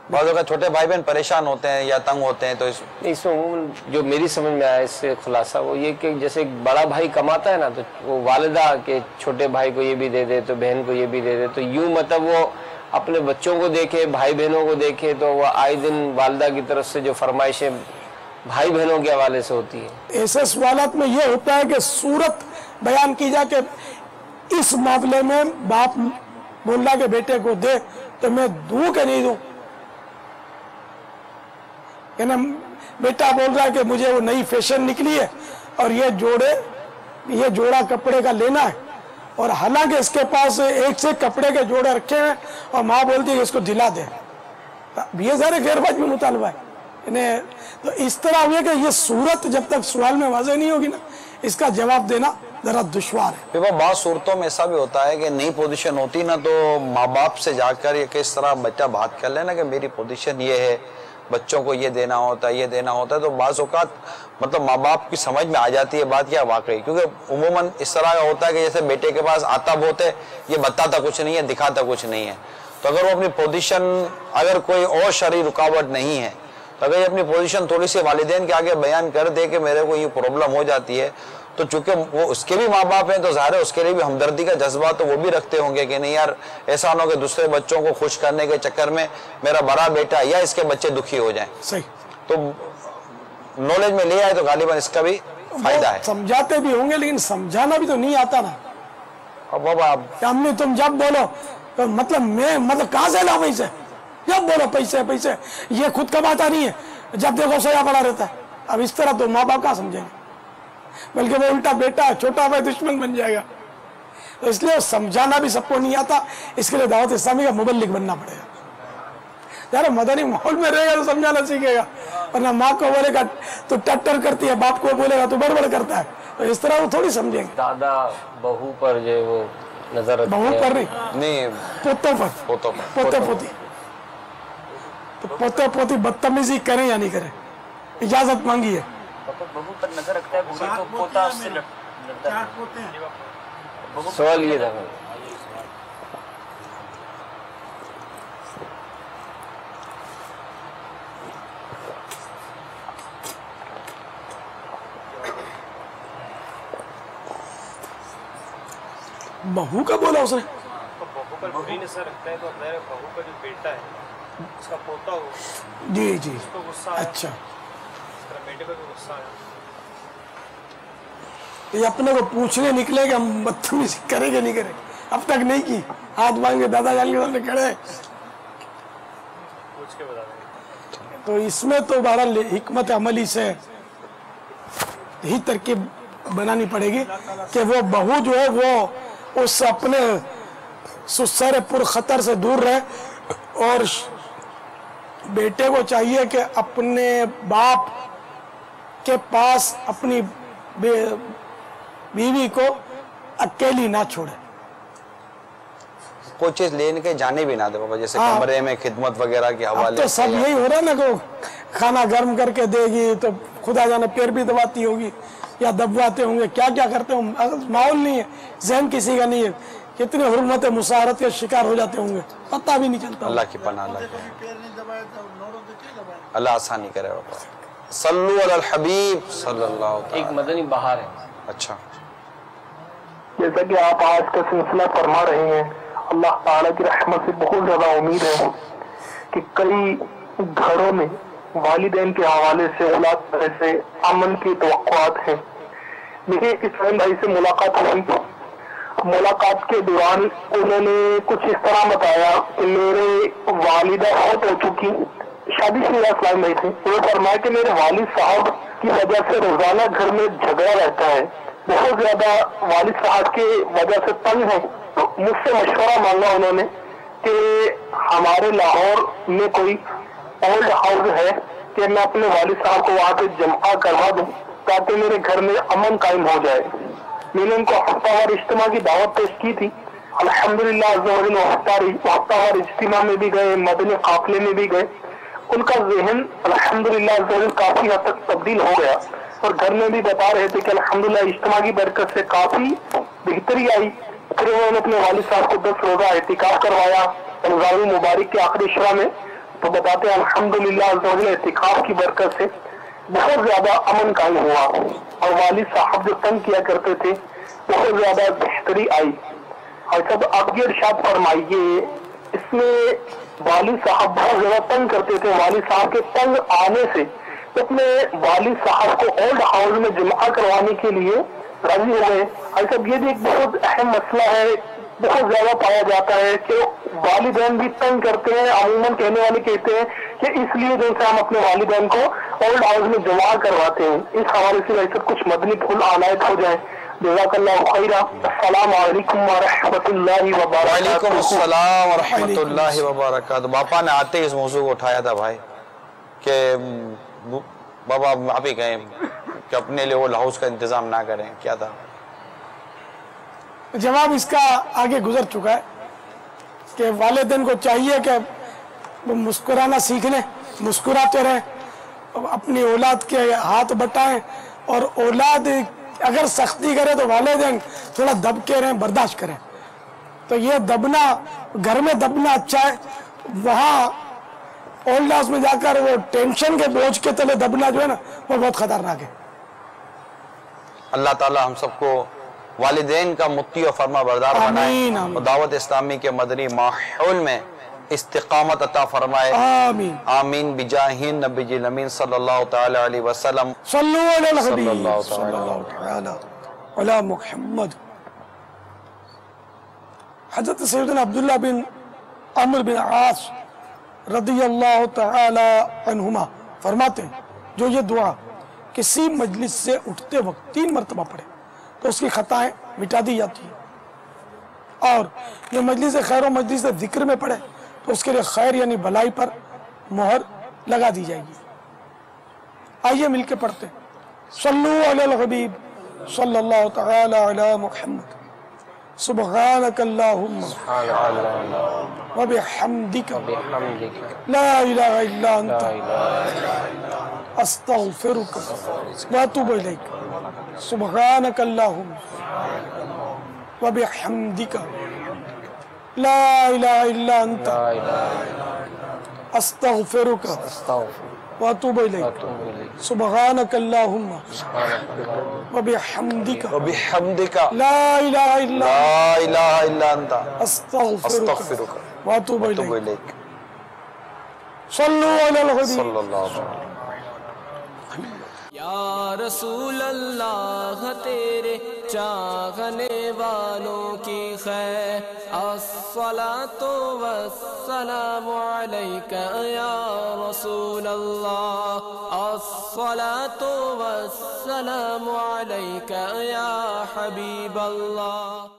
Speaker 2: بعض اوقات چھوٹے بھائی بہن پریشان ہوتے ہیں یا تنگ ہوتے ہیں, تو
Speaker 4: اس میں جو میری سمجھ میں آیا اس سے خلاصہ وہ یہ کہ جیسے ایک بڑا بھائی کماتا ہے نا, تو وہ والدہ کے چھوٹے بھائی کو یہ بھی دے دے تو بہن کو یہ بھی دے دے, تو یوں مطلب وہ اپنے بچوں کو دیکھے, بھائی بہنوں کو دیکھے, تو وہ آئے دن والدہ کی طرف سے جو فرمائشیں بھائی بہنوں کے حوالے سے ہوتی ہیں.
Speaker 3: ایسے سوالات میں یہ ہوتا ہے کہ صورت بیان کی جائے کہ اس معاملے میں باپ بول رہا کہ بیٹے کو دے تو میں دوں کہ نہیں دوں, بیٹا بول رہا ہے کہ مجھے وہ نئی فیشن نکلی ہے اور یہ جوڑا کپڑے کا لینا ہے, اور حالانکہ اس کے پاس ایک سے کپڑے کے جوڑے رکھے ہیں, اور ماں بولتی ہے کہ اس کو دلا دے. یہ سارے غیر واجبی مطالبہ ہے. تو اس طرح ہوئے کہ یہ صورت جب تک سوال میں واضح نہیں ہوگی نا, اس کا جواب دینا ذرا دشوار ہے.
Speaker 2: بعض صورتوں میں ایسا بھی ہوتا ہے کہ نئی پوزیشن ہوتی نا, تو ماں باپ سے جا کر یہ کس طرح بچہ بات کر لینا کہ میری پوزیشن یہ ہے, بچوں کو یہ دینا ہوتا ہے, یہ دینا ہوتا ہے, تو بعض اوقات مطلب ماں باپ کی سمجھ میں آ جاتی ہے بات کیا واقعی, کیونکہ عموماً اس طرح کا ہوتا ہے کہ جیسے بیٹے کے پاس آتا بہت ہے, یہ بتاتا کچھ نہیں ہے, دکھاتا کچھ نہیں ہے. تو اگر وہ اپنی پوزیشن, اگر کوئی اور شرعی رکاوٹ نہیں ہے, تو اگر یہ اپنی پوزیشن تھوڑی سی والدین کے آگے بیان کر دے کہ میرے کو یہ پرابلم ہو جاتی ہے, تو چونکہ وہ اس کے بھی ماں باپ ہیں تو ظاہر ہے اس کے لیے بھی ہمدردی کا جذبہ تو وہ بھی رکھتے ہوں گے کہ نہیں یار ایسا نہ ہو کہ دوسرے بچوں کو خوش کرنے کے چکر میں میرا بڑا بیٹا یا اس کے بچے دکھی ہو جائیں.
Speaker 3: صحیح.
Speaker 2: تو نالج میں لے آئے تو غالباً اس کا بھی فائدہ ہے.
Speaker 3: سمجھاتے بھی ہوں گے لیکن سمجھانا بھی تو نہیں آتا نا.
Speaker 2: اب بابا
Speaker 3: امی تم جب بولو تو مطلب کہاں سے لاؤ پیسے, جب بولو پیسے پیسے, یہ خود کماتا نہیں ہے, جب دیکھو سویا پڑا رہتا ہے. اب اس طرح تو ماں باپ کہاں سمجھیں گے, بلکہ وہ الٹا بیٹا چھوٹا بھائی دشمن بن جائے گا. تو اس لیے سمجھانا بھی سب کو نہیں آتا, اس کے لیے دعوت اسلامی کا مبلغ بننا پڑے گا. یار مدنی ماحول میں رہے گا تو سمجھانا سیکھے گا, ورنہ ماں کو بولے گا تو ٹٹر کرتی ہے, باپ کو بولے گا تو بڑبڑ کرتا ہے, تو اس طرح وہ تھوڑی سمجھیں گے.
Speaker 4: دادا بہو پر جو ہے وہ نظر رکھتے ہیں,
Speaker 3: بہو پر نہیں, پوتوں پر, پوتے پوتی. تو پوتے پوتی بدتمیزی کریں یا نہیں کریں, اجازت مانگی ہے.
Speaker 6: بہو پر نظر رکھتا ہے, بوڑھی تو پوتا اس سے لڑتا ہے.
Speaker 4: سوال یہ تھا
Speaker 3: بہو کا بولا اس نے,
Speaker 6: بہو پر بری نظر رکھتا ہے, تو بہو کا جو بیٹا ہے اس کا پوتا ہو,
Speaker 3: جی جی,
Speaker 6: اس کو غصہ آیا,
Speaker 3: اچھا
Speaker 6: اس طرح بیٹے کو بھی غصہ آیا.
Speaker 3: یہ اپنے کو پوچھنے نکلے کہ ہم بدتمیزی کریں کہ نہیں کریں, اب تک نہیں کی, ہاتھ مانگے دادا جان کے سامنے کھڑے ہیں,
Speaker 6: پوچھ کے بتا دیں.
Speaker 3: تو اس میں تو بہرحال حکمت عملی سے ہی ترکیب بنانی پڑے گی کہ وہ بہو جو ہے وہ उस अपने सुसर पुर खतर से दूर रहे, और बेटे को चाहिए कि अपने बाप के पास अपनी बीवी को अकेली ना छोड़े,
Speaker 2: कोई चीज लेने के जाने भी ना दे बाबा, जैसे
Speaker 3: हाँ।
Speaker 2: कमरे में खिदमत वगैरह के हवाले
Speaker 3: अब तो सब यही हो रहा है ना कि खाना गर्म करके देगी तो खुदा जाने पैर भी दबाती होगी या दबवाते होंगे, क्या क्या करते होंगे, माहौल नहीं है, जहन किसी का नहीं है, कितने हुर्मत मुसारत के शिकार हो जाते होंगे, पता भी नहीं चलता।
Speaker 2: अल्लाह की पनाह, अल्लाह आसानी करे बाबा। सल्लु अलल हबीब सल्लल्लाहु अलैहि वसल्लम।
Speaker 4: एक मदनी बहार है।
Speaker 2: अच्छा,
Speaker 1: जैसा कि आप आज का सिलसिला फरमा रहे हैं, अल्लाह ताला की रहमत से बहुत ज्यादा उम्मीद है कि कई घरों में वालिदैन के हवाले से औलाद तरह से अमन की तवक्कुआत है। मेरे इस्माइल भाई से मुलाकात हुई, मुलाकात के दौरान उन्होंने कुछ इस तरह बताया कि मेरे वालिदा बहुत हो चुकी, शादीशुदा इस्लाम भाई थे, वो फरमाया कि मेरे वालिद साहब की वजह से रोजाना घर में झगड़ा रहता है, बहुत ज्यादा वालिद साहब के वजह से तंग है। तो मुझसे मशवरा मांगा उन्होंने कि हमारे लाहौर में कोई ओल्ड हाउस है कि मैं अपने वालिद साहब को वहाँ पे जमा करवा दूं ताकि मेरे घर में अमन कायम हो जाए। मैंने उनको हफ्तावार इज्तिमा की दावत पेश की थी, अल्हम्दुलिल्लाह हफ्तावार इज्तिमा में भी गए, मदनी काफिले में भी गए, उनका जहन अल्हम्दुलिल्लाह काफी हद तक तब्दील हो गया और घर में भी बता रहे थे कि अल्हम्दुलिल्लाह इज्तिमा की बरकत से काफी बेहतरी आई। फिर उन्होंने अपने वालिद साहब को 10 रोजा एहतिकाफ करवाया रमजान मुबारक के आखिरी शुरा में, तो बताते हैं अल्हम्दुलिल्लाह एहतिकाफ की बरकत से बहुत ज्यादा अमन कायम हुआ और वालिद साहब जो तंग किया करते थे बहुत ज्यादा बेहतरी आई। और जब आप ये इरशाद फरमाइए, इसमें वालिद साहब बहुत ज्यादा तंग करते थे, वालिद साहब के तंग आने से तो अपने वालिद साहब को ओल्ड हाउस में जमा करवाने के लिए राजी हो गए। और ये भी एक बहुत अहम मसला है, बहुत ज्यादा पाया जाता है कि वालिदैन भी तंग करते हैं, अमूमन कहने वाले कहते हैं कि इसलिए जैसे हम अपने वालिदैन को ओल्ड हाउस में जमा करवाते हैं। इस हवाले से वैसे कुछ मदनी फूल आनायत हो जाए। जज़ाकल्लाहु खैरा। अस्सलामु अलैकुम व रहमतुल्लाहि व बरकातहू।
Speaker 2: वालेकुम अस्सलाम व रहमतुल्लाहि व बरकातहू। बापा ने आते इस मौजू को उठाया था भाई कि बाबा आप ही कहें कि अपने लिए ओल्ड हाउस का इंतजाम ना करें, क्या था
Speaker 3: जवाब? इसका आगे गुजर चुका है कि वालिदैन को चाहिए कि वो मुस्कुराना सीख लें, मुस्कुराते रहें, अपनी औलाद के हाथ बटाएं, और औलाद अगर सख्ती करे तो वालिदैन थोड़ा दब के रहें, बर्दाश्त करें। तो ये दबना, घर में दबना अच्छा है, वहाँ ओल्ड हाउस में जाकर वो टेंशन के बोझ के तले दबना जो है ना, वो बहुत खतरनाक है।
Speaker 2: अल्लाह ताला हम सबको वालिदैन का मुत्ती और फरमा बरदार बनाए और दावत इस्लामी के मदनी माहौल में इस्तिकामत अता फरमाए।
Speaker 3: आमीन
Speaker 2: आमीन बिजाहिन नबी अमीन सल्लल्लाहु तआला अलैहि वसल्लम।
Speaker 3: सल्लल्लाहु अला मुहम्मद। हज़रत सैयदना अब्दुल्लाह बिन अम्र बिन आस रदियल्लाहु तआला अन्हुमा फरमाते हैं, जो ये दुआ किसी मजलिस से उठते वक्त 3 मरतबा पढ़े तो उसकी खताएं मिटा दी जाती है, और ये मजलिस खैर मजलिस जिक्र में पढ़े तो उसके लिए खैर यानी भलाई पर मोहर लगा दी जाएगी। आइए मिलके पढ़ते हैं। सल्लु अलल हबीब सल्लल्लाहु तआला अला मुहम्मद। सुब्हानकल्लाहुम्मा व बिहम्दिका ला इलाहा इल्ला अंता अस्तगफिरुका व अतूबु इलैक। सुब्हानकल्लाहुम्मा व बिहम्दिका ला इलाहा इल्ला अंता अस्तगफिरुका व अतूबु इलैक। सुब्हानकल्लाहुम्मा व बिहम्दिका ला इलाहा इल्ला अंता अस्तगफिरुका व अतूबु इलैक। सल्लु अलल हबीब।
Speaker 16: या रसूल अल्लाह तेरे चाहने वालों की खैर, अस्सलातु वस्सलामु अलैका या रसूल अल्लाह, अस्सलातु वस्सलामु अलैका या हबीब अल्लाह।